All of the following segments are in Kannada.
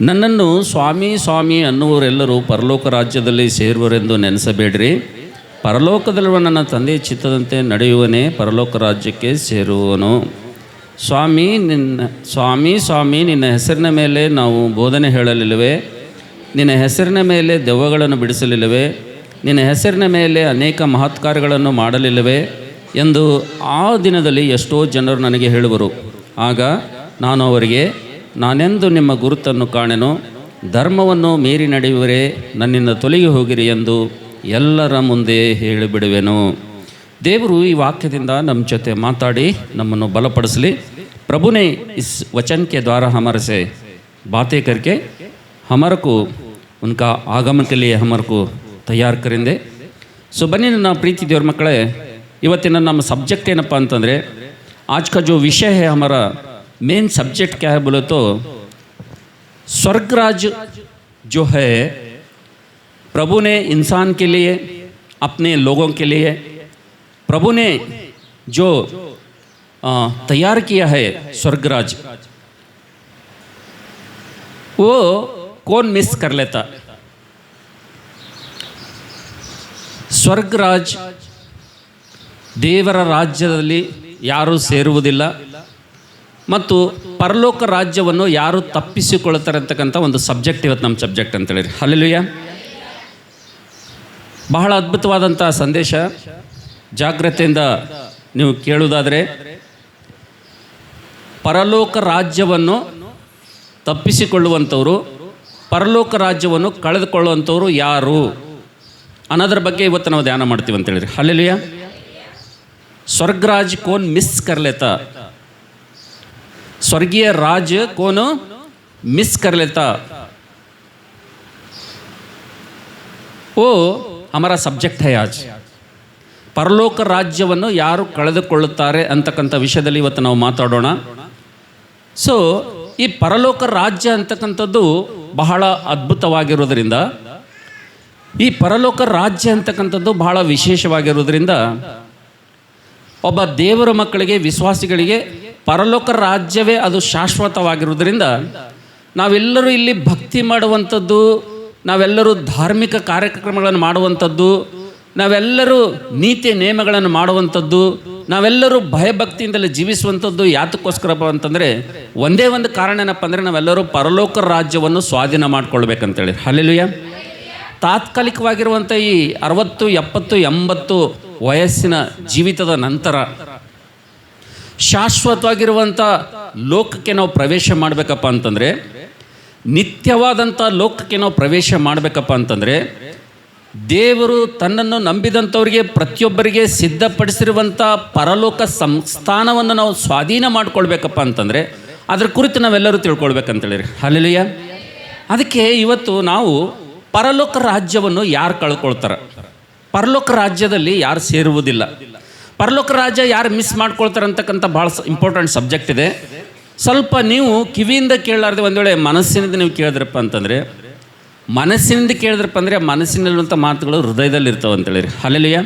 ನನ್ನನ್ನು ಸ್ವಾಮಿ ಸ್ವಾಮಿ ಅನ್ನುವರೆಲ್ಲರೂ ಪರಲೋಕ ರಾಜ್ಯದಲ್ಲಿ ಸೇರುವರೆಂದು ನೆನೆಸಬೇಡ್ರಿ. ಪರಲೋಕದಲ್ಲಿರುವ ನನ್ನ ತಂದೆಯ ಚಿತ್ತದಂತೆ ನಡೆಯುವನೇ ಪರಲೋಕ ರಾಜ್ಯಕ್ಕೆ ಸೇರುವನು. ಸ್ವಾಮಿ ನಿನ್ನ ಹೆಸರಿನ ಮೇಲೆ ನಾವು ಬೋಧನೆ ಹೇಳಲಿಲ್ಲವೇ? ನಿನ್ನ ಹೆಸರಿನ ಮೇಲೆ ದೆವ್ವಗಳನ್ನು ಬಿಡಿಸಲಿಲ್ಲವೇ? ನಿನ್ನ ಹೆಸರಿನ ಮೇಲೆ ಅನೇಕ ಮಹತ್ಕಾರ್ಯಗಳನ್ನು ಮಾಡಲಿಲ್ಲವೇ ಎಂದು ಆ ದಿನದಲ್ಲಿ ಎಷ್ಟೋ ಜನರು ನನಗೆ ಹೇಳುವರು. ಆಗ ನಾನು ಅವರಿಗೆ, ನಾನೆಂದು ನಿಮ್ಮ ಗುರುತನ್ನು ಕಾಣೆನು, ಧರ್ಮವನ್ನು ಮೀರಿ ನಡೆಯುವರೇ ನನ್ನಿಂದ ತೊಲಗಿ ಹೋಗಿರಿ ಎಂದು ಎಲ್ಲರ ಮುಂದೆ ಹೇಳಿಬಿಡುವೆನು. ದೇವರು ಈ ವಾಕ್ಯದಿಂದ ನಮ್ಮ ಜೊತೆ ಮಾತಾಡಿ ನಮ್ಮನ್ನು ಬಲಪಡಿಸಲಿ. ಪ್ರಭುನೇ इस वचन के द्वारा हमारे से बातें करके हमारे को उनका आगमन के लिए हमारे को तैयार करेंगे. ಸೊ ಬನ್ನಿ ನನ್ನ ಪ್ರೀತಿ ದೇವ್ರ ಮಕ್ಕಳೇ, ಇವತ್ತಿನ ನಮ್ಮ ಸಬ್ಜೆಕ್ಟ್ ಏನಪ್ಪ ಅಂತಂದರೆ, आज का जो विषय है हमारा मेन सब्जेक्ट क्या है बोले तो स्वर्गराज जो है प्रभु ने इंसान के लिए, अपने लोगों के लिए प्रभु ने जो तैयार किया है स्वर्गराज, वो कौन मिस कर लेता? ಸ್ವರ್ಗರಾಜ್ ದೇವರ ರಾಜ್ಯದಲ್ಲಿ ಯಾರೂ ಸೇರುವುದಿಲ್ಲ ಮತ್ತು ಪರಲೋಕ ರಾಜ್ಯವನ್ನು ಯಾರು ತಪ್ಪಿಸಿಕೊಳ್ತಾರೆ ಅಂತಕ್ಕಂಥ ಒಂದು ಸಬ್ಜೆಕ್ಟ್ ಇವತ್ತು ನಮ್ಮ ಸಬ್ಜೆಕ್ಟ್ ಅಂತೇಳಿ. ಹಲ್ಲೆಲೂಯಾ. ಬಹಳ ಅದ್ಭುತವಾದಂಥ ಸಂದೇಶ. ಜಾಗ್ರತೆಯಿಂದ ನೀವು ಕೇಳುವುದಾದರೆ, ಪರಲೋಕ ರಾಜ್ಯವನ್ನು ತಪ್ಪಿಸಿಕೊಳ್ಳುವಂಥವರು, ಪರಲೋಕ ರಾಜ್ಯವನ್ನು ಕಳೆದುಕೊಳ್ಳುವಂಥವರು ಯಾರು ಅನ್ನೋದ್ರ ಬಗ್ಗೆ ಇವತ್ತು ನಾವು ಧ್ಯಾನ ಮಾಡ್ತೀವಿ ಅಂತೇಳಿರಿ. ಹಲ್ಲೆಲೂಯಾ. स्वर्गराज कौन मिस कर लेता? स्वर्गीय राज कौन मिस कर लेता? वो हमारा सब्जेक्ट है आज. ಪರಲೋಕ ರಾಜ್ಯವನ್ನು ಯಾರು ಕಳೆದುಕೊಳ್ಳುತ್ತಾರೆ ಅಂತಕ್ಕಂಥ ವಿಷಯದಲ್ಲಿ ಇವತ್ತು ನಾವು ಮಾತಾಡೋಣ. ಸೊ ಈ ಪರಲೋಕ ರಾಜ್ಯ ಅಂತಕ್ಕಂಥದ್ದು ಬಹಳ ಅದ್ಭುತವಾಗಿರೋದ್ರಿಂದ, ಈ ಪರಲೋಕ ರಾಜ್ಯ ಅಂತಕ್ಕಂಥದ್ದು ಬಹಳ ವಿಶೇಷವಾಗಿರೋದ್ರಿಂದ, ಒಬ್ಬ ದೇವರ ಮಕ್ಕಳಿಗೆ, ವಿಶ್ವಾಸಿಗಳಿಗೆ ಪರಲೋಕ ರಾಜ್ಯವೇ ಅದು ಶಾಶ್ವತವಾಗಿರುವುದರಿಂದ ನಾವೆಲ್ಲರೂ ಇಲ್ಲಿ ಭಕ್ತಿ ಮಾಡುವಂಥದ್ದು, ನಾವೆಲ್ಲರೂ ಧಾರ್ಮಿಕ ಕಾರ್ಯಕ್ರಮಗಳನ್ನು ಮಾಡುವಂಥದ್ದು, ನಾವೆಲ್ಲರೂ ನೀತಿ ನಿಯಮಗಳನ್ನು ಮಾಡುವಂಥದ್ದು, ನಾವೆಲ್ಲರೂ ಭಯಭಕ್ತಿಯಿಂದಲೇ ಜೀವಿಸುವಂಥದ್ದು ಯಾತಕ್ಕೋಸ್ಕರಪ್ಪ ಅಂತಂದರೆ, ಒಂದೇ ಒಂದು ಕಾರಣ ಏನಪ್ಪ ಅಂದರೆ, ನಾವೆಲ್ಲರೂ ಪರಲೋಕ ರಾಜ್ಯವನ್ನು ಸ್ವಾಧೀನ ಮಾಡ್ಕೊಳ್ಬೇಕಂತೇಳಿ. ಹಲ್ಲೆಲೂಯಾ. ತಾತ್ಕಾಲಿಕವಾಗಿರುವಂಥ ಈ 60, 70, 80 ವಯಸ್ಸಿನ ಜೀವಿತದ ನಂತರ ಶಾಶ್ವತವಾಗಿರುವಂಥ ಲೋಕಕ್ಕೆ ನಾವು ಪ್ರವೇಶ ಮಾಡಬೇಕಪ್ಪ ಅಂತಂದರೆ, ನಿತ್ಯವಾದಂಥ ಲೋಕಕ್ಕೆ ನಾವು ಪ್ರವೇಶ ಮಾಡಬೇಕಪ್ಪ ಅಂತಂದರೆ, ದೇವರು ತನ್ನನ್ನು ನಂಬಿದಂಥವ್ರಿಗೆ ಪ್ರತಿಯೊಬ್ಬರಿಗೆ ಸಿದ್ಧಪಡಿಸಿರುವಂಥ ಪರಲೋಕ ಸಂಸ್ಥಾನವನ್ನು ನಾವು ಸ್ವಾಧೀನ ಮಾಡ್ಕೊಳ್ಬೇಕಪ್ಪ ಅಂತಂದರೆ, ಅದ್ರ ಕುರಿತು ನಾವೆಲ್ಲರೂ ತಿಳ್ಕೊಳ್ಬೇಕಂತೇಳಿ. ಹಲ್ಲೆಲೂಯಾ. ಅದಕ್ಕೆ ಇವತ್ತು ನಾವು ಪರಲೋಕ ರಾಜ್ಯವನ್ನು ಯಾರು ಕಳ್ಕೊಳ್ತಾರೆ, ಪರಲೋಕ ರಾಜ್ಯದಲ್ಲಿ ಯಾರು ಸೇರುವುದಿಲ್ಲ, ಪರಲೋಕ ರಾಜ್ಯ ಯಾರು ಮಿಸ್ ಮಾಡ್ಕೊಳ್ತಾರೆ ಅಂತಕ್ಕಂಥ ಭಾಳ ಇಂಪಾರ್ಟೆಂಟ್ ಸಬ್ಜೆಕ್ಟ್ ಇದೆ. ಸ್ವಲ್ಪ ನೀವು ಕಿವಿಯಿಂದ ಕೇಳಲಾರ್ದೆ ಒಂದು ವೇಳೆ ಮನಸ್ಸಿನಿಂದ ನೀವು ಕೇಳಿದ್ರಪ್ಪ ಅಂತಂದರೆ, ಮನಸ್ಸಿನಿಂದ ಕೇಳಿದ್ರಪ್ಪ ಅಂದರೆ ಮನಸ್ಸಿನಲ್ಲಿರುವಂಥ ಮಾತುಗಳು ಹೃದಯದಲ್ಲಿ ಇರ್ತಾವೆ ಅಂತೇಳಿ. ಹಲ್ಲೆಲೂಯಾ.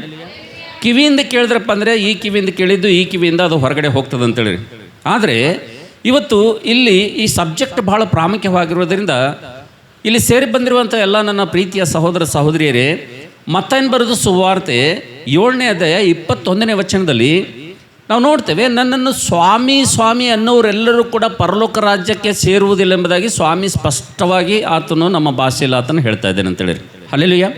ಕಿವಿಯಿಂದ ಕೇಳಿದ್ರಪ್ಪ ಅಂದರೆ ಈ ಕಿವಿಯಿಂದ ಕೇಳಿದ್ದು ಈ ಕಿವಿಯಿಂದ ಅದು ಹೊರಗಡೆ ಹೋಗ್ತದೆ ಅಂತೇಳಿ. ಆದರೆ ಇವತ್ತು ಇಲ್ಲಿ ಈ ಸಬ್ಜೆಕ್ಟ್ ಭಾಳ ಪ್ರಾಮುಖ್ಯವಾಗಿರೋದ್ರಿಂದ ಇಲ್ಲಿ ಸೇರಿ ಬಂದಿರುವಂಥ ಎಲ್ಲ ನನ್ನ ಪ್ರೀತಿಯ ಸಹೋದರ ಸಹೋದರಿಯರೇ, ಮತ್ತಾಯನ ಬರೆದ ಸುವಾರ್ತೆ 7ನೇ ಅಧ್ಯಾಯ 21ನೇ ವಚನದಲ್ಲಿ ನಾವು ನೋಡ್ತೇವೆ, ನನ್ನನ್ನು ಸ್ವಾಮಿ ಸ್ವಾಮಿ ಅನ್ನೋರೆಲ್ಲರೂ ಕೂಡ ಪರಲೋಕ ರಾಜ್ಯಕ್ಕೆ ಸೇರುವುದಿಲ್ಲ ಎಂಬುದಾಗಿ ಸ್ವಾಮಿ ಸ್ಪಷ್ಟವಾಗಿ ಆತನು ನಮ್ಮ ಭಾಷೆಯಲ್ಲಿ ಆತನು ಹೇಳ್ತಾ ಇದ್ದೇನೆ ಅಂತೇಳಿ. ಹಲ್ಲೆಲೂಯಾ.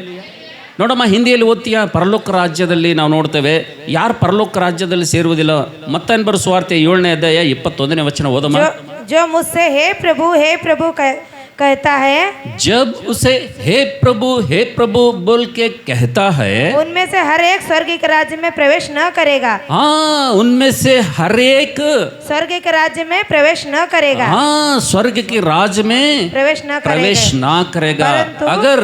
ನೋಡಮ್ಮ, ಹಿಂದಿಯಲ್ಲಿ ಓದ್ತೀಯ, ಪರಲೋಕ ರಾಜ್ಯದಲ್ಲಿ ನಾವು ನೋಡ್ತೇವೆ ಯಾರು ಪರಲೋಕ ರಾಜ್ಯದಲ್ಲಿ ಸೇರುವುದಿಲ್ಲ. ಮತ್ತಾಯನ ಬರೆದ ಸುವಾರ್ತೆ 7ನೇ ಅಧ್ಯಾಯ 21ನೇ ವಚನ ಓದಮ್ಮ. जो मुझसे हे प्रभु कहता है, जब उसे हे प्रभु बोल के कहता है, उनमें से हर एक स्वर्ग के राज्य में प्रवेश न करेगा. हाँ, उनमें से हर एक स्वर्ग के राज्य में प्रवेश न करेगा. हाँ, स्वर्ग के राज्य में प्रवेश न करेगा. अगर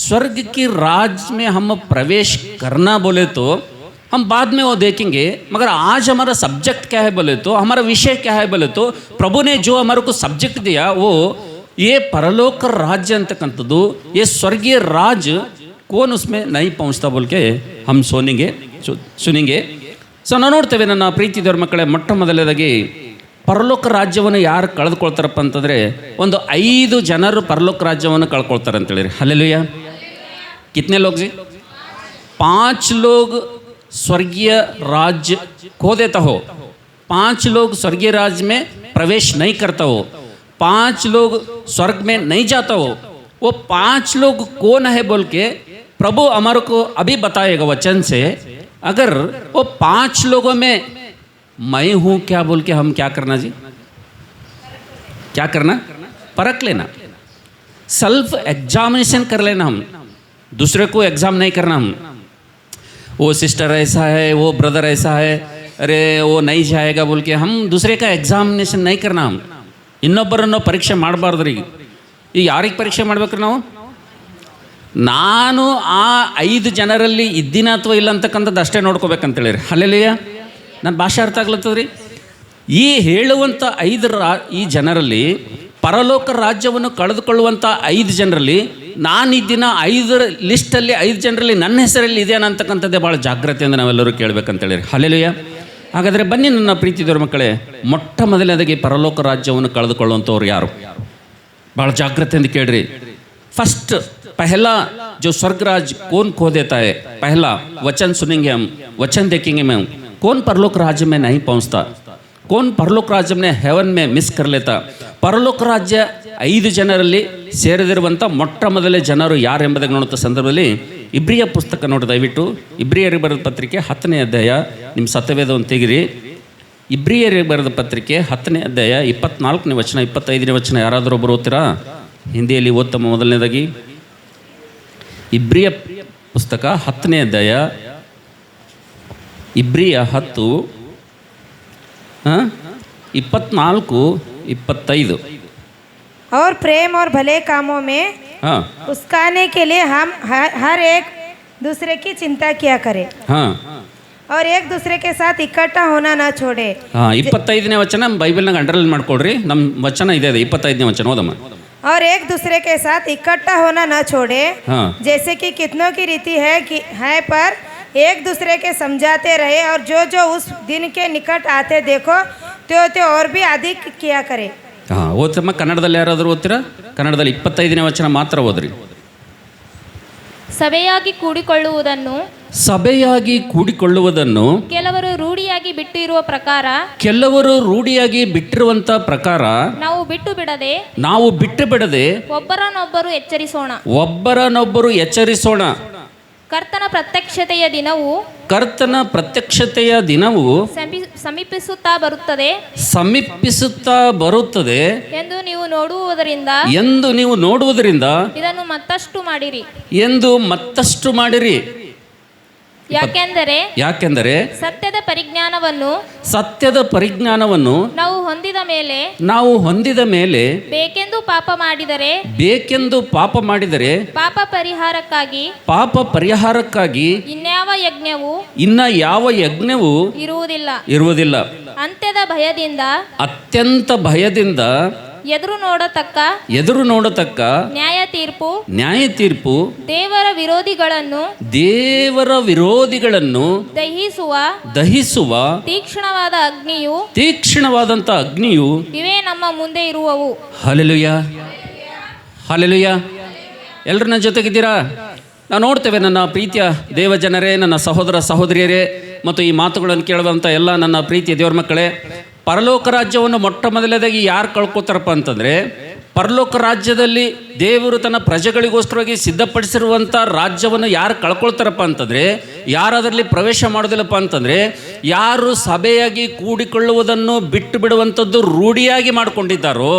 स्वर्ग की राज में हम प्रवेश करना बोले तो हम बाद में वो देखेंगे, मगर आज हमारा सब्जेक्ट क्या है बोले तो, हमारा विषय क्या है बोले तो, प्रभु ने जो हमारे को सब्जेक्ट दिया वो ये परलोक राज्य ಅಂತಕ್ಕಂಥದ್ದು, ये स्वर्गीय राज कौन उसमें नहीं पहुंचता बोल के हम सुनेंगे. ಸೊ ನಾವು ನೋಡ್ತೇವೆ ನನ್ನ ಪ್ರೀತಿ ದೇವರ ಮಕ್ಕಳೇ, ಮೊಟ್ಟ ಮೊದಲನೇದಾಗಿ ಪರಲೋಕ ರಾಜ್ಯವನ್ನು ಯಾರು ಕಳೆದುಕೊಳ್ತಾರಪ್ಪ ಅಂತಂದರೆ ಒಂದು 5 ಜನರು ಪರಲೋಕ ರಾಜ್ಯವನ್ನು ಕಳ್ಕೊಳ್ತಾರೆ ಅಂತೇಳಿ. ಹಲ್ಲೆಲೂಯಾ. ಕಿತ್ನೆ ಲೋಗ್ ಜಿ? 5 लोग स्वर्गीय राज्य खो देता हो, 5 लोग स्वर्गीय राज्य में प्रवेश नहीं करता हो, 5 लोग स्वर्ग में नहीं जाता हो. वो 5 लोग कौन है बोल के प्रभु हमारे को अभी बताएगा वचन से. अगर वो 5 लोगों में मैं हूँ क्या बोल के हम क्या करना जी? क्या करना? परख लेना, सेल्फ एग्जामिनेशन कर लेना. हम दूसरे को एग्ज़ाम नहीं करना. हम वो सिस्टर ऐसा है, वो ब्रदर ऐसा है, अरे वो नहीं जाएगा बोल के हम दूसरे का एग्जामिनेशन नहीं करना. हम ಇನ್ನೊಬ್ಬರನ್ನು ಪರೀಕ್ಷೆ ಮಾಡಬಾರ್ದು. ಈಗ ಯಾರಿಗೆ ಪರೀಕ್ಷೆ ಮಾಡ್ಬೇಕ್ರಿ ನಾವು? ನಾನು ಆ 5 ಜನರಲ್ಲಿ ಇದ್ದೀನ ಅಥವಾ ಇಲ್ಲ ಅಂತಕ್ಕಂಥದ್ದು ಅಷ್ಟೇ ನೋಡ್ಕೋಬೇಕಂತೇಳಿರಿ. ಹಲ್ಲೆಲೂಯಾ. ನನ್ನ ಭಾಷೆ ಅರ್ಥ ಆಗ್ಲತ್ತದ್ರಿ. ಈ ಹೇಳುವಂಥ 5 ಈ ಜನರಲ್ಲಿ ಪರಲೋಕ ರಾಜ್ಯವನ್ನು ಕಳೆದುಕೊಳ್ಳುವಂಥ 5 ಜನರಲ್ಲಿ ನಾನಿದ್ದಿನ 5 ಲಿಸ್ಟಲ್ಲಿ 5 ಜನರಲ್ಲಿ ನನ್ನ ಹೆಸರಲ್ಲಿ ಇದೆಯಾ ಅಂತಕ್ಕಂಥದ್ದೇ ಭಾಳ ಜಾಗ್ರತೆಯಿಂದ ನಾವೆಲ್ಲರೂ ಕೇಳಬೇಕಂತೇಳಿರಿ. ಹಲ್ಲೆಲೂಯಾ. ಹಾಗಾದರೆ ಬನ್ನಿ ನನ್ನ ಪ್ರೀತಿದವರ ಮಕ್ಕಳೇ, ಮೊಟ್ಟ ಮೊದಲನೇದಾಗಿ ಪರಲೋಕ ರಾಜ್ಯವನ್ನು ಕಳೆದುಕೊಳ್ಳುವಂಥವ್ರು ಯಾರು? ಭಾಳ ಜಾಗ್ರತೆಯಿಂದ ಕೇಳ್ರಿ. ಫಸ್ಟ್ पहला जो स्वर्ग राज कौन खो देता है, पहला वचन सुनेंगे हम, वचन देखेंगे हम. कौन परलोक राज्य में नहीं पहुंचता, कौन परलोक राज्य में हेवन में मिस कर लेता. ಪರಲೋಕ ರಾಜ್ಯ 5 ಜನರಲ್ಲಿ ಸೇರಿದಿರುವಂಥ ಮೊಟ್ಟ ಮೊದಲೇ ಜನರು ಯಾರು ಎಂಬುದಾಗಿ ನೋಡುವಂಥ ಸಂದರ್ಭದಲ್ಲಿ ಇಬ್ರಿಯ ಪುಸ್ತಕ ನೋಡಿ, ದಯವಿಟ್ಟು ಇಬ್ರಿಯರಿಗೆ ಬರೆದ ಪತ್ರಿಕೆ 10ನೇ ಅಧ್ಯಾಯ, ನಿಮ್ಮ ಸತ್ಯವೇದವನ್ನು ತೆಗಿರಿ. ಇಬ್ರಿಯರಿಗೆ ಬರೆದ ಪತ್ರಿಕೆ 10ನೇ ಅಧ್ಯಾಯ 24ನೇ ವಚನ 25ನೇ ವಚನ ಯಾರಾದರೂ ಒಬ್ಬರು ಓದ್ತೀರಾ? ಹಿಂದಿಯಲ್ಲಿ ಓದ್ತಮ್ಮ. ಮೊದಲನೇದಾಗಿ ಇಬ್ರಿಯ ಪುಸ್ತಕ 10ನೇ ಅಧ್ಯಾಯ, ಇಬ್ರಿಯ 10 24-25. और प्रेम और भले कामों में हाँ उस्काने के लिए हम हर एक दूसरे की चिंता किया करें हाँ और एक दूसरे के साथ इकट्ठा होना ना छोड़े. ಹಾಂ 25ನೇ ವಚನ ಬೈಬಲ್ನಾಗ ಅಂಡರ್ಲೈನ್ ಮಾಡ್ಕೊಡ್ರಿ. ನಮ್ಮ ವಚನ ಇದೆ 25ನೇ ವಚನ ಓದಮ್ಮ. और एक दूसरे के साथ इकट्ठा होना न छोड़े, हाँ जैसे कि कितनों की रीति है पर एक दूसरे के समझाते रहे, और जो जो उस दिन के निकट आते देखो त्यो और भी अधिक किया करे. ಹಾಂ ಓದ್ತಮ್ಮ. ಕನ್ನಡದಲ್ಲಿ ಯಾರಾದರೂ ಓದ್ತೀರಾ? ಕನ್ನಡದಲ್ಲಿ 25ನೇ ವಚನ ಮಾತ್ರ ಓದ್ರಿ. ಸಭೆಯಾಗಿ ಕೂಡಿಕೊಳ್ಳುವುದನ್ನು ಕೆಲವರು ರೂಢಿಯಾಗಿ ಬಿಟ್ಟಿರುವ ಪ್ರಕಾರ ಬಿಟ್ಟಿರುವಂತ ಪ್ರಕಾರ ನಾವು ಬಿಟ್ಟು ಬಿಡದೆ ಒಬ್ಬರನ್ನೊಬ್ಬರು ಎಚ್ಚರಿಸೋಣ. ಕರ್ತನ ಪ್ರತ್ಯಕ್ಷತೆಯ ದಿನವು ಸಮೀಪಿಸುತ್ತಾ ಬರುತ್ತದೆ ಎಂದು ನೀವು ನೋಡುವುದರಿಂದ ಇದನ್ನು ಮತ್ತಷ್ಟು ಮಾಡಿರಿ. ಯಾಕೆಂದರೆ ಸತ್ಯದ ಪರಿಜ್ಞಾನವನ್ನು ನಾವು ಹೊಂದಿದ ಮೇಲೆ ಬೇಕೆಂದು ಪಾಪ ಮಾಡಿದರೆ ಪಾಪ ಪರಿಹಾರಕ್ಕಾಗಿ ಇನ್ನ ಯಾವ ಯಜ್ಞವು ಇರುವುದಿಲ್ಲ. ಅತ್ಯಂತ ಭಯದಿಂದ ಎದುರು ನೋಡತಕ್ಕ ನ್ಯಾಯ ತೀರ್ಪು ದೇವರ ವಿರೋಧಿಗಳನ್ನು ದಹಿಸುವ ತೀಕ್ಷ್ಣವಾದಂತ ಅಗ್ನಿಯು ಇವೇ ನಮ್ಮ ಮುಂದೆ ಇರುವವು. Hallelujah, hallelujah. ಎಲ್ಲರೂ ನನ್ನ ಜೊತೆಗಿದ್ದೀರಾ? ನಾವು ನೋಡ್ತೇವೆ, ನನ್ನ ಪ್ರೀತಿಯ ದೇವ ಜನರೇ, ನನ್ನ ಸಹೋದರ ಸಹೋದರಿಯರೇ ಮತ್ತು ಈ ಮಾತುಗಳನ್ನು ಕೇಳುವಂಥ ಎಲ್ಲ ನನ್ನ ಪ್ರೀತಿಯ ದೇವರ ಮಕ್ಕಳೇ, ಪರಲೋಕ ರಾಜ್ಯವನ್ನು ಮೊಟ್ಟ ಮೊದಲನೇದಾಗಿ ಯಾರು ಕಳ್ಕೊತಾರಪ್ಪ ಅಂತಂದರೆ, ಪರಲೋಕ ರಾಜ್ಯದಲ್ಲಿ ದೇವರು ತನ್ನ ಪ್ರಜೆಗಳಿಗೋಸ್ಕರವಾಗಿ ಸಿದ್ಧಪಡಿಸಿರುವಂಥ ರಾಜ್ಯವನ್ನು ಯಾರು ಕಳ್ಕೊಳ್ತಾರಪ್ಪ ಅಂತಂದರೆ, ಯಾರು ಅದರಲ್ಲಿ ಪ್ರವೇಶ ಮಾಡೋದಿಲ್ಲಪ್ಪ ಅಂತಂದರೆ, ಯಾರು ಸಭೆಯಾಗಿ ಕೂಡಿಕೊಳ್ಳುವುದನ್ನು ಬಿಟ್ಟು ಬಿಡುವಂಥದ್ದು ರೂಢಿಯಾಗಿ ಮಾಡಿಕೊಂಡಿದ್ದಾರೋ,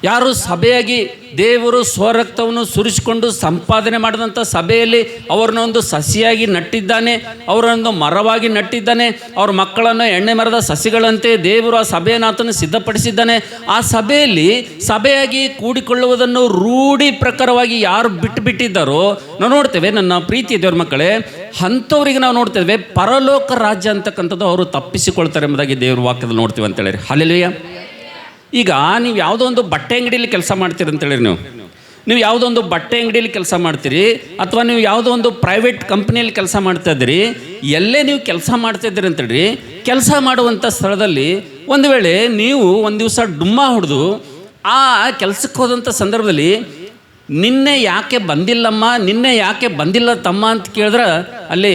ಯಾರು ಸಭೆಯಾಗಿ ದೇವರು ಸ್ವರಕ್ತವನ್ನು ಸುರಿಸಿಕೊಂಡು ಸಂಪಾದನೆ ಮಾಡಿದಂಥ ಸಭೆಯಲ್ಲಿ ಅವರನ್ನೊಂದು ಸಸಿಯಾಗಿ ನಟ್ಟಿದ್ದಾನೆ, ಅವರನ್ನೊಂದು ಮರವಾಗಿ ನಟ್ಟಿದ್ದಾನೆ, ಅವ್ರ ಮಕ್ಕಳನ್ನು ಎಣ್ಣೆ ಮರದ ಸಸಿಗಳಂತೆ ದೇವರು ಆ ಸಭೆಯನ್ನು ಆತನು ಸಿದ್ಧಪಡಿಸಿದ್ದಾನೆ. ಆ ಸಭೆಯಲ್ಲಿ ಸಭೆಯಾಗಿ ಕೂಡಿಕೊಳ್ಳುವುದನ್ನು ರೂಢಿ ಪ್ರಕಾರವಾಗಿ ಯಾರು ಬಿಟ್ಟಿದ್ದಾರೋ ನಾವು ನೋಡ್ತೇವೆ, ನನ್ನ ಪ್ರೀತಿ ದೇವ್ರ ಮಕ್ಕಳೇ, ಅಂಥವ್ರಿಗೆ ನಾವು ನೋಡ್ತೇವೆ ಪರಲೋಕ ರಾಜ್ಯ ಅಂತಕ್ಕಂಥದ್ದು ಅವರು ತಪ್ಪಿಸಿಕೊಳ್ತಾರೆ ಎಂಬುದಾಗಿ ದೇವ್ರ ವಾಕ್ಯದಲ್ಲಿ ನೋಡ್ತೀವಿ ಅಂತೇಳಿ. ಹಲ್ಲೆಲೂಯಾ. ಈಗ ನೀವು ಯಾವುದೋ ಒಂದು ಬಟ್ಟೆ ಅಂಗಡಿಯಲ್ಲಿ ಕೆಲಸ ಮಾಡ್ತೀರಿ ಅಂತೇಳಿ, ನೀವು ಯಾವುದೋ ಒಂದು ಬಟ್ಟೆ ಅಂಗಡಿಯಲ್ಲಿ ಕೆಲಸ ಮಾಡ್ತೀರಿ, ಅಥವಾ ನೀವು ಯಾವುದೋ ಒಂದು ಪ್ರೈವೇಟ್ ಕಂಪ್ನಿಯಲ್ಲಿ ಕೆಲಸ ಮಾಡ್ತಾ ಇದ್ದೀರಿ, ಎಲ್ಲೇ ನೀವು ಕೆಲಸ ಮಾಡ್ತಾ ಇದ್ದೀರಿ ಅಂತೇಳಿ, ಕೆಲಸ ಮಾಡುವಂಥ ಸ್ಥಳದಲ್ಲಿ ಒಂದು ವೇಳೆ ನೀವು ಒಂದು ದಿವಸ ಡುಮ್ಮ ಹೊಡೆದು ಆ ಕೆಲಸಕ್ಕೆ ಹೋದಂಥ ಸಂದರ್ಭದಲ್ಲಿ ನಿನ್ನೆ ಯಾಕೆ ಬಂದಿಲ್ಲಮ್ಮ, ನಿನ್ನೆ ಯಾಕೆ ಬಂದಿಲ್ಲ ತಮ್ಮ ಅಂತ ಕೇಳಿದ್ರೆ ಅಲ್ಲಿ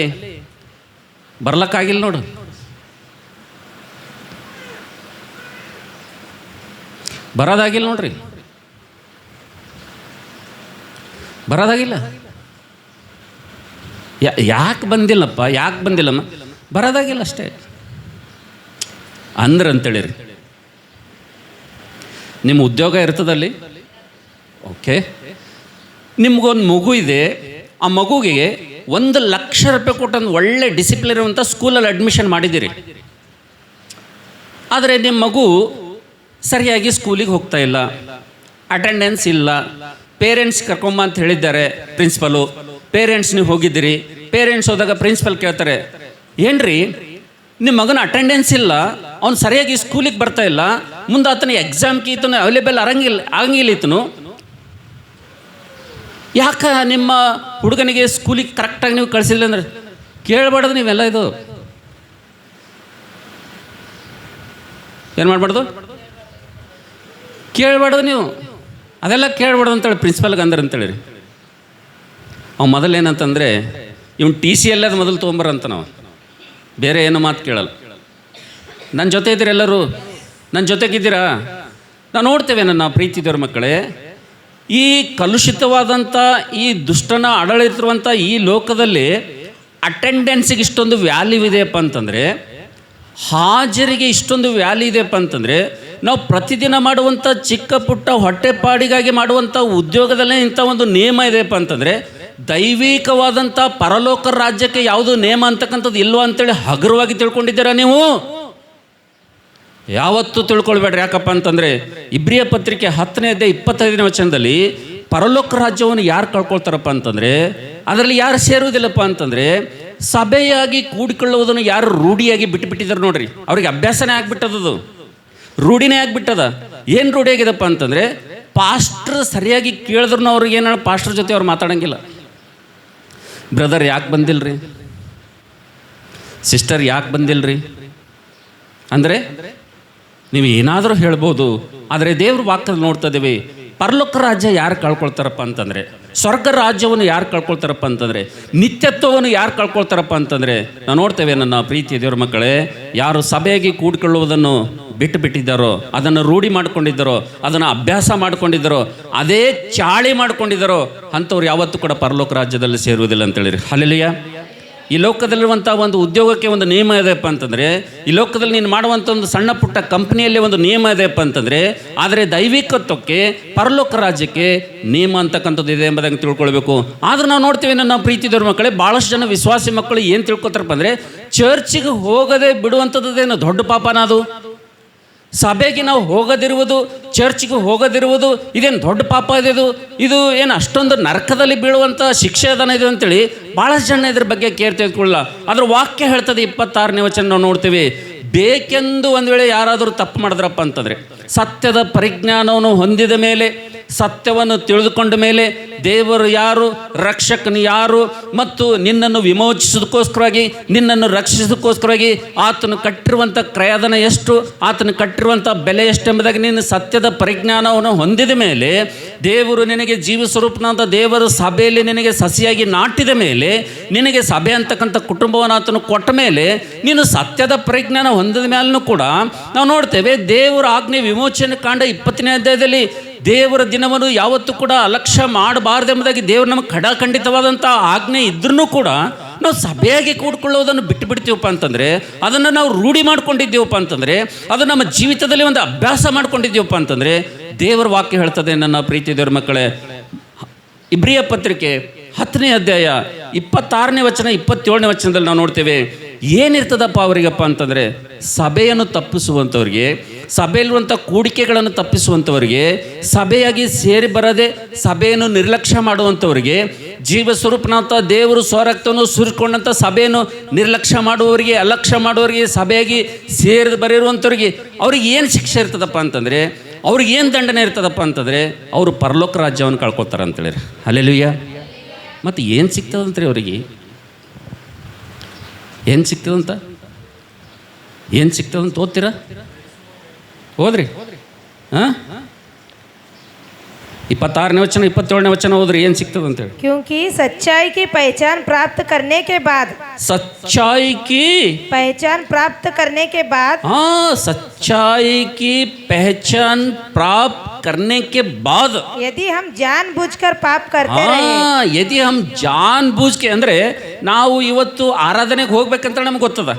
ಬರ್ಲಕ್ಕಾಗಿಲ್ಲ ನೋಡು. ಬರೋದಾಗಿಲ್ಲ ನೋಡ್ರಿ, ಬರೋದಾಗಿಲ್ಲ. ಯಾಕೆ ಬಂದಿಲ್ಲಪ್ಪ, ಯಾಕೆ ಬಂದಿಲ್ಲಮ್ಮ, ಬರೋದಾಗಿಲ್ಲ ಅಷ್ಟೇ ಅಂದ್ರೆ ಅಂತೇಳಿರಿ. ನಿಮ್ಮ ಉದ್ಯೋಗ ಇರ್ತದಲ್ಲಿ, ಓಕೆ, ನಿಮಗೊಂದು ಮಗು ಇದೆ, ಆ ಮಗುಗೆ 1,00,000 ರೂಪಾಯಿ ಕೊಟ್ಟು ಒಂದು ಒಳ್ಳೆ ಡಿಸಿಪ್ಲಿನ್ ಇರುವಂಥ ಸ್ಕೂಲಲ್ಲಿ ಅಡ್ಮಿಷನ್ ಮಾಡಿದ್ದೀರಿ. ಆದರೆ ನಿಮ್ಮ ಮಗು ಸರಿಯಾಗಿ ಸ್ಕೂಲಿಗೆ ಹೋಗ್ತಾ ಇಲ್ಲ, ಅಟೆಂಡೆನ್ಸ್ ಇಲ್ಲ, ಪೇರೆಂಟ್ಸ್ ಕರ್ಕೊಂಬ ಅಂತ ಹೇಳಿದ್ದಾರೆ ಪ್ರಿನ್ಸಿಪಲು. ಪೇರೆಂಟ್ಸ್ ನೀವು ಹೋಗಿದ್ದೀರಿ, ಪೇರೆಂಟ್ಸ್ ಹೋದಾಗ ಪ್ರಿನ್ಸಿಪಲ್ ಕೇಳ್ತಾರೆ, ಏನ್ರಿ ನಿಮ್ಮ ಮಗನ ಅಟೆಂಡೆನ್ಸ್ ಇಲ್ಲ, ಅವ್ನು ಸರಿಯಾಗಿ ಸ್ಕೂಲಿಗೆ ಬರ್ತಾ ಇಲ್ಲ, ಮುಂದೆ ಆತನ ಎಕ್ಸಾಮ್ಗೆ ಈತನು ಅವೈಲೇಬಲ್ ಆಗಂಗಿಲ್ಲ ಈತನು, ಯಾಕೆ ನಿಮ್ಮ ಹುಡುಗನಿಗೆ ಸ್ಕೂಲಿಗೆ ಕರೆಕ್ಟಾಗಿ ನೀವು ಕಳಿಸಿಲ್ಲ ಅಂದ್ರೆ ಕೇಳಬಾರ್ದು ನೀವೆಲ್ಲ. ಇದು ಏನು ಮಾಡಬಾರ್ದು, ಕೇಳಬಾರ್ದು ನೀವು, ಅದೆಲ್ಲ ಕೇಳಬಾರ್ದು ಅಂತೇಳಿ ಪ್ರಿನ್ಸಿಪಲ್ಗೆ ಅಂದ್ರೆ ಅಂತೇಳಿ. ಅವು ಮೊದಲು ಏನಂತಂದರೆ ಇವ್ನು TC ಅದು ಮೊದಲು ತೊಗೊಂಬರಂತ, ನಾವು ಬೇರೆ ಏನೋ ಮಾತು ಕೇಳಲ್ಲ. ನನ್ನ ಜೊತೆ ಇದ್ದೀರಿ ಎಲ್ಲರೂ, ನನ್ನ ಜೊತೆಗಿದ್ದೀರಾ? ನಾವು ನೋಡ್ತೇವೆ ನನ್ನ ಪ್ರೀತಿದವ್ರ ಮಕ್ಕಳೇ, ಈ ಕಲುಷಿತವಾದಂಥ ಈ ದುಷ್ಟನ ಆಡಳಿತಿರುವಂಥ ಈ ಲೋಕದಲ್ಲಿ ಅಟೆಂಡೆನ್ಸಿಗೆ ಇಷ್ಟೊಂದು ವ್ಯಾಲ್ಯೂ ಇದೆಯಪ್ಪ ಅಂತಂದರೆ, ಹಾಜರಿಗೆ ಇಷ್ಟೊಂದು ವ್ಯಾಲ್ಯೂ ಇದೆಯಪ್ಪ ಅಂತಂದರೆ, ನಾವು ಪ್ರತಿದಿನ ಮಾಡುವಂಥ ಚಿಕ್ಕ ಪುಟ್ಟ ಹೊಟ್ಟೆಪಾಡಿಗಾಗಿ ಮಾಡುವಂಥ ಉದ್ಯೋಗದಲ್ಲೇ ಇಂಥ ಒಂದು ನಿಯಮ ಇದೆಯಪ್ಪ ಅಂತಂದರೆ, ದೈವಿಕವಾದಂಥ ಪರಲೋಕ ರಾಜ್ಯಕ್ಕೆ ಯಾವುದು ನಿಯಮ ಅಂತಕ್ಕಂಥದ್ದು ಇಲ್ವೋ ಅಂತೇಳಿ ಹಗುರವಾಗಿ ತಿಳ್ಕೊಂಡಿದ್ದೀರಾ ನೀವು? ಯಾವತ್ತೂ ತಿಳ್ಕೊಳ್ಬೇಡ್ರಿ. ಯಾಕಪ್ಪ ಅಂತಂದರೆ ಇಬ್ರಿಯ ಪತ್ರಿಕೆ 10ನೇ ಅಧ್ಯಾಯ 25ನೇ ವಚನದಲ್ಲಿ ಪರಲೋಕ ರಾಜ್ಯವನ್ನು ಯಾರು ಕಳ್ಕೊಳ್ತಾರಪ್ಪ ಅಂತಂದರೆ, ಅದರಲ್ಲಿ ಯಾರು ಸೇರುವುದಿಲ್ಲಪ್ಪ ಅಂತಂದರೆ, ಸಭೆಯಾಗಿ ಕೂಡಿಕೊಳ್ಳುವುದನ್ನು ಯಾರು ರೂಢಿಯಾಗಿ ಬಿಟ್ಟುಬಿಟ್ಟಿದ್ದಾರೆ ನೋಡ್ರಿ. ಅವ್ರಿಗೆ ಅಭ್ಯಾಸನೇ ಆಗಿಬಿಟ್ಟದದು, ರೂಢಿನೇ ಆಗಿಬಿಟ್ಟದ. ಏನು ರೂಢಿ ಆಗಿದಪ್ಪ ಅಂತಂದರೆ, ಪಾಸ್ಟ್ರ್ ಸರಿಯಾಗಿ ಕೇಳಿದ್ರು ಅವ್ರಿಗೆ ಏನಾಳ ಪಾಸ್ಟ್ರ್ ಜೊತೆ ಅವ್ರು ಮಾತಾಡೋಂಗಿಲ್ಲ. ಬ್ರದರ್ ಯಾಕೆ ಬಂದಿಲ್ರಿ, ಸಿಸ್ಟರ್ ಯಾಕೆ ಬಂದಿಲ್ರಿ ಅಂದರೆ ನೀವು ಏನಾದರೂ ಹೇಳ್ಬೋದು. ಆದರೆ ದೇವ್ರ ವಾಕ್ಯದಲ್ಲಿ ನೋಡ್ತಾ ಇದ್ದೀವಿ, ಪರಲೋಕ ರಾಜ್ಯ ಯಾರು ಕಳ್ಕೊಳ್ತಾರಪ್ಪ ಅಂತಂದರೆ, ಸ್ವರ್ಗ ರಾಜ್ಯವನ್ನು ಯಾರು ಕಳ್ಕೊಳ್ತಾರಪ್ಪ ಅಂತಂದರೆ, ನಿತ್ಯತ್ವವನ್ನು ಯಾರು ಕಳ್ಕೊಳ್ತಾರಪ್ಪ ಅಂತಂದರೆ, ನಾವು ನೋಡ್ತೇವೆ ನನ್ನ ಪ್ರೀತಿ ದೇವ್ರ ಮಕ್ಕಳೇ, ಯಾರು ಸಭೆಯಾಗಿ ಕೂಡಿಕೊಳ್ಳುವುದನ್ನು ಬಿಟ್ಟಿದ್ದಾರೋ, ಅದನ್ನು ರೂಢಿ ಮಾಡ್ಕೊಂಡಿದ್ದಾರೋ, ಅದನ್ನು ಅಭ್ಯಾಸ ಮಾಡ್ಕೊಂಡಿದ್ದಾರೋ, ಅದೇ ಚಾಳಿ ಮಾಡ್ಕೊಂಡಿದ್ದಾರೋ ಅಂಥವ್ರು ಯಾವತ್ತೂ ಕೂಡ ಪರಲೋಕ ರಾಜ್ಯದಲ್ಲಿ ಸೇರುವುದಿಲ್ಲ ಅಂತೇಳಿರಿ. ಹಲ್ಲೆಲೂಯಾ. ಈ ಲೋಕದಲ್ಲಿರುವಂಥ ಒಂದು ಉದ್ಯೋಗಕ್ಕೆ ಒಂದು ನಿಯಮ ಇದೆಯಪ್ಪ ಅಂತಂದರೆ, ಈ ಲೋಕದಲ್ಲಿ ನೀನು ಮಾಡುವಂಥ ಒಂದು ಸಣ್ಣ ಪುಟ್ಟ ಕಂಪ್ನಿಯಲ್ಲಿ ಒಂದು ನಿಯಮ ಇದೆಯಪ್ಪ ಅಂತಂದರೆ, ಆದರೆ ದೈವಿಕತ್ವಕ್ಕೆ ಪರಲೋಕ ರಾಜ್ಯಕ್ಕೆ ನಿಯಮ ಅಂತಕ್ಕಂಥದ್ದು ಇದೆ ಎಂಬುದಾಗಿ ತಿಳ್ಕೊಳ್ಬೇಕು. ಆದ್ರೆ ನಾವು ನೋಡ್ತೀವಿ ನನ್ನ ಪ್ರೀತಿದವ್ರ ಮಕ್ಕಳೇ, ಭಾಳಷ್ಟು ಜನ ವಿಶ್ವಾಸಿ ಮಕ್ಕಳು ಏನು ತಿಳ್ಕೊತಾರಪ್ಪ ಅಂದರೆ, ಚರ್ಚಿಗೆ ಹೋಗದೆ ಬಿಡುವಂಥದ್ದೇನು ದೊಡ್ಡ ಪಾಪನ ಅದು. ಸಭೆಗೆ ನಾವು ಹೋಗದಿರುವುದು, ಚರ್ಚ್ಗೆ ಹೋಗದಿರುವುದು ಇದೇನು ದೊಡ್ಡ ಪಾಪ ಇದೆ? ಇದು ಏನು ಅಷ್ಟೊಂದು ನರಕದಲ್ಲಿ ಬೀಳುವಂಥ ಶಿಕ್ಷೆ ಅದನ್ನ ಇದೆ ಅಂತೇಳಿ ಭಾಳಷ್ಟು ಜನ ಇದ್ರ ಬಗ್ಗೆ ಕೇರ್ ತೆಗೆದುಕೊಳ್ಳಲ್ಲ. ಅದ್ರ ವಾಕ್ಯ ಹೇಳ್ತದೆ 26ನೇ ವಚನ ನಾವು ನೋಡ್ತೀವಿ. ಬೇಕೆಂದು ಒಂದು ವೇಳೆ ಯಾರಾದರೂ ತಪ್ಪು ಮಾಡಿದ್ರಪ್ಪ ಅಂತಂದರೆ, ಸತ್ಯದ ಪರಿಜ್ಞಾನವನ್ನು ಹೊಂದಿದ ಮೇಲೆ, ಸತ್ಯವನ್ನು ತಿಳಿದುಕೊಂಡ ಮೇಲೆ, ದೇವರು ಯಾರು, ರಕ್ಷಕನು ಯಾರು, ಮತ್ತು ನಿನ್ನನ್ನು ವಿಮೋಚಿಸೋದಕ್ಕೋಸ್ಕರವಾಗಿ, ನಿನ್ನನ್ನು ರಕ್ಷಿಸೋದಕ್ಕೋಸ್ಕರವಾಗಿ ಆತನು ಕಟ್ಟಿರುವಂಥ ಕ್ರಯಧನ ಎಷ್ಟು, ಆತನು ಕಟ್ಟಿರುವಂಥ ಬೆಲೆ ಎಷ್ಟು ಎಂಬುದಾಗಿ ನೀನು ಸತ್ಯದ ಪರಿಜ್ಞಾನವನ್ನು ಹೊಂದಿದ ಮೇಲೆ, ದೇವರು ನಿನಗೆ ಜೀವ ಸ್ವರೂಪನಾದ ದೇವರ ಸಭೆಯಲ್ಲಿ ನಿನಗೆ ಸಸಿಯಾಗಿ ನಾಟಿದ ಮೇಲೆ, ನಿನಗೆ ಸಭೆ ಅಂತಕ್ಕಂಥ ಕುಟುಂಬವನ್ನು ಆತನು ಕೊಟ್ಟ ಮೇಲೆ, ನೀನು ಸತ್ಯದ ಪರಿಜ್ಞಾನ ಹೊಂದಿದ ಮೇಲೂ ಕೂಡ ನಾವು ನೋಡ್ತೇವೆ ದೇವರ ಆಜ್ಞೆ ವಿಮೋಚನೆ ಕಾಂಡ 20ನೇ ಅಧ್ಯಾಯದಲ್ಲಿ ದೇವರ ದಿನವನ್ನು ಯಾವತ್ತೂ ಕೂಡ ಅಲಕ್ಷ್ಯ ಮಾಡಬಾರ್ದೆಂಬುದಾಗಿ ದೇವರು ನಮಗೆ ಖಡಾಖಂಡಿತವಾದಂಥ ಆಜ್ಞೆ ಇದ್ರೂ ಕೂಡ ನಾವು ಸಭೆಯಾಗಿ ಕೂಡ್ಕೊಳ್ಳೋದನ್ನು ಬಿಟ್ಟು ಬಿಡ್ತೀವಪ್ಪ ಅಂತಂದರೆ, ಅದನ್ನು ನಾವು ರೂಢಿ ಮಾಡ್ಕೊಂಡಿದ್ದೀವಪ್ಪ ಅಂತಂದರೆ, ಅದು ನಮ್ಮ ಜೀವಿತದಲ್ಲಿ ಒಂದು ಅಭ್ಯಾಸ ಮಾಡ್ಕೊಂಡಿದ್ದೀವಪ್ಪ ಅಂತಂದರೆ, ದೇವರ ವಾಕ್ಯ ಹೇಳ್ತದೆ ನನ್ನ ಪ್ರೀತಿ ದೇವರ ಮಕ್ಕಳೇ. ಇಬ್ರಿಯ ಪತ್ರಿಕೆ 10ನೇ ಅಧ್ಯಾಯ 26ನೇ ವಚನ 27ನೇ ವಚನದಲ್ಲಿ ನಾವು ನೋಡ್ತೇವೆ, ಏನಿರ್ತದಪ್ಪ ಅವರಿಗಪ್ಪ ಅಂತಂದರೆ, ಸಭೆಯನ್ನು ತಪ್ಪಿಸುವಂಥವ್ರಿಗೆ, ಸಭೆಯಲ್ಲಿರುವಂಥ ಕೂಡಿಕೆಗಳನ್ನು ತಪ್ಪಿಸುವಂಥವ್ರಿಗೆ, ಸಭೆಯಾಗಿ ಸೇರಿ ಬರದೆ ಸಭೆಯನ್ನು ನಿರ್ಲಕ್ಷ್ಯ ಮಾಡುವಂಥವ್ರಿಗೆ, ಜೀವ ಸ್ವರೂಪನಾಥ ದೇವರು ಸ್ವರಕ್ತವನ್ನು ಸುರಿಕೊಂಡಂಥ ಸಭೆಯನ್ನು ನಿರ್ಲಕ್ಷ್ಯ ಮಾಡುವವರಿಗೆ, ಅಲಕ್ಷ್ಯ ಮಾಡುವವರಿಗೆ, ಸಭೆಯಾಗಿ ಸೇರಿ ಬರಿರುವಂಥವ್ರಿಗೆ ಅವ್ರಿಗೆ ಏನು ಶಿಕ್ಷೆ ಇರ್ತದಪ್ಪ ಅಂತಂದರೆ, ಅವ್ರಿಗೆ ಏನು ದಂಡನೆ ಇರ್ತದಪ್ಪ ಅಂತಂದರೆ, ಅವರು ಪರಲೋಕ ರಾಜ್ಯವನ್ನು ಕಳ್ಕೊತಾರೆ ಅಂತೇಳಿ. ಹಲ್ಲೆಲೂಯಾ. ಮತ್ತು ಏನು ಸಿಗ್ತದಂತ್ರಿ ಅವರಿಗೆ? ಏನು ಸಿಗ್ತದಂತ ಓದ್ತೀರಾ? ಹೋದ್ರಿ ಹಾಂ 26ನೇ ವಚನ 27ನೇ ವಚನ ಹೋದ್ರಿ ಏನು ಸಿಗ್ತದೆ ಅಂತೇಳಿ. क्योंकि सच्चाई की पहचान प्राप्त करने के बाद सच्चाई की पहचान प्राप्त करने के बाद हाँ सच्चाई की पहचान प्राप्त करने के बाद यदि हम जानबूझकर पाप करते रहे हाँ यदि हम जानबूझ के ಅಂದರೆ ನಾವು ಇವತ್ತು ಆರಾಧನೆಗೆ ಹೋಗ್ಬೇಕಂತ ನಮ್ಗೆ ಗೊತ್ತದ,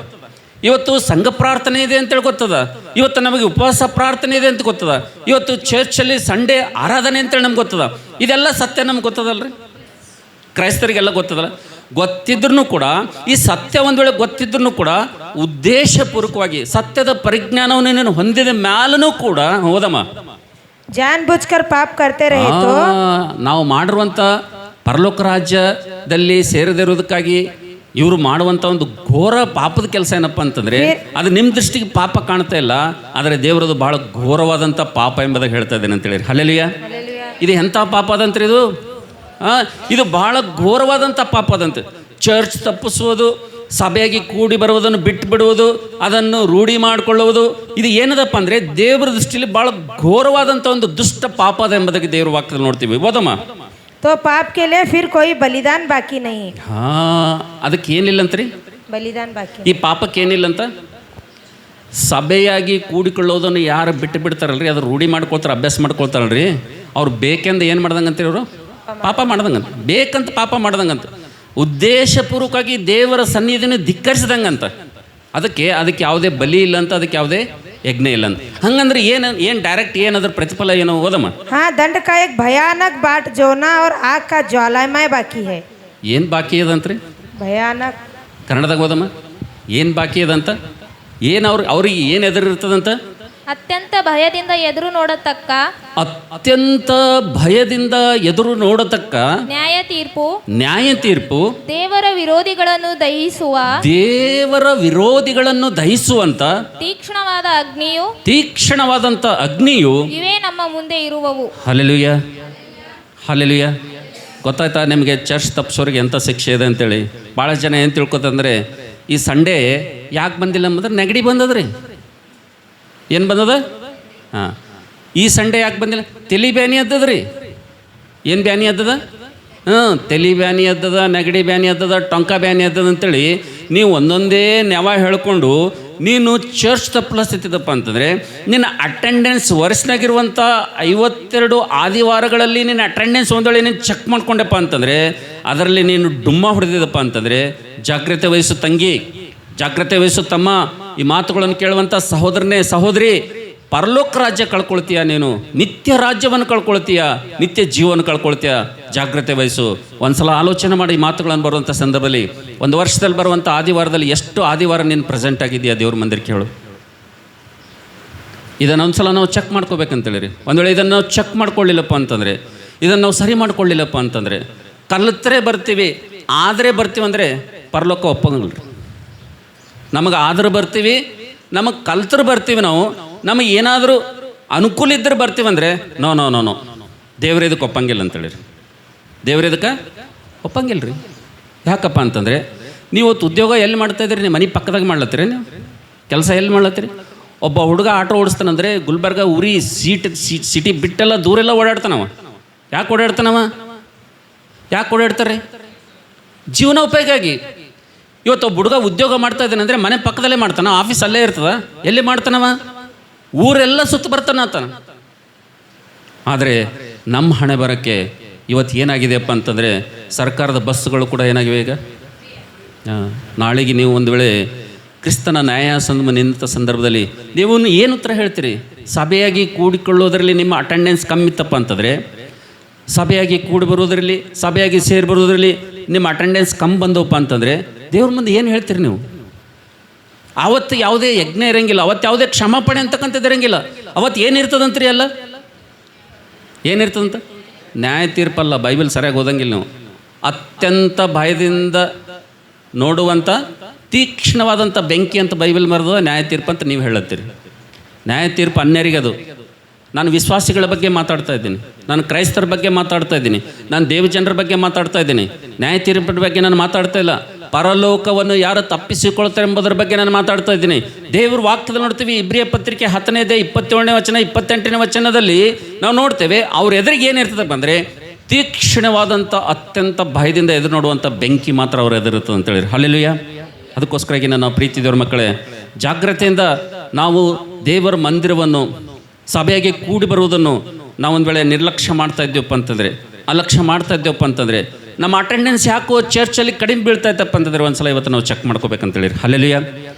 ಇವತ್ತು ಸಂಘ ಪ್ರಾರ್ಥನೆ ಇದೆ ಅಂತೇಳಿ ಗೊತ್ತದ, ಇವತ್ತು ನಮಗೆ ಉಪವಾಸ ಪ್ರಾರ್ಥನೆ ಇದೆ ಅಂತ ಗೊತ್ತದ, ಇವತ್ತು ಚರ್ಚಲ್ಲಿ ಸಂಡೇ ಆರಾಧನೆ ಅಂತೇಳಿ ನಮ್ಗೆ ಗೊತ್ತದ. ಇದೆಲ್ಲ ಸತ್ಯ ನಮ್ಗೆ ಗೊತ್ತದಲ್ರಿ, ಕ್ರೈಸ್ತರಿಗೆಲ್ಲ ಗೊತ್ತದಲ್ಲ. ಗೊತ್ತಿದ್ರೂ ಕೂಡ ಈ ಸತ್ಯ ಒಂದು ವೇಳೆ ಗೊತ್ತಿದ್ರೂ ಕೂಡ ಉದ್ದೇಶಪೂರ್ವಕವಾಗಿ ಸತ್ಯದ ಪರಿಜ್ಞಾನವನ್ನು ನೀನು ಹೊಂದಿದ ಮ್ಯಾಲೂ ಕೂಡ ಹೋದಮ್ಮ जानबूझकर पाप करते रहे तो ನಾವು ಮಾಡಿರುವಂಥ ಪರಲೋಕ ರಾಜ್ಯದಲ್ಲಿ ಸೇರದಿರೋದಕ್ಕಾಗಿ ಇವರು ಮಾಡುವಂಥ ಒಂದು ಘೋರ ಪಾಪದ ಕೆಲಸ ಏನಪ್ಪ ಅಂತಂದರೆ ಅದು ನಿಮ್ಮ ದೃಷ್ಟಿಗೆ ಪಾಪ ಕಾಣ್ತಾ ಇಲ್ಲ, ಆದರೆ ದೇವರದು ಭಾಳ ಘೋರವಾದಂಥ ಪಾಪ ಎಂಬುದಾಗಿ ಹೇಳ್ತಾ ಇದ್ದೇನೆ ಅಂತೇಳಿ. ಹಲ್ಲೆಲೂಯಾ. ಇದು ಎಂಥ ಪಾಪ ಅದಂತ್ರಿ ಇದು? ಇದು ಭಾಳ ಘೋರವಾದಂಥ ಪಾಪ ಅದಂತೆ. ಚರ್ಚ್ ತಪ್ಪಿಸುವುದು, ಸಭೆಯಾಗಿ ಕೂಡಿ ಬರುವುದನ್ನು ಬಿಟ್ಟು ಬಿಡುವುದು, ಅದನ್ನು ರೂಢಿ ಮಾಡಿಕೊಳ್ಳುವುದು, ಇದು ಏನದಪ್ಪ ಅಂದರೆ ದೇವರ ದೃಷ್ಟಿಯಲ್ಲಿ ಭಾಳ ಘೋರವಾದಂಥ ಒಂದು ದುಷ್ಟ ಪಾಪ ಅದ ಎಂಬುದಾಗಿ ದೇವರ ವಾಕ್ಯದಲ್ಲಿ ನೋಡ್ತೀವಿ. ಓದಮ್ಮ. तो पाप के लिए फिर कोई बलिदान बाकी नहीं. ಅದಕ್ಕೆ ಏನಿಲ್ಲ ಅಂತ್ರಿ, ಬಲಿದಾನ ಬಾಕಿ. ಈ ಪಾಪಕ್ಕೆ ಏನಿಲ್ಲಂತ. ಸಭೆಯಾಗಿ ಕೂಡಿಕೊಳ್ಳೋದನ್ನು ಯಾರು ಬಿಟ್ಟು ಬಿಡ್ತಾರಲ್ರಿ, ಅದು ರೂಢಿ ಮಾಡ್ಕೊಳ್ತಾರೆ, ಅಭ್ಯಾಸ ಮಾಡ್ಕೊಳ್ತಾರಲ್ರಿ, ಅವ್ರು ಬೇಕೆಂದು ಏನು ಮಾಡ್ದಂಗಂತೀರಿ, ಅವರು ಪಾಪ ಮಾಡ್ದಂಗಂತ, ಬೇಕಂತ ಪಾಪ ಮಾಡ್ದಂಗಂತ, ಉದ್ದೇಶಪೂರ್ವಕವಾಗಿ ದೇವರ ಸನ್ನಿಧಿನ ಧಿಕ್ಕರಿಸಿದಂಗಂತ. ಅದಕ್ಕೆ ಯಾವುದೇ ಬಲಿ ಇಲ್ಲ ಅಂತ, ಅದಕ್ಕೆ ಯಾವುದೇ ಯಜ್ಞ ಇಲ್ಲ ಅಂತ. ಹಂಗಂದ್ರೆ ಏನು ಡೈರೆಕ್ಟ್ ಏನದ್ರ ಪ್ರತಿಫಲ ಏನೋ ಓದಮ್ಮ. ಹಾ, दंड का एक भयानक बाट जोना और आग का ज्वालामय बाकी है. ಏನು ಬಾಕಿ ಅದಂತ್ರಿ ಭಯಾನಕ ಕನ್ನಡದಾಗ ಓದಮ್ಮ. ಏನು ಬಾಕಿ ಅದಂತ, ಏನು ಅವ್ರಿಗೆ ಏನು ಎದುರಿರ್ತದಂತ. ಅತ್ಯಂತ ಭಯದಿಂದ ಎದುರು ನೋಡತಕ್ಕ ಅತ್ಯಂತ ಭಯದಿಂದ ಎದುರು ನೋಡತಕ್ಕ ನ್ಯಾಯ ತೀರ್ಪು ದೇವರ ವಿರೋಧಿಗಳನ್ನು ದಹಿಸುವಂತ ತೀಕ್ಷ್ಣವಾದಂತ ಅಗ್ನಿಯು ಇವೇ ನಮ್ಮ ಮುಂದೆ ಇರುವವು. Hallelujah, hallelujah. ಗೊತ್ತಾಯ್ತಾ ನಿಮಗೆ ಚರ್ಚ್ ತಪ್ಪಿಸೋರಿಗೆ ಎಂಥ ಶಿಕ್ಷೆ ಇದೆ ಅಂತೇಳಿ? ಭಾಳ ಜನ ಏನು ತಿಳ್ಕೊತಂದ್ರೆ ಈ ಸಂಡೇ ಯಾಕೆ ಬಂದಿಲ್ಲ ಅಂಬಂದ್ರೆ ನೆಗಡಿ ಬಂದದ್ರಿ. ಏನು ಬಂದದ? ಹಾಂ, ಈ ಸಂಡೇ ಯಾಕೆ ಬಂದಿಲ್ಲ? ತಲೆ ಬ್ಯಾನಿ ಅದ್ದದ್ರಿ. ಏನು ಬ್ಯಾನಿ ಅದ್ದದ? ತಲೆ ಬ್ಯಾನಿ ಅದ್ದದ, ನೆಗಡಿ ಬ್ಯಾನಿ ಅದ್ದದ, ಟೊಂಕ ಬ್ಯಾನಿ ಅದ್ದದ ಅಂತೇಳಿ ನೀವು ಒಂದೊಂದೇ ನೆವ ಹೇಳ್ಕೊಂಡು ನೀನು ಚರ್ಚ್ ತಪ್ಪಲಿಸ್ತಿದ್ದಪ್ಪ ಅಂತಂದರೆ ನಿನ್ನ ಅಟೆಂಡೆನ್ಸ್ ವರ್ಷನಾಗಿರುವಂಥ 52 ಆದಿವಾರಗಳಲ್ಲಿ ನಿನ್ನ ಅಟೆಂಡೆನ್ಸ್ ಒಂದೊಳ್ಳೆ ನೀನು ಚೆಕ್ ಮಾಡ್ಕೊಂಡಪ್ಪ ಅಂತಂದರೆ ಅದರಲ್ಲಿ ನೀನು ಡುಮ್ಮ ಹೊಡೆದಿದ್ದಪ್ಪ ಅಂತಂದರೆ ಜಾಗ್ರತೆ ವಹಿಸು ತಂಗಿ, ಜಾಗ್ರತೆ ವಹಿಸು ತಮ್ಮ. ಈ ಮಾತುಗಳನ್ನು ಕೇಳುವಂಥ ಸಹೋದರನೇ ಸಹೋದರಿ, ಪರಲೋಕ ರಾಜ್ಯ ಕಳ್ಕೊಳ್ತೀಯ, ನೀನು ನಿತ್ಯ ರಾಜ್ಯವನ್ನು ಕಳ್ಕೊಳ್ತೀಯ, ನಿತ್ಯ ಜೀವನ ಕಳ್ಕೊಳ್ತೀಯ. ಜಾಗ್ರತೆ ವಹಿಸು. ಒಂದ್ಸಲ ಆಲೋಚನೆ ಮಾಡಿ ಈ ಮಾತುಗಳನ್ನು ಬರುವಂಥ ಸಂದರ್ಭದಲ್ಲಿ, ಒಂದು ವರ್ಷದಲ್ಲಿ ಬರುವಂಥ ಆದಿವಾರದಲ್ಲಿ ಎಷ್ಟು ಆದಿವಾರ ನೀನು ಪ್ರೆಸೆಂಟ್ ಆಗಿದೆಯಾ ದೇವ್ರ ಮಂದಿರಕ್ಕೆ ಹೇಳು. ಇದನ್ನು ಒಂದ್ಸಲ ನಾವು ಚೆಕ್ ಮಾಡ್ಕೋಬೇಕಂತೇಳಿರಿ. ಒಂದು ವೇಳೆ ಇದನ್ನು ನಾವು ಚೆಕ್ ಮಾಡ್ಕೊಳ್ಳಿಲ್ಲಪ್ಪ ಅಂತಂದರೆ, ಇದನ್ನು ನಾವು ಸರಿ ಮಾಡ್ಕೊಳ್ಳಿಲ್ಲಪ್ಪ ಅಂತಂದರೆ, ಕಲಿತರೆ ಬರ್ತೀವಿ, ಆದರೆ ಬರ್ತೀವಿ ಅಂದರೆ ಪರಲೋಕ ಒಪ್ಪಂಗಿಲ್ರಿ. ನಮಗೆ ಆದ್ರೆ ಬರ್ತೀವಿ, ನಮಗೆ ಕಲ್ತರು ಬರ್ತೀವಿ, ನಮಗೆ ಏನಾದರೂ ಅನುಕೂಲ ಇದ್ದರೆ ಬರ್ತೀವಿ ಅಂದರೆ ನೋ ನೋ ನೋ ನೋ ದೇವ್ರ ಇದಕ್ಕೆ ಒಪ್ಪಂಗಿಲ್ಲ ಅಂತೇಳಿರಿ. ದೇವ್ರ ಇದಕ್ಕೆ ಒಪ್ಪಂಗಿಲ್ಲ ರೀ. ಯಾಕಪ್ಪ ಅಂತಂದರೆ ನೀವು ಉದ್ಯೋಗ ಎಲ್ಲಿ ಮಾಡ್ತಾಯಿದ್ರಿ? ನಿಮ್ಮ ಮನೆ ಪಕ್ಕದಾಗ ಮಾಡ್ಲತ್ತೀರಿ, ನೀವು ಕೆಲಸ ಎಲ್ಲಿ ಮಾಡ್ಲತ್ತೀರಿ? ಒಬ್ಬ ಹುಡುಗ ಆಟೋ ಓಡಿಸ್ತಾನಂದರೆ ಗುಲ್ಬರ್ಗ ಊರಿ ಸಿಟಿ ಬಿಟ್ಟೆಲ್ಲ ದೂರೆಲ್ಲ ಓಡಾಡ್ತಾನವ. ಯಾಕೆ ಓಡಾಡ್ತಾರೆ? ಜೀವನ ಉಪಯೋಗಾಗಿ. ಇವತ್ತು ಒಬ್ಬ ಹುಡುಗ ಉದ್ಯೋಗ ಮಾಡ್ತಾ ಇದ್ದಾನೆ ಅಂದರೆ ಮನೆ ಪಕ್ಕದಲ್ಲೇ ಮಾಡ್ತಾನ, ಆಫೀಸ್ ಅಲ್ಲೇ ಇರ್ತದ, ಎಲ್ಲಿ ಮಾಡ್ತಾನವ? ಊರೆಲ್ಲ ಸುತ್ತ ಬರ್ತಾನ ಆತನ. ಆದರೆ ನಮ್ಮ ಹಣೆ ಬರೋಕ್ಕೆ ಇವತ್ತು ಏನಾಗಿದೆಯಪ್ಪ ಅಂತಂದರೆ ಸರ್ಕಾರದ ಬಸ್ಸುಗಳು ಕೂಡ ಏನಾಗಿವೆ ಈಗ. ನಾಳೆಗೆ ನೀವು ಒಂದು ವೇಳೆ ಕ್ರಿಸ್ತನ ನ್ಯಾಯಾಸನ ನಿಂತ ಸಂದರ್ಭದಲ್ಲಿ ನೀವು ಏನು ಉತ್ತರ ಹೇಳ್ತೀರಿ? ಸಭೆಯಾಗಿ ಕೂಡಿಕೊಳ್ಳೋದರಲ್ಲಿ ನಿಮ್ಮ ಅಟೆಂಡೆನ್ಸ್ ಕಮ್ಮಿ ಇತ್ತಪ್ಪ ಅಂತಂದರೆ, ಸಭೆಯಾಗಿ ಕೂಡಿ ಬರೋದರಲ್ಲಿ, ಸಭೆಯಾಗಿ ಸೇರಿ ಬರೋದರಲ್ಲಿ ನಿಮ್ಮ ಅಟೆಂಡೆನ್ಸ್ ಕಮ್ಮಿ ಬಂದವಪ್ಪ ಅಂತಂದರೆ ದೇವ್ರ ಮುಂದೆ ಏನು ಹೇಳ್ತೀರಿ ನೀವು? ಅವತ್ತು ಯಾವುದೇ ಯಜ್ಞ ಇರೋಂಗಿಲ್ಲ, ಅವತ್ತು ಯಾವುದೇ ಕ್ಷಮಾಪಣೆ ಅಂತಕ್ಕಂಥದ್ದು ಇರೋಂಗಿಲ್ಲ. ಅವತ್ತು ಏನಿರ್ತದಂತ್ರಿ? ಅಲ್ಲ ಏನಿರ್ತದಂತ? ನ್ಯಾಯ ತೀರ್ಪಲ್ಲ. ಬೈಬಲ್ ಸರಿಯಾಗಿ ಓದಂಗಿಲ್ಲ ನೀವು. ಅತ್ಯಂತ ಭಯದಿಂದ ನೋಡುವಂಥ ತೀಕ್ಷ್ಣವಾದಂಥ ಬೆಂಕಿ ಅಂತ ಬೈಬಲ್ ಮರೆದ ನ್ಯಾಯ ತೀರ್ಪು ಅಂತ ನೀವು ಹೇಳತ್ತೀರಿ. ನ್ಯಾಯ ತೀರ್ಪು ಅನ್ಯರಿಗೆ ಅದು. ನಾನು ವಿಶ್ವಾಸಿಗಳ ಬಗ್ಗೆ ಮಾತಾಡ್ತಾ ಇದ್ದೀನಿ, ನಾನು ಕ್ರೈಸ್ತರ ಬಗ್ಗೆ ಮಾತಾಡ್ತಾ ಇದ್ದೀನಿ, ನಾನು ದೇವಜನರ ಬಗ್ಗೆ ಮಾತಾಡ್ತಾ ಇದ್ದೀನಿ. ನ್ಯಾಯ ತೀರ್ಪಿನ ಬಗ್ಗೆ ನಾನು ಮಾತಾಡ್ತಾ ಇಲ್ಲ. ಪರಲೋಕವನ್ನು ಯಾರು ತಪ್ಪಿಸಿಕೊಳ್ತಾರೆ ಎಂಬುದರ ಬಗ್ಗೆ ನಾನು ಮಾತಾಡ್ತಾ ಇದ್ದೀನಿ. ದೇವ್ರ ವಾಕ್ಯದಲ್ಲಿ ನೋಡ್ತೀವಿ, ಇಬ್ರಿಯ ಪತ್ರಿಕೆ 10ನೇ ಅಧ್ಯಾಯ 27ನೇ ವಚನ 28ನೇ ವಚನದಲ್ಲಿ ನಾವು ನೋಡ್ತೇವೆ, ಅವ್ರ ಎದುರಿಗೆ ಏನಿರ್ತದಪ್ಪ ಅಂದರೆ ತೀಕ್ಷ್ಣವಾದಂಥ ಅತ್ಯಂತ ಭಯದಿಂದ ಎದುರು ನೋಡುವಂಥ ಬೆಂಕಿ ಮಾತ್ರ ಅವ್ರ ಎದುರಿರ್ತದೆ ಅಂತ ಹೇಳಿದ್ರು. ಹಲ್ಲೆಲೂಯಾ. ಅದಕ್ಕೋಸ್ಕರವಾಗಿ ನನ್ನ ಪ್ರೀತಿ ದೇವ್ರ ಮಕ್ಕಳೇ, ಜಾಗ್ರತೆಯಿಂದ ನಾವು ದೇವರ ಮಂದಿರವನ್ನು ಸಭೆಯಾಗಿ ಕೂಡಿ ಬರುವುದನ್ನು ನಾವೊಂದು ವೇಳೆ ನಿರ್ಲಕ್ಷ್ಯ ಮಾಡ್ತಾ ಇದ್ದೀವಪ್ಪ ಅಂತಂದರೆ, ಅಲಕ್ಷ್ಯ ಮಾಡ್ತಾ ಇದ್ದೇವಪ್ಪ ಅಂತಂದರೆ, ನಮ್ಮ ಅಟೆಂಡೆನ್ಸ್ ಯಾಕೋ ಚರ್ಚಲ್ಲಿ ಕಡಿಮೆ ಬೀಳ್ತಾ ಇತ್ತಪ್ಪ ಅಂತಂದರೆ ಒಂದ್ಸಲ ಇವತ್ತು ನಾವು ಚೆಕ್ ಮಾಡ್ಕೋಬೇಕಂತೇಳಿ. ಹಲ್ಲೆಲೂಯಾ.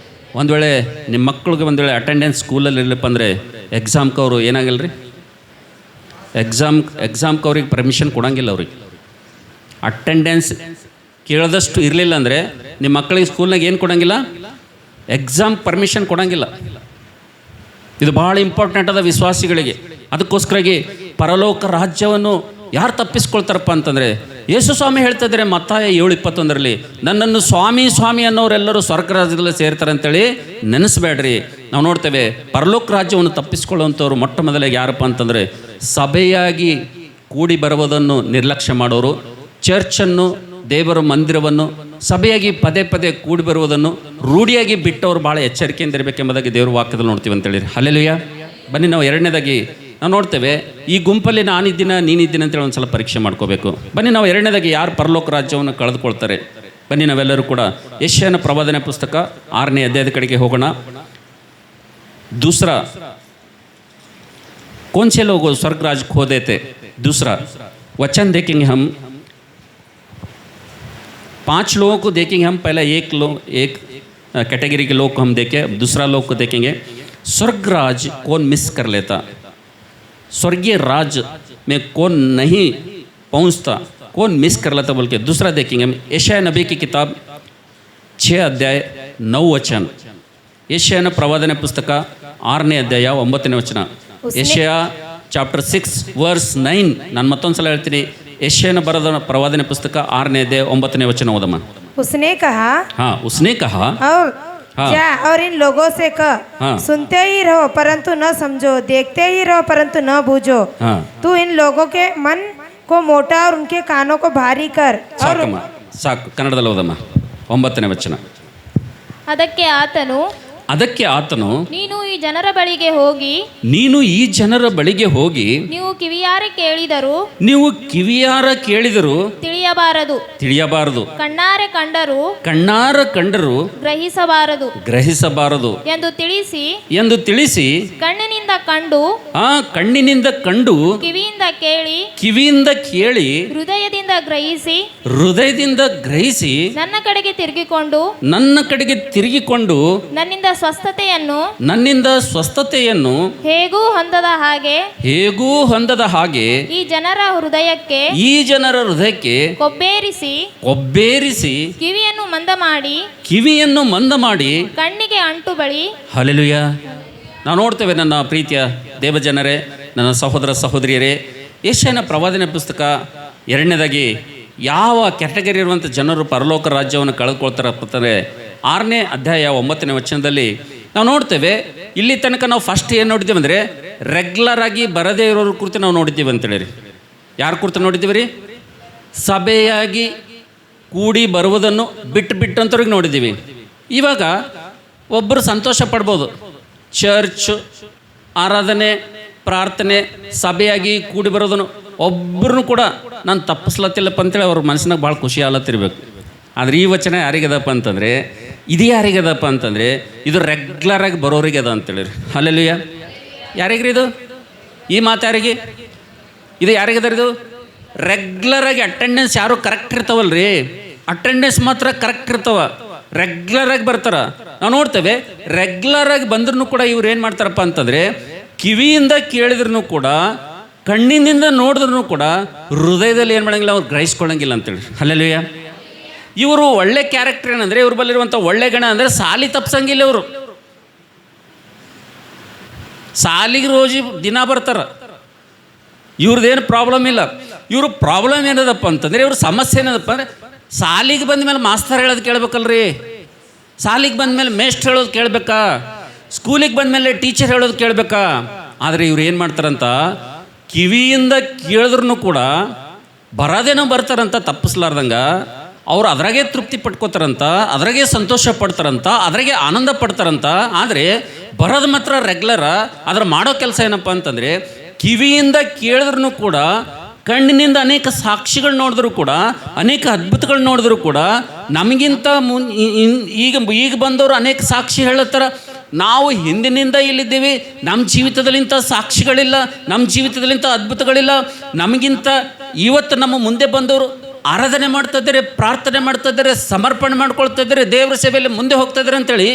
ಒಂದು ವೇಳೆ ನಿಮ್ಮ ಮಕ್ಕಳಿಗೆ ಒಂದು ವೇಳೆ ಅಟೆಂಡೆನ್ಸ್ ಸ್ಕೂಲಲ್ಲಿ ಇರಲಿಪ್ಪ ಅಂದರೆ ಎಕ್ಸಾಮ್ಗೆ ಅವರು ಏನಾಗಿಲ್ಲ ರೀ, ಎಕ್ಸಾಮ್ಗೆ ಅವ್ರಿಗೆ ಪರ್ಮಿಷನ್ ಕೊಡೋಂಗಿಲ್ಲ. ಅವ್ರಿಗೆ ಅಟೆಂಡೆನ್ಸ್ ಕೇಳದಷ್ಟು ಇರಲಿಲ್ಲ ಅಂದರೆ ನಿಮ್ಮ ಮಕ್ಕಳಿಗೆ ಸ್ಕೂಲ್ನಾಗ ಏನು ಕೊಡೋಂಗಿಲ್ಲ, ಎಕ್ಸಾಮ್ ಪರ್ಮಿಷನ್ ಕೊಡೋಂಗಿಲ್ಲ. ಇದು ಭಾಳ ಇಂಪಾರ್ಟೆಂಟ್ ಅದ ವಿಶ್ವಾಸಿಗಳಿಗೆ. ಅದಕ್ಕೋಸ್ಕರಾಗಿ ಪರಲೋಕ ರಾಜ್ಯವನ್ನು ಯಾರು ತಪ್ಪಿಸ್ಕೊಳ್ತಾರಪ್ಪ ಅಂತಂದರೆ, ಯೇಸು ಸ್ವಾಮಿ ಹೇಳ್ತಾ ಇದ್ದಾರೆ ಮತ್ತಾಯ 7:21 ನನ್ನನ್ನು ಸ್ವಾಮಿ ಸ್ವಾಮಿ ಅನ್ನೋರೆಲ್ಲರೂ ಸ್ವರ್ಗ ರಾಜ್ಯದಲ್ಲಿ ಸೇರ್ತಾರೆ ಅಂತೇಳಿ ನೆನೆಸ್ಬೇಡ್ರಿ. ನಾವು ನೋಡ್ತೇವೆ ಪರಲೋಕ ರಾಜ್ಯವನ್ನು ತಪ್ಪಿಸ್ಕೊಳ್ಳುವಂಥವ್ರು ಮೊಟ್ಟ ಮೊದಲಿಗೆ ಯಾರಪ್ಪ ಅಂತಂದರೆ ಸಭೆಯಾಗಿ ಕೂಡಿ ಬರುವುದನ್ನು ನಿರ್ಲಕ್ಷ್ಯ ಮಾಡೋರು, ಚರ್ಚನ್ನು ದೇವರ ಮಂದಿರವನ್ನು ಸಭೆಯಾಗಿ ಪದೇ ಪದೇ ಕೂಡಿ ಬರುವುದನ್ನು ರೂಢಿಯಾಗಿ ಬಿಟ್ಟವರು ಭಾಳ ಎಚ್ಚರಿಕೆಯಿಂದ ಇರಬೇಕೆಂಬುದಾಗಿ ದೇವ್ರ ವಾಕ್ಯದಲ್ಲಿ ನೋಡ್ತೀವಿ ಅಂತೇಳಿ. ಹಲ್ಲೆಲೂಯಾ. ಬನ್ನಿ ನಾವು ಎರಡನೇದಾಗಿ ನಾವು ನೋಡ್ತೇವೆ, ಈ ಗುಂಪಲ್ಲಿ ನಾನಿದ್ದೀನ ನೀನಿದ್ದೀನಿ ಅಂತೇಳಿ ಒಂದು ಸಲ ಪರೀಕ್ಷೆ ಮಾಡ್ಕೋಬೇಕು. ಬನ್ನಿ ನಾವು ಎರಡನೇದಾಗಿ ಯಾರು ಪರಲೋಕ ರಾಜ್ಯವನ್ನು ಕಳೆದುಕೊಳ್ತಾರೆ. ಬನ್ನಿ ನಾವೆಲ್ಲರೂ ಕೂಡ ಯೆಶಾಯನ ಪ್ರವಾದನೆ ಪುಸ್ತಕ 6ನೇ ಅಧ್ಯಾಯದ ಕಡೆಗೆ ಹೋಗೋಣ. दूसरा कौन से लोग स्वर्ग राज खो देते, दूसरा वचन देखेंगे हम. 5 लोगों को देखेंगे हम. पहला एक कैटेगरी के लोग को हम देखें, दूसरा लोग को देखेंगे. स्वर्ग राज कौन मिस कर लेता, स्वर्गीय राज में कौन नहीं पहुंचता, कौन मिस कर लेता बोल के दूसरा देखेंगे हम. यशाया नबी की किताब 6 अध्याय 9 वचन. ಯೆಶಾಯನ ಪ್ರವಾದನೆ ಪುಸ್ತಕ 6ನೇ ಅಧ್ಯಾಯ 9ನೇ ವಚನ. ಯೆಶಾಯ ಚಾಪ್ಟರ್ 6 ವರ್ಸ್ 9. ನಾನು ಮತ್ತೊಂದು ಸಲ ಹೇಳ್ತೀನಿ. ಯೆಶಾಯನ ಬರೆದ ಪ್ರವಾದನೆ ಪುಸ್ತಕ 6ನೇ ಅಧ್ಯಾಯ 9ನೇ ವಚನ ಓದಮ್ಮ. उसने कहा, हाँ उसने कहा, और हाँ, जा और इन लोगों से कह, हाँ, सुनते ही रहो परंतु न समझो, देखते ही रहो परंतु न बूझो. हाँ. तू इन लोगों के मन को मोटा और उनके कानों को भारी कर. और ಸಾಕಮ್ಮ ಸಾಕು. ಕನ್ನಡದಲ್ಲಿ ಓದಮ್ಮ 9ನೇ ವಚನ. ಅದಕ್ಕೆ ಆತನು ನೀನು ಈ ಜನರ ಬಳಿಗೆ ಹೋಗಿ, ನೀನು ಈ ಜನರ ಬಳಿಗೆ ಹೋಗಿ, ನೀವು ಕಿವಿಯಾರ ಕೇಳಿದರೂ ತಿಳಿಯಬಾರದು, ಕಣ್ಣಾರೆ ಕಂಡರೂ ಗ್ರಹಿಸಬಾರದು ಎಂದು ತಿಳಿಸಿ ಕಣ್ಣಿನಿಂದ ಕಂಡು ಕಿವಿಯಿಂದ ಕೇಳಿ ಹೃದಯದಿಂದ ಗ್ರಹಿಸಿ ನನ್ನ ಕಡೆಗೆ ತಿರುಗಿಕೊಂಡು ನನ್ನಿಂದ ಸ್ವಸ್ಥತೆಯನ್ನು ಹೇಗೂ ಹೊಂದದ ಹಾಗೆ ಈ ಜನರ ಹೃದಯಕ್ಕೆ ಕೊಬ್ಬೇರಿಸಿ ಕಿವಿಯನ್ನು ಮಂದ ಮಾಡಿ ಕಣ್ಣಿಗೆ ಅಂಟು ಬಳಿ. ಹಲ್ಲೆಲೂಯಾ. ನಾವು ನೋಡ್ತೇವೆ ನನ್ನ ಪ್ರೀತಿಯ ದೇವಜನರೇ, ನನ್ನ ಸಹೋದರ ಸಹೋದರಿಯರೇ, ಯೆಶಾಯನ ಪ್ರವಾದನೆ ಪುಸ್ತಕ 2ನೇದಾಗಿ ಯಾವ ಕ್ಯಾಟಗರಿ ಇರುವಂಥ ಜನರು ಪರಲೋಕ ರಾಜ್ಯವನ್ನು ಕಳೆದುಕೊಳ್ತಾರಪ್ಪ ಅಂತಂದರೆ 6ನೇ ಅಧ್ಯಾಯ 9ನೇ ವಚನದಲ್ಲಿ ನಾವು ನೋಡ್ತೇವೆ. ಇಲ್ಲಿ ತನಕ ನಾವು ಫಸ್ಟ್ ಏನು ನೋಡಿದ್ದೀವಿ ಅಂದರೆ ರೆಗ್ಯುಲರ್ ಆಗಿ ಬರದೇ ಇರೋರ ಕುರಿತು ನಾವು ನೋಡಿದ್ದೀವಿ ಅಂತೇಳಿ. ಯಾರ ಕುರಿತು ನೋಡಿದ್ದೀವಿ ರೀ? ಸಭೆಯಾಗಿ ಕೂಡಿ ಬರುವುದನ್ನು ಬಿಟ್ಟಂಥವ್ರಿಗೆ ನೋಡಿದ್ದೀವಿ. ಇವಾಗ ಒಬ್ಬರು ಸಂತೋಷ ಪಡ್ಬೋದು, ಚರ್ಚ್ ಆರಾಧನೆ ಪ್ರಾರ್ಥನೆ ಸಭೆಯಾಗಿ ಕೂಡಿ ಬರೋದನ್ನು ಒಬ್ಬರನ್ನು ಕೂಡ ನಾನು ತಪ್ಪಿಸ್ಲತ್ತಿಲ್ಲಪ್ಪ ಅಂತೇಳಿ ಅವ್ರ ಮನಸ್ಸಿನಾಗ ಭಾಳ ಖುಷಿ ಆಲತ್ತಿರ್ಬೇಕು. ಆದರೆ ಈ ವಚನ ಯಾರಿಗದಪ್ಪ ಅಂತಂದರೆ, ಇದು ಯಾರಿಗದಪ್ಪ ಅಂತಂದರೆ ಇದು ರೆಗ್ಯುಲರ್ ಆಗಿ ಬರೋರಿಗೆ ಅದ ಅಂತೇಳಿರಿ. ಹಲ್ಲೆಲೂಯಾ. ಯಾರಿಗ್ರಿ ಇದು? ಈ ಮಾತು ಯಾರಿಗೆ? ಇದು ಯಾರಿಗದ? ಇದು ರೆಗ್ಯುಲರ್ ಆಗಿ ಅಟೆಂಡೆನ್ಸ್ ಯಾರು ಕರೆಕ್ಟ್ ಇರ್ತಾವಲ್ರಿ, ಅಟೆಂಡೆನ್ಸ್ ಮಾತ್ರ ಕರೆಕ್ಟ್ ಇರ್ತಾವ, ರೆಗ್ಯುಲರ್ ಆಗಿ ಬರ್ತಾರ. ನಾವು ನೋಡ್ತೇವೆ ರೆಗ್ಯುಲರ್ ಆಗಿ ಬಂದ್ರೂ ಕೂಡ ಇವ್ರು ಏನು ಮಾಡ್ತಾರಪ್ಪ ಅಂತಂದರೆ ಕಿವಿಯಿಂದ ಕೇಳಿದ್ರು ಕೂಡ ಕಣ್ಣಿನಿಂದ ನೋಡಿದ್ರು ಕೂಡ ಹೃದಯದಲ್ಲಿ ಏನು ಮಾಡಂಗಿಲ್ಲ, ಅವ್ರು ಗ್ರಹಿಸ್ಕೊಳ್ಳಂಗಿಲ್ಲ ಅಂತೇಳಿ. ಹಲ್ಲೆಲೂಯಾ. ಇವರು ಒಳ್ಳೆ ಕ್ಯಾರೆಕ್ಟರ್ ಏನಂದರೆ ಇವ್ರ ಬಲ್ಲಿರುವಂಥ ಒಳ್ಳೆ ಗಣ ಅಂದರೆ ಸಾಲಿ ತಪ್ಸಂಗಿಲ್ಲ. ಇವರು ಸಾಲಿಗೆ ರೋಜಿ ದಿನ ಬರ್ತಾರ, ಇವ್ರದ್ದೇನು ಪ್ರಾಬ್ಲಮ್ ಇಲ್ಲ. ಇವ್ರ ಪ್ರಾಬ್ಲಮ್ ಏನದಪ್ಪ ಅಂತಂದರೆ ಇವ್ರ ಸಮಸ್ಯೆ ಏನದಪ್ಪ ಅಂದರೆ ಸಾಲಿಗೆ ಬಂದ ಮೇಲೆ ಮಾಸ್ತರ್ ಹೇಳೋದು ಕೇಳ್ಬೇಕಲ್ರಿ, ಸಾಲಿಗೆ ಬಂದ ಮೇಲೆ ಮೇಷ್ಟ್ರು ಹೇಳೋದು ಕೇಳಬೇಕಾ, ಸ್ಕೂಲಿಗೆ ಬಂದ ಮೇಲೆ ಟೀಚರ್ ಹೇಳೋದು ಕೇಳಬೇಕಾ. ಆದರೆ ಇವ್ರು ಏನು ಮಾಡ್ತಾರಂತ ಕಿವಿಯಿಂದ ಕೇಳಿದ್ರು ಕೂಡ ಬರೋದೇನೋ ಬರ್ತಾರಂತ ತಪ್ಪಿಸ್ಲಾರ್ದಂಗ ಅವ್ರು ಅದ್ರಾಗೆ ತೃಪ್ತಿ ಪಡ್ಕೋತಾರಂತ, ಅದ್ರಾಗೆ ಸಂತೋಷ ಪಡ್ತಾರಂತ, ಅದ್ರಾಗೆ ಆನಂದ ಪಡ್ತಾರಂತ. ಆದರೆ ಬರೋದು ಮಾತ್ರ ರೆಗ್ಯುಲರ. ಅದ್ರ ಮಾಡೋ ಕೆಲಸ ಏನಪ್ಪ ಅಂತಂದರೆ, ಕಿವಿಯಿಂದ ಕೇಳಿದ್ರೂ ಕೂಡ, ಕಣ್ಣಿನಿಂದ ಅನೇಕ ಸಾಕ್ಷಿಗಳು ನೋಡಿದ್ರು ಕೂಡ, ಅನೇಕ ಅದ್ಭುತಗಳು ನೋಡಿದ್ರು ಕೂಡ, ನಮಗಿಂತ ಈಗ ಬಂದವರು ಅನೇಕ ಸಾಕ್ಷಿ ಹೇಳತ್ತಾರ, ನಾವು ಹಿಂದಿನಿಂದ ಇಲ್ಲಿದ್ದೀವಿ, ನಮ್ಮ ಜೀವಿತದಲ್ಲಿ ಇಂಥ ಸಾಕ್ಷಿಗಳಿಲ್ಲ, ನಮ್ಮ ಜೀವಿತದಲ್ಲಿ ಇಂಥ ಅದ್ಭುತಗಳಿಲ್ಲ, ನಮಗಿಂತ ಇವತ್ತು ನಮ್ಮ ಮುಂದೆ ಬಂದವರು ಆರಾಧನೆ ಮಾಡ್ತಾ ಇದ್ದಾರೆ, ಪ್ರಾರ್ಥನೆ ಮಾಡ್ತಾ ಇದ್ದಾರೆ, ಸಮರ್ಪಣೆ ಮಾಡ್ಕೊಳ್ತಾ ಇದ್ದಾರೆ, ದೇವರ ಸೇವೆಯಲ್ಲಿ ಮುಂದೆ ಹೋಗ್ತಾ ಇದ್ದಾರೆ ಅಂತೇಳಿ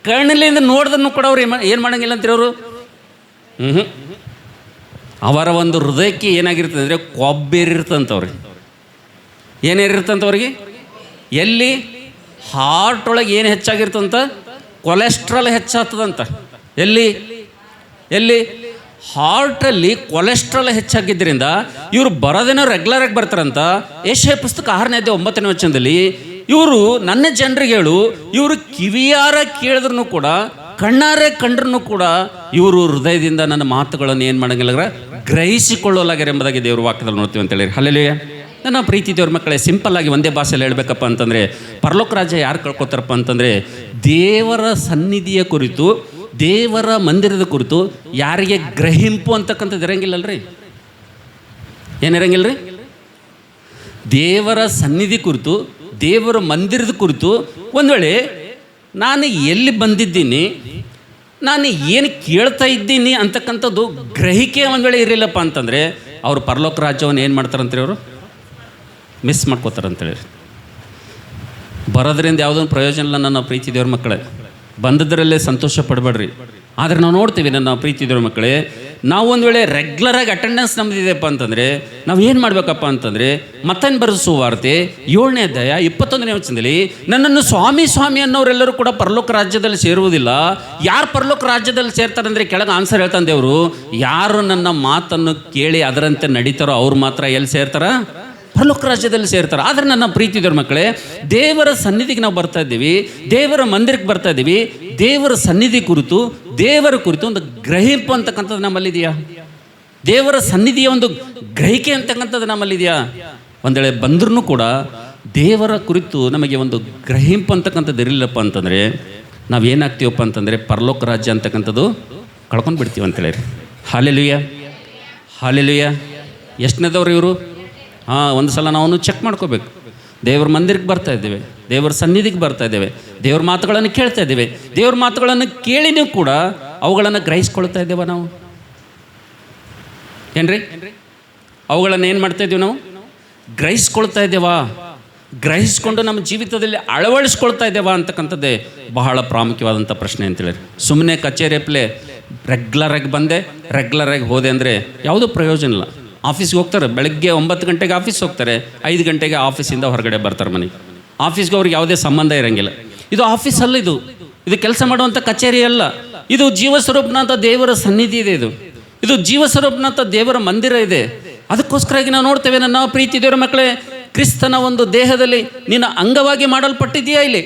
ಕಣ್ಣಿಲಿಂದ ನೋಡಿದನ್ನು ಕೂಡ ಅವ್ರು ಏನು ಮಾಡಂಗಿಲ್ಲ ಅಂತೀರಿ ಅವರು. ಅವರ ಒಂದು ಹೃದಯಕ್ಕೆ ಏನಾಗಿರ್ತದೆ ಅಂದರೆ ಕೊಬ್ಬೇರಿರ್ತಂಥವ್ರಿಗೆ. ಏನೇರಿರ್ತಂಥವ್ರಿಗೆ? ಎಲ್ಲಿ? ಹಾರ್ಟ್ ಒಳಗೆ ಏನು ಹೆಚ್ಚಾಗಿರ್ತಂತ? ಕೊಲೆಸ್ಟ್ರಾಲ್ ಹೆಚ್ಚಾಗ್ತದಂತ. ಎಲ್ಲಿ? ಹಾರ್ಟಲ್ಲಿ ಕೊಲೆಸ್ಟ್ರಾಲ್ ಹೆಚ್ಚಾಗಿದ್ದರಿಂದ ಇವರು ಬರೋದೇನೋ ರೆಗ್ಯುಲರಾಗಿ ಬರ್ತಾರಂತ. ಯೆಶಾಯ ಪುಸ್ತಕ 6ನೇ ಅಧ್ಯಾಯ 9ನೇ ವಚನದಲ್ಲಿ ಇವರು ನನ್ನ ಜನರಿಗೆ ಹೇಳು, ಇವರು ಕಿವಿಯಾರ ಕೇಳಿದ್ರು ಕೂಡ, ಕಣ್ಣಾರೆ ಕಂಡ್ರೂ ಕೂಡ ಇವರು ಹೃದಯದಿಂದ ನನ್ನ ಮಾತುಗಳನ್ನು ಏನು ಮಾಡಂಗಿಲ್ಲ, ಗ್ರಹಿಸಿಕೊಳ್ಳಲಾಗ್ಯಾರ ಎಂಬುದಾಗಿ ದೇವ್ರ ವಾಕ್ಯದಲ್ಲಿ ನೋಡ್ತೀವಿ ಅಂತ ಹೇಳಿ. ಹಲ್ಲೆಲೂಯಾ. ನನ್ನ ಪ್ರೀತಿ ದೇವ್ರ ಮಕ್ಕಳೇ, ಸಿಂಪಲ್ ಆಗಿ ಒಂದೇ ಭಾಷೆಯಲ್ಲಿ ಹೇಳ್ಬೇಕಪ್ಪ ಅಂತಂದರೆ, ಪರಲೋಕ ರಾಜ್ಯ ಯಾರು ಕಳ್ಕೊತಾರಪ್ಪ ಅಂತಂದರೆ, ದೇವರ ಸನ್ನಿಧಿಯ ಕುರಿತು, ದೇವರ ಮಂದಿರದ ಕುರಿತು ಯಾರಿಗೆ ಗ್ರಹಿಂಪು ಅಂತಕ್ಕಂಥದ್ದು ಇರಂಗಿಲ್ಲಲ್ರಿ. ಏನಿರಂಗಿಲ್ಲ ರೀ? ದೇವರ ಸನ್ನಿಧಿ ಕುರಿತು, ದೇವರ ಮಂದಿರದ ಕುರಿತು ಒಂದು ವೇಳೆ ನಾನು ಎಲ್ಲಿ ಬಂದಿದ್ದೀನಿ, ನಾನು ಏನು ಕೇಳ್ತಾ ಇದ್ದೀನಿ ಅಂತಕ್ಕಂಥದ್ದು ಗ್ರಹಿಕೆ ಒಂದು ವೇಳೆ ಇರಲಿಲ್ಲಪ್ಪ ಅಂತಂದರೆ, ಅವರು ಪರಲೋಕ ರಾಜ್ಯವನ್ನು ಏನು ಮಾಡ್ತಾರಂತೇಳಿ ಅವರು ಮಿಸ್ ಮಾಡ್ಕೋತಾರಂತೇಳಿ. ಬರೋದ್ರಿಂದ ಯಾವುದೊಂದು ಪ್ರಯೋಜನ ಇಲ್ಲ ನನ್ನ ಪ್ರೀತಿ ದೇವ್ರ ಮಕ್ಕಳೇ. ಬಂದದ್ರಲ್ಲೇ ಸಂತೋಷ ಪಡಬೇಡ್ರಿ. ಆದರೆ ನಾವು ನೋಡ್ತೀವಿ ನನ್ನ ಪ್ರೀತಿ ದೇವ್ರ ಮಕ್ಕಳೇ, ನಾವು ಒಂದು ವೇಳೆ ರೆಗ್ಯುಲರಾಗಿ ಅಟೆಂಡೆನ್ಸ್ ನಮ್ಮದಿದೆಯಪ್ಪ ಅಂತಂದರೆ ನಾವು ಏನು ಮಾಡಬೇಕಪ್ಪ ಅಂತಂದರೆ, ಮತ್ತೇನು ಬರೆದ ಸುವಾರ್ತೆ 7ನೇ ಅಧ್ಯಾಯ 21ನೇ ವಚನದಲ್ಲಿ, ನನ್ನನ್ನು ಸ್ವಾಮಿ ಸ್ವಾಮಿ ಅನ್ನೋರೆಲ್ಲರೂ ಕೂಡ ಪರಲೋಕ ರಾಜ್ಯದಲ್ಲಿ ಸೇರುವುದಿಲ್ಲ. ಯಾರು ಪರಲೋಕ ರಾಜ್ಯದಲ್ಲಿ ಸೇರ್ತಾರೆ ಅಂದರೆ ಕೆಳಗೆ ಆನ್ಸರ್ ಹೇಳ್ತಾನೆ ದೇವರು, ಯಾರು ನನ್ನ ಮಾತನ್ನು ಕೇಳಿ ಅದರಂತೆ ನಡೀತಾರೋ ಅವ್ರು ಮಾತ್ರ ಎಲ್ಲಿ ಸೇರ್ತಾರ? ಪರಲೋಕ ರಾಜ್ಯದಲ್ಲಿ ಸೇರ್ತಾರೆ. ಆದರೆ ನನ್ನ ಪ್ರೀತಿ ದೇವ್ರ ಮಕ್ಕಳೇ, ದೇವರ ಸನ್ನಿಧಿಗೆ ನಾವು ಬರ್ತಾ ಇದ್ದೀವಿ, ದೇವರ ಮಂದಿರಕ್ಕೆ ಬರ್ತಾ ಇದ್ದೀವಿ. ದೇವರ ಸನ್ನಿಧಿ ಕುರಿತು, ದೇವರ ಕುರಿತು ಒಂದು ಗ್ರಹಿಂಪು ಅಂತಕ್ಕಂಥದ್ದು ನಮ್ಮಲ್ಲಿದೆಯಾ? ದೇವರ ಸನ್ನಿಧಿಯ ಒಂದು ಗ್ರಹಿಕೆ ಅಂತಕ್ಕಂಥದ್ದು ನಮ್ಮಲ್ಲಿದೆಯಾ? ಒಂದು ವೇಳೆ ಬಂದ್ರೂ ಕೂಡ ದೇವರ ಕುರಿತು ನಮಗೆ ಒಂದು ಗ್ರಹಿಂಪು ಅಂತಕ್ಕಂಥದ್ದು ಇರಲಿಲ್ಲಪ್ಪ ಅಂತಂದರೆ ನಾವೇನಾಗ್ತೀವಪ್ಪ ಅಂತಂದರೆ ಪರಲೋಕ ರಾಜ್ಯ ಅಂತಕ್ಕಂಥದ್ದು ಕಳ್ಕೊಂಡು ಬಿಡ್ತೀವಿ ಅಂತೇಳಿ. Hallelujah, hallelujah. ಎಷ್ಟನೇದವ್ರು ಇವರು? ಒಂದು ಸಲ ನಾವು ಚೆಕ್ ಮಾಡ್ಕೋಬೇಕು. ದೇವ್ರ ಮಂದಿರಕ್ಕೆ ಬರ್ತಾ ಇದ್ದೇವೆ, ದೇವರ ಸನ್ನಿಧಿಗೆ ಬರ್ತಾ ಇದ್ದೇವೆ, ದೇವ್ರ ಮಾತುಗಳನ್ನು ಕೇಳ್ತಾ ಇದ್ದೇವೆ. ದೇವ್ರ ಮಾತುಗಳನ್ನು ಕೇಳಿನೂ ಕೂಡ ಅವುಗಳನ್ನು ಗ್ರಹಿಸ್ಕೊಳ್ತಾ ಇದ್ದೇವೆ ನಾವು. ಏನ್ರಿ? ಅವುಗಳನ್ನು ಏನು ಮಾಡ್ತಾ ಇದ್ದೀವಿ ನಾವು? ಗ್ರಹಿಸ್ಕೊಳ್ತಾ ಇದ್ದೇವಾ? ಗ್ರಹಿಸ್ಕೊಂಡು ನಮ್ಮ ಜೀವಿತದಲ್ಲಿ ಅಳವಡಿಸ್ಕೊಳ್ತಾ ಇದ್ದೇವಾ ಅಂತಕ್ಕಂಥದ್ದೇ ಬಹಳ ಪ್ರಾಮುಖ್ಯವಾದಂಥ ಪ್ರಶ್ನೆ ಅಂತೇಳಿ. ಸುಮ್ಮನೆ ಕಚೇರಿ ಪ್ಲೇ ರೆಗ್ಯುಲರಾಗಿ ಬಂದೆ, ರೆಗ್ಯುಲರಾಗಿ ಹೋದೆ ಅಂದರೆ ಯಾವುದೂ ಪ್ರಯೋಜನ ಇಲ್ಲ. ಆಫೀಸ್ಗೆ ಹೋಗ್ತಾರೆ, ಬೆಳಗ್ಗೆ 9 ಗಂಟೆಗೆ ಆಫೀಸ್ ಹೋಗ್ತಾರೆ, 5 ಗಂಟೆಗೆ ಆಫೀಸಿಂದ ಹೊರಗಡೆ ಬರ್ತಾರೆ ಮನೆಗೆ. ಆಫೀಸ್ಗೆ ಅವ್ರಿಗೆ ಯಾವುದೇ ಸಂಬಂಧ ಇರೋಂಗಿಲ್ಲ. ಇದು ಆಫೀಸ್ ಅಲ್ಲ, ಇದು ಕೆಲಸ ಮಾಡುವಂಥ ಕಚೇರಿ ಅಲ್ಲ. ಇದು ಜೀವಸ್ವರೂಪನಂಥ ದೇವರ ಸನ್ನಿಧಿ ಇದೆ. ಇದು ಜೀವಸ್ವರೂಪನಂಥ ದೇವರ ಮಂದಿರ ಇದೆ. ಅದಕ್ಕೋಸ್ಕರಾಗಿ ನಾವು ನೋಡ್ತೇವೆ ನನ್ನ ಪ್ರೀತಿ ದೇವರ ಮಕ್ಕಳೇ, ಕ್ರಿಸ್ತನ ಒಂದು ದೇಹದಲ್ಲಿ ನಿನ್ನ ಅಂಗವಾಗಿ ಮಾಡಲ್ಪಟ್ಟಿದೆಯಾ? ಇಲ್ಲಿ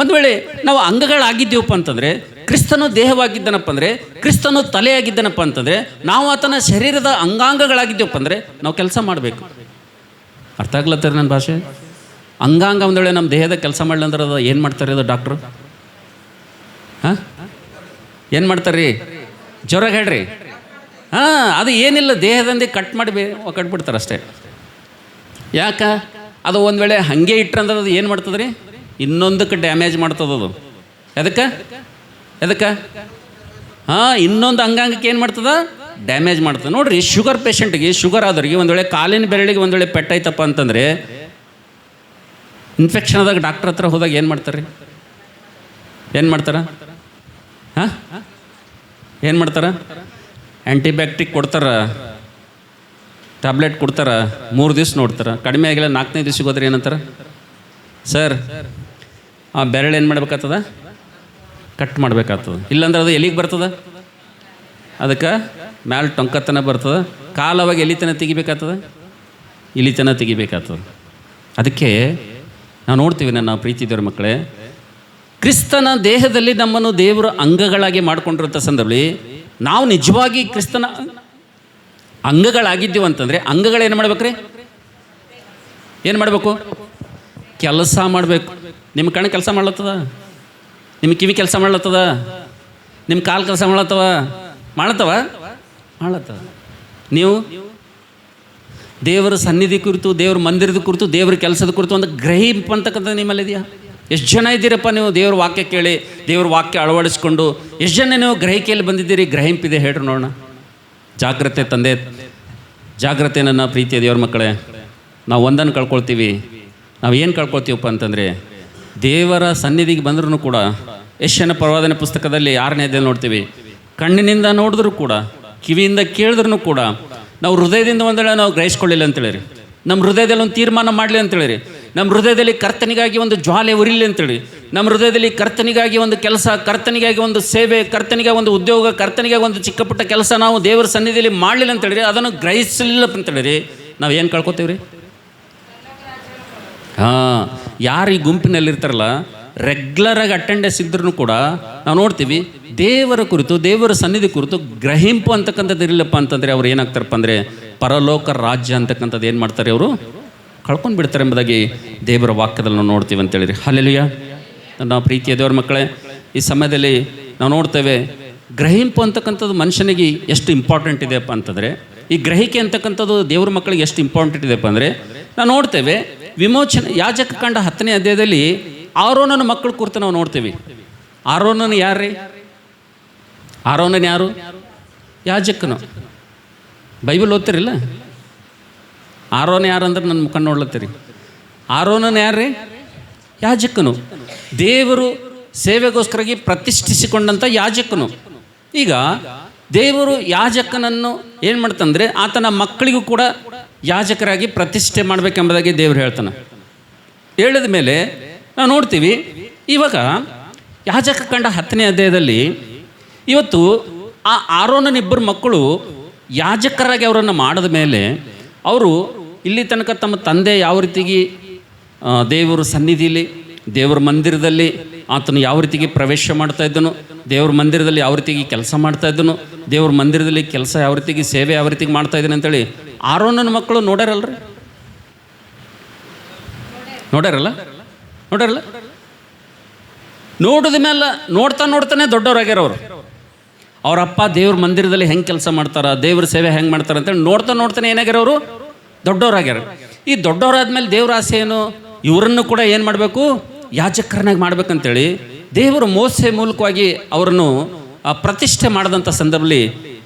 ಒಂದು ವೇಳೆ ನಾವು ಅಂಗಗಳಾಗಿದ್ದೀವಪ್ಪ ಅಂತಂದರೆ, ಕ್ರಿಸ್ತನು ದೇಹವಾಗಿದ್ದನಪ್ಪ ಅಂದರೆ, ಕ್ರಿಸ್ತನು ತಲೆಯಾಗಿದ್ದನಪ್ಪ ಅಂತಂದರೆ, ನಾವು ಆತನ ಶರೀರದ ಅಂಗಾಂಗಗಳಾಗಿದ್ದೀವಪ್ಪ ಅಂದರೆ ನಾವು ಕೆಲಸ ಮಾಡಬೇಕು. ಅರ್ಥ ಆಗ್ಲತ್ತಾರೆ ನನ್ನ ಭಾಷೆ? ಅಂಗಾಂಗ ಒಂದು ವೇಳೆ ನಮ್ಮ ದೇಹದ ಕೆಲಸ ಮಾಡಲಂದ್ರೆ ಅದು ಏನು ಮಾಡ್ತಾರೆ? ಅದು ಡಾಕ್ಟ್ರು ಏನು ಮಾಡ್ತಾರೆ ರೀ? ಜೋರಾಗಿ ಹೇಳ್ರಿ. ಅದು ಏನಿಲ್ಲ, ದೇಹದಂದೆ ಕಟ್ಬಿಡ್ತಾರೆ ಅಷ್ಟೇ. ಯಾಕೆ? ಅದು ಒಂದು ವೇಳೆ ಹಾಗೆ ಇಟ್ಟರಂದ್ರೆ ಅದು ಏನು ಮಾಡ್ತದೆ ರೀ? ಇನ್ನೊಂದಕ್ಕೆ ಡ್ಯಾಮೇಜ್ ಮಾಡ್ತದದು. ಎದಕ್ಕೆ? ಇನ್ನೊಂದು ಅಂಗಾಂಗಕ್ಕೆ ಏನು ಮಾಡ್ತದ? ಡ್ಯಾಮೇಜ್ ಮಾಡ್ತದೆ. ನೋಡಿರಿ, ಶುಗರ್ ಪೇಷಂಟ್ಗೆ, ಶುಗರ್ ಆದವ್ರಿಗೆ ಒಂದು ವೇಳೆ ಕಾಲಿನ ಬೆರಳಿಗೆ ಒಂದು ವೇಳೆ ಪೆಟ್ಟಾಯ್ತಪ್ಪ ಅಂತಂದರೆ, ಇನ್ಫೆಕ್ಷನ್ ಆದಾಗ ಡಾಕ್ಟ್ರ್ ಹತ್ರ ಹೋದಾಗ ಏನು ಮಾಡ್ತಾರೆ ರೀ? ಏನು ಮಾಡ್ತಾರ? ಏನು ಮಾಡ್ತಾರ? ಆ್ಯಂಟಿಬ್ಯಾಕ್ಟಿಕ್ ಕೊಡ್ತಾರ, ಟ್ಯಾಬ್ಲೆಟ್ ಕೊಡ್ತಾರ, 3 ದಿವ್ಸ ನೋಡ್ತಾರೆ, ಕಡಿಮೆ ಆಗಿಲ್ಲ 4ನೇ ದಿವ್ಸಕ್ಕೆ ಹೋದ್ರೆ ಏನಂತಾರೆ? ಸರ್, ಆ ಬೆರಳು ಏನು ಮಾಡ್ಬೇಕಾಗ್ತದ? ಕಟ್ ಮಾಡ್ಬೇಕಾಗ್ತದೆ. ಇಲ್ಲಾಂದ್ರೆ ಅದು ಎಲ್ಲಿಗೆ ಬರ್ತದೆ? ಅದಕ್ಕೆ ಮ್ಯಾಲೆ ಟೊಂಕತನ ಬರ್ತದೆ. ಕಾಲವಾಗಿ ಎಲಿತನ ತೆಗಿಬೇಕಾಗ್ತದೆ, ಇಲಿತನ ತೆಗಿಬೇಕಾಗ್ತದೆ. ಅದಕ್ಕೆ ನಾವು ನೋಡ್ತೀವಿ ನನ್ನ ಪ್ರೀತಿ ದೇವರ ಮಕ್ಕಳೇ, ಕ್ರಿಸ್ತನ ದೇಹದಲ್ಲಿ ನಮ್ಮನ್ನು ದೇವರ ಅಂಗಗಳಾಗಿ ಮಾಡಿಕೊಂಡಿರೋಂಥ ಸಂದರ್ಭದಲ್ಲಿ ನಾವು ನಿಜವಾಗಿ ಕ್ರಿಸ್ತನ ಅಂಗಗಳಾಗಿದ್ದೀವಿ ಅಂತಂದರೆ, ಅಂಗಗಳೇನು ಮಾಡ್ಬೇಕ್ರಿ? ಏನು ಮಾಡಬೇಕು? ಕೆಲಸ ಮಾಡಬೇಕು. ನಿಮ್ಮ ಕಣ್ಣು ಕೆಲಸ ಮಾಡ್ಲತ್ತದ, ನಿಮ್ಮ ಕಿವಿ ಕೆಲಸ ಮಾಡ್ಲತ್ತದ, ನಿಮ್ಮ ಕಾಲು ಕೆಲಸ ಮಾಡ್ಲತ್ತವ ಮಾಡ್ಲತ್ತವ. ನೀವು ದೇವರ ಸನ್ನಿಧಿ ಕುರಿತು, ದೇವ್ರ ಮಂದಿರದ ಕುರಿತು, ದೇವ್ರ ಕೆಲಸದ ಕುರಿತು ಒಂದು ಗ್ರಹಿಂಪು ಅಂತಕ್ಕಂಥದ್ದು ನಿಮ್ಮಲ್ಲಿದೆಯಾ? ಎಷ್ಟು ಜನ ಇದ್ದೀರಪ್ಪ ನೀವು ದೇವ್ರ ವಾಕ್ಯ ಕೇಳಿ, ದೇವ್ರ ವಾಕ್ಯ ಅಳವಡಿಸ್ಕೊಂಡು ಎಷ್ಟು ಜನ ನೀವು ಗ್ರಹಿಕೆಯಲ್ಲಿ ಬಂದಿದ್ದೀರಿ? ಗ್ರಹಿಂಪಿದೆ ಹೇಳ್ರಿ ನೋಡೋಣ. ಜಾಗ್ರತೆ ತಂದೆ, ಜಾಗ್ರತೆ ನನ್ನ ಪ್ರೀತಿಯ ದೇವ್ರ ಮಕ್ಕಳೇ. ನಾವು ಒಂದನ್ನು ಕಳ್ಕೊಳ್ತೀವಿ. ನಾವು ಏನು ಕಳ್ಕೊಳ್ತೀವಪ್ಪ ಅಂತಂದರೆ, ದೇವರ ಸನ್ನಿಧಿಗೆ ಬಂದ್ರೂ ಕೂಡ ಯೆಶಾಯನ ಪ್ರವಾದನೆ ಪುಸ್ತಕದಲ್ಲಿ 6ನೇ ಅಧ್ಯಾಯದಲ್ಲಿ ನೋಡ್ತೀವಿ, ಕಣ್ಣಿನಿಂದ ನೋಡಿದ್ರೂ ಕೂಡ, ಕಿವಿಯಿಂದ ಕೇಳಿದ್ರೂ ಕೂಡ ನಾವು ಹೃದಯದಿಂದ ಒಂದೇಳೆ ನಾವು ಗ್ರಹಿಸ್ಕೊಳ್ಳಿಲ್ಲ ಅಂತೇಳಿರಿ. ನಮ್ಮ ಹೃದಯದಲ್ಲಿ ಒಂದು ತೀರ್ಮಾನ ಮಾಡಲಿ ಅಂತೇಳಿರಿ. ನಮ್ಮ ಹೃದಯದಲ್ಲಿ ಕರ್ತನಿಗಾಗಿ ಒಂದು ಜ್ವಾಲೆ ಉರಿಲಿ ಅಂತೇಳಿ, ನಮ್ಮ ಹೃದಯದಲ್ಲಿ ಕರ್ತನಿಗಾಗಿ ಒಂದು ಕೆಲಸ, ಕರ್ತನಿಗಾಗಿ ಒಂದು ಸೇವೆ, ಕರ್ತನಿಗಾಗಿ ಒಂದು ಉದ್ಯೋಗ, ಕರ್ತನಿಗಾಗಿ ಒಂದು ಚಿಕ್ಕ ಪುಟ್ಟ ಕೆಲಸ ನಾವು ದೇವರ ಸನ್ನಿಧಿಯಲ್ಲಿ ಮಾಡಲಿಲ್ಲ ಅಂತೇಳಿರಿ, ಅದನ್ನು ಗ್ರಹಿಸಲಿಲ್ಲ ಅಂತೇಳಿರಿ, ನಾವು ಏನು ಕಳ್ಕೊತೀವಿ ರೀ? ಯಾರು ಈ ಗುಂಪಿನಲ್ಲಿರ್ತಾರಲ್ಲ, ರೆಗ್ಯುಲರಾಗಿ ಅಟೆಂಡೆನ್ಸ್ ಇದ್ರೂ ಕೂಡ ನಾವು ನೋಡ್ತೀವಿ, ದೇವರ ಕುರಿತು, ದೇವರ ಸನ್ನಿಧಿ ಕುರಿತು ಗ್ರಹಿಂಪು ಅಂತಕ್ಕಂಥದ್ದು ಇರಲಿಲ್ಲಪ್ಪ ಅಂತಂದರೆ ಅವ್ರು ಏನಾಗ್ತಾರಪ್ಪ ಅಂದರೆ ಪರಲೋಕ ರಾಜ್ಯ ಅಂತಕ್ಕಂಥದ್ದು ಏನು ಮಾಡ್ತಾರೆ, ಅವರು ಕಳ್ಕೊಂಡು ಬಿಡ್ತಾರೆ ಎಂಬುದಾಗಿ ದೇವರ ವಾಕ್ಯದಲ್ಲಿ ನಾವು ನೋಡ್ತೀವಿ ಅಂತೇಳಿರಿ. ಹಲ್ಲೆಲೂಯಾ. ನನ್ನ ಪ್ರೀತಿಯ ದೇವರ ಮಕ್ಕಳೇ, ಈ ಸಮಯದಲ್ಲಿ ನಾವು ನೋಡ್ತೇವೆ ಗ್ರಹಿಂಪು ಅಂತಕ್ಕಂಥದ್ದು ಮನುಷ್ಯನಿಗೆ ಎಷ್ಟು ಇಂಪಾರ್ಟೆಂಟ್ ಇದೆಯಪ್ಪ ಅಂತಂದರೆ, ಈ ಗ್ರಹಿಕೆ ಅಂತಕ್ಕಂಥದ್ದು ದೇವ್ರ ಮಕ್ಕಳಿಗೆ ಎಷ್ಟು ಇಂಪಾರ್ಟೆಂಟ್ ಇದೆಯಪ್ಪ ಅಂದರೆ, ನಾವು ನೋಡ್ತೇವೆ ವಿಮೋಚನೆ ಯಾಜಕ ಕಂಡ 10ನೇ ಅಧ್ಯಾಯದಲ್ಲಿ ಆರೋನನ ಮಕ್ಕಳ ಕುರಿತು ನಾವು ನೋಡ್ತೀವಿ. ಆರೋನನ ಯಾರ್ರೀ? ಆರೋನನ್ ಯಾರು? ಯಾಜಕನು. ಬೈಬಲ್ ಓದ್ತಿರಿಲ್ಲ? ಆರೋನ ಯಾರು ಅಂದ್ರೆ ನನ್ನ ಮುಖ ನೋಡ್ಲತ್ತೀರಿ. ಆರೋನನ್ ಯಾರ್ರೀ? ಯಾಜಕನು. ದೇವರು ಸೇವೆಗೋಸ್ಕರಾಗಿ ಪ್ರತಿಷ್ಠಿಸಿಕೊಂಡಂಥ ಯಾಜಕನು. ಈಗ ದೇವರು ಯಾಜಕನನ್ನು ಏನು ಮಾಡ್ತಂದರೆ ಆತನ ಮಕ್ಕಳಿಗೂ ಕೂಡ ಯಾಜಕರಾಗಿ ಪ್ರತಿಷ್ಠೆ ಮಾಡಬೇಕೆಂಬುದಾಗಿ ದೇವರು ಹೇಳ್ತಾನೆ. ಹೇಳಿದ ಮೇಲೆ ನಾವು ನೋಡ್ತೀವಿ, ಇವಾಗ ಯಾಜಕ ಕಂಡ 10ನೇ ಅಧ್ಯಾಯದಲ್ಲಿ ಇವತ್ತು ಆ ಆರೋನನ ಇಬ್ಬರು ಮಕ್ಕಳು ಯಾಜಕರಾಗಿ ಅವರನ್ನು ಮಾಡಿದ ಮೇಲೆ ಅವರು ಇಲ್ಲಿ ತನಕ ತಮ್ಮ ತಂದೆ ಯಾವ ರೀತಿಗೆ ದೇವರ ಸನ್ನಿಧಿಲಿ, ದೇವರ ಮಂದಿರದಲ್ಲಿ ಆತನು ಯಾವ ರೀತಿಗೆ ಪ್ರವೇಶ ಮಾಡ್ತಾ ಇದ್ದನು, ದೇವ್ರ ಮಂದಿರದಲ್ಲಿ ಯಾವ ರೀತಿಗೆ ಕೆಲಸ ಮಾಡ್ತಾ ಇದ್ದನು, ದೇವ್ರ ಮಂದಿರದಲ್ಲಿ ಕೆಲಸ ಯಾವ ರೀತಿಗೆ, ಸೇವೆ ಯಾವ ರೀತಿಗೆ ಮಾಡ್ತಾ ಇದ್ದಾನೆ ಅಂತೇಳಿ ಆರೋನನ ಮಕ್ಕಳು ನೋಡ್ಯಾರಲ್ರಿ? ನೋಡ್ಯಾರಲ್ಲ? ನೋಡಿದ ಮೇಲೆ ನೋಡ್ತಾನೆ ದೊಡ್ಡವರಾಗ್ಯಾರ ಅವರು. ಅವರಪ್ಪ ದೇವ್ರ ಮಂದಿರದಲ್ಲಿ ಹೆಂಗೆ ಕೆಲಸ ಮಾಡ್ತಾರ, ದೇವ್ರ ಸೇವೆ ಹೆಂಗೆ ಮಾಡ್ತಾರೆ ಅಂತೇಳಿ ನೋಡ್ತಾನೆ ಏನಾಗ್ಯಾರ ಅವರು? ದೊಡ್ಡವರಾಗ್ಯಾರ. ಈ ದೊಡ್ಡವರಾದ್ಮೇಲೆ ದೇವ್ರ ಆಸೆ ಏನು? ಇವರನ್ನು ಕೂಡ ಏನು ಮಾಡಬೇಕು? ಯಾಜಕರನ್ನಾಗಿ ಮಾಡ್ಬೇಕಂತೇಳಿ ದೇವರು ಮೋಸೆ ಮೂಲಕವಾಗಿ ಅವರನ್ನು ಪ್ರತಿಷ್ಠೆ ಮಾಡಿದಂಥ ಸಂದರ್ಭದಲ್ಲಿ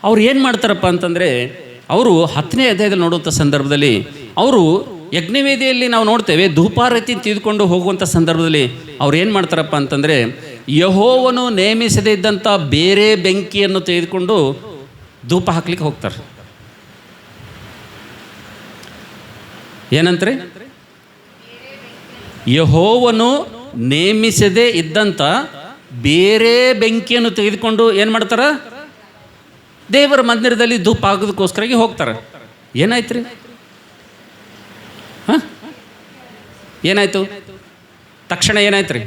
ಅವ್ರು ಏನು ಮಾಡ್ತಾರಪ್ಪ ಅಂತಂದರೆ, ಅವರು 10ನೇ ಅಧ್ಯಾಯದಲ್ಲಿ ನೋಡುವಂಥ ಸಂದರ್ಭದಲ್ಲಿ ಅವರು ಯಜ್ಞವೇದಿಯಲ್ಲಿ ನಾವು ನೋಡ್ತೇವೆ ಧೂಪಾರತಿ ತೆಗೆದುಕೊಂಡು ಹೋಗುವಂಥ ಸಂದರ್ಭದಲ್ಲಿ ಅವ್ರು ಏನು ಮಾಡ್ತಾರಪ್ಪ ಅಂತಂದರೆ, ಯೆಹೋವನು ನೇಮಿಸದೇ ಇದ್ದಂಥ ಬೇರೆ ಬೆಂಕಿಯನ್ನು ತೆಗೆದುಕೊಂಡು ಧೂಪ ಹಾಕ್ಲಿಕ್ಕೆ ಹೋಗ್ತಾರೆ. ಏನಂತ್ರಿ? ಯೆಹೋವನು ನೇಮಿಸದೇ ಇದ್ದಂಥ ಬೇರೆ ಬೆಂಕಿಯನ್ನು ತೆಗೆದುಕೊಂಡು ಏನು ಮಾಡ್ತಾರ? ದೇವರ ಮಂದಿರದಲ್ಲಿ ಧೂಪ ಹಾಕೋದಕ್ಕೋಸ್ಕರಾಗಿ ಹೋಗ್ತಾರೆ. ಏನಾಯ್ತು ರೀ? ಏನಾಯ್ತು? ತಕ್ಷಣ ಏನಾಯ್ತು ರೀ?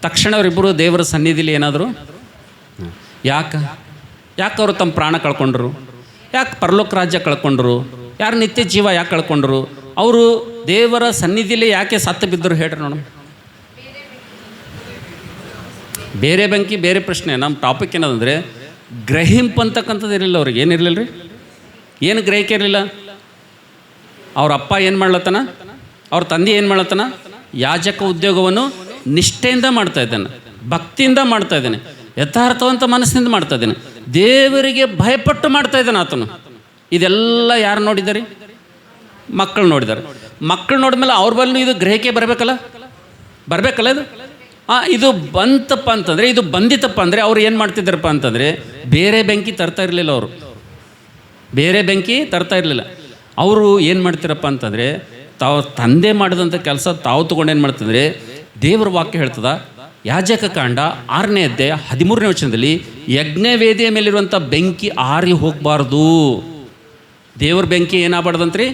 ತಕ್ಷಣ ಅವರಿಬ್ಬರು ದೇವರ ಸನ್ನಿಧಿಲಿ ಏನಾದರು? ಯಾಕೆ ಅವರು ತಮ್ಮ ಪ್ರಾಣ ಕಳ್ಕೊಂಡ್ರು? ಯಾಕೆ ಪರಲೋಕ ರಾಜ್ಯ ಕಳ್ಕೊಂಡ್ರು? ಯಾರು ನಿತ್ಯ ಜೀವ ಯಾಕೆ ಕಳ್ಕೊಂಡ್ರು? ಅವರು ದೇವರ ಸನ್ನಿಧಿಲಿ ಯಾಕೆ ಸತ್ತು ಬಿದ್ದರು ಹೇಳ್ರಿ ನೋಡೋಣ. ಬೇರೆ ಬೆಂಕಿ ಬೇರೆ ಪ್ರಶ್ನೆ. ನಮ್ಮ ಟಾಪಿಕ್ ಏನದಂದರೆ ಗ್ರಹಿಂಪು ಅಂತಕ್ಕಂಥದ್ದು ಇರಲಿಲ್ಲ ಅವ್ರಿಗೆ. ಏನಿರಲಿಲ್ಲ ರೀ? ಏನು ಗ್ರಹಿಕೆ ಇರಲಿಲ್ಲ? ಅವ್ರ ಅಪ್ಪ ಏನು ಮಾಡ್ಲತ್ತಾನ, ಅವ್ರ ತಂದೆ ಏನು ಮಾಡ್ಲತ್ತಾನ? ಯಾಜಕ ಉದ್ಯೋಗವನ್ನು ನಿಷ್ಠೆಯಿಂದ ಮಾಡ್ತಾ ಇದ್ದಾನೆ, ಭಕ್ತಿಯಿಂದ ಮಾಡ್ತಾ ಇದ್ದಾನೆ, ಯಥಾರ್ಥವಂತ ಮನಸ್ಸಿನಿಂದ ಮಾಡ್ತಾ ಇದ್ದಾನೆ, ದೇವರಿಗೆ ಭಯಪಟ್ಟು ಮಾಡ್ತಾ ಇದ್ದಾನೆ ಆತನು. ಇದೆಲ್ಲ ಯಾರು ನೋಡಿದ್ದಾರೆ? ಮಕ್ಕಳು ನೋಡಿದ್ದಾರೆ. ಮಕ್ಕಳು ನೋಡಿದ್ಮೇಲೆ ಅವ್ರ ಬಲ್ಲೂ ಇದು ಗ್ರಹಿಕೆ ಬರಬೇಕಲ್ಲ ಇದು. ಇದು ಬಂತಪ್ಪ ಅಂತಂದರೆ, ಇದು ಬಂದಿತ್ತಪ್ಪ ಅಂದರೆ ಅವ್ರು ಏನು ಮಾಡ್ತಿದ್ದಾರಪ್ಪ ಅಂತಂದರೆ ಬೇರೆ ಬೆಂಕಿ ತರ್ತಾ ಇರಲಿಲ್ಲ. ಅವರು ಬೇರೆ ಬೆಂಕಿ ತರ್ತಾ ಇರಲಿಲ್ಲ. ಅವರು ಏನು ಮಾಡ್ತಿರಪ್ಪ ಅಂತಂದರೆ ತಾವು ತಂದೆ ಮಾಡಿದಂಥ ಕೆಲಸ ತಾವು ತೊಗೊಂಡು ಏನು ಮಾಡ್ತಂದರೆ, ದೇವರ ವಾಕ್ಯ ಹೇಳ್ತದ ಯಾಜಕ ಕಾಂಡ 6ನೇ ಅಧ್ಯಾಯ 13ನೇ ವಚನದಲ್ಲಿ ಯಜ್ಞವೇದಿಯ ಮೇಲಿರುವಂಥ ಬೆಂಕಿ ಆರಿ ಹೋಗಬಾರ್ದು. ದೇವ್ರ ಬೆಂಕಿ ಏನಾಗಬಾರ್ದಂತ್ರಿ?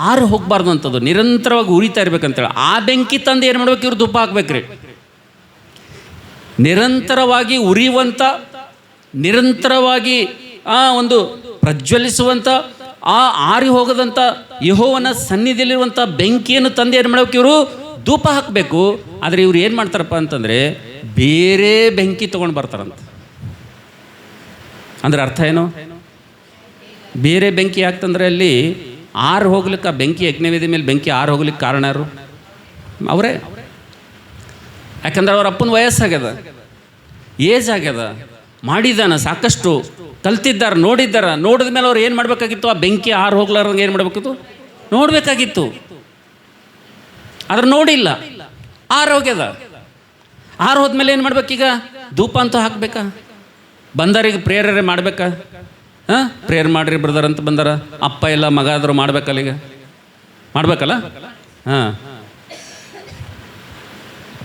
ಆರಿ ಹೋಗಬಾರ್ದು ಅಂತದ್ದು, ನಿರಂತರವಾಗಿ ಉರಿತಾ ಇರ್ಬೇಕಂತೇಳಿ ಆ ಬೆಂಕಿ ತಂದು ಏನು ಮಾಡ್ಬೇಕು? ಇವ್ರು ಧೂಪ ಹಾಕ್ಬೇಕ್ರಿ. ನಿರಂತರವಾಗಿ ಉರಿಯುವಂಥ, ನಿರಂತರವಾಗಿ ಒಂದು ಪ್ರಜ್ವಲಿಸುವಂಥ ಆ ಆರಿ ಹೋಗದಂಥ ಯೆಹೋವನ ಸನ್ನಿಧಿಯಲ್ಲಿರುವಂಥ ಬೆಂಕಿಯನ್ನು ತಂದು ಏನು ಮಾಡಬೇಕು, ಇವರು ಧೂಪ ಹಾಕಬೇಕು. ಆದರೆ ಇವ್ರು ಏನು ಮಾಡ್ತಾರಪ್ಪ ಅಂತಂದರೆ ಬೇರೆ ಬೆಂಕಿ ತೊಗೊಂಡು ಬರ್ತಾರಂತ. ಅಂದ್ರೆ ಅರ್ಥ ಏನು? ಬೇರೆ ಬೆಂಕಿ ಯಾಕಂದರೆ ಅಲ್ಲಿ ಆರು ಹೋಗ್ಲಿಕ್ಕೆ, ಆ ಬೆಂಕಿ ಯಜ್ಞವೇದಿ ಮೇಲೆ ಬೆಂಕಿ ಆರು ಹೋಗ್ಲಿಕ್ಕೆ ಕಾರಣ ಯಾರು? ಅವರೇ. ಯಾಕಂದ್ರೆ ಅವ್ರ ಅಪ್ಪನ ವಯಸ್ಸಾಗ್ಯದ, ಏಜ್ ಆಗ್ಯದ, ಮಾಡಿದ್ದಾನ, ಸಾಕಷ್ಟು ಕಲ್ತಿದ್ದಾರೆ, ನೋಡಿದ ಮೇಲೆ ಅವ್ರು ಏನು ಮಾಡಬೇಕಾಗಿತ್ತು? ಆ ಬೆಂಕಿ ಆರು ಹೋಗ್ಲಾರ್ದಂಗೆ ಏನು ಮಾಡಬೇಕಿತ್ತು? ನೋಡಬೇಕಾಗಿತ್ತು. ಆದ್ರೆ ನೋಡಿಲ್ಲ, ಆರು ಹೋಗ್ಯದ. ಆರು ಹೋದ್ಮೇಲೆ ಏನು ಮಾಡ್ಬೇಕೀಗ? ಧೂಪ ಅಂತೂ ಹಾಕ್ಬೇಕಾ? ಬಂದರಿಗೆ ಪ್ರೇಯರೇ ಮಾಡ್ಬೇಕಾ? ಹಾಂ, ಪ್ರೇಯರ್ ಮಾಡಿರಿ ಬ್ರದರ್ ಅಂತ ಬಂದಾರ, ಅಪ್ಪ ಎಲ್ಲ ಮಗ ಆದರೂ ಮಾಡ್ಬೇಕಲ್ಲ, ಈಗ ಮಾಡ್ಬೇಕಲ್ಲ. ಹಾಂ,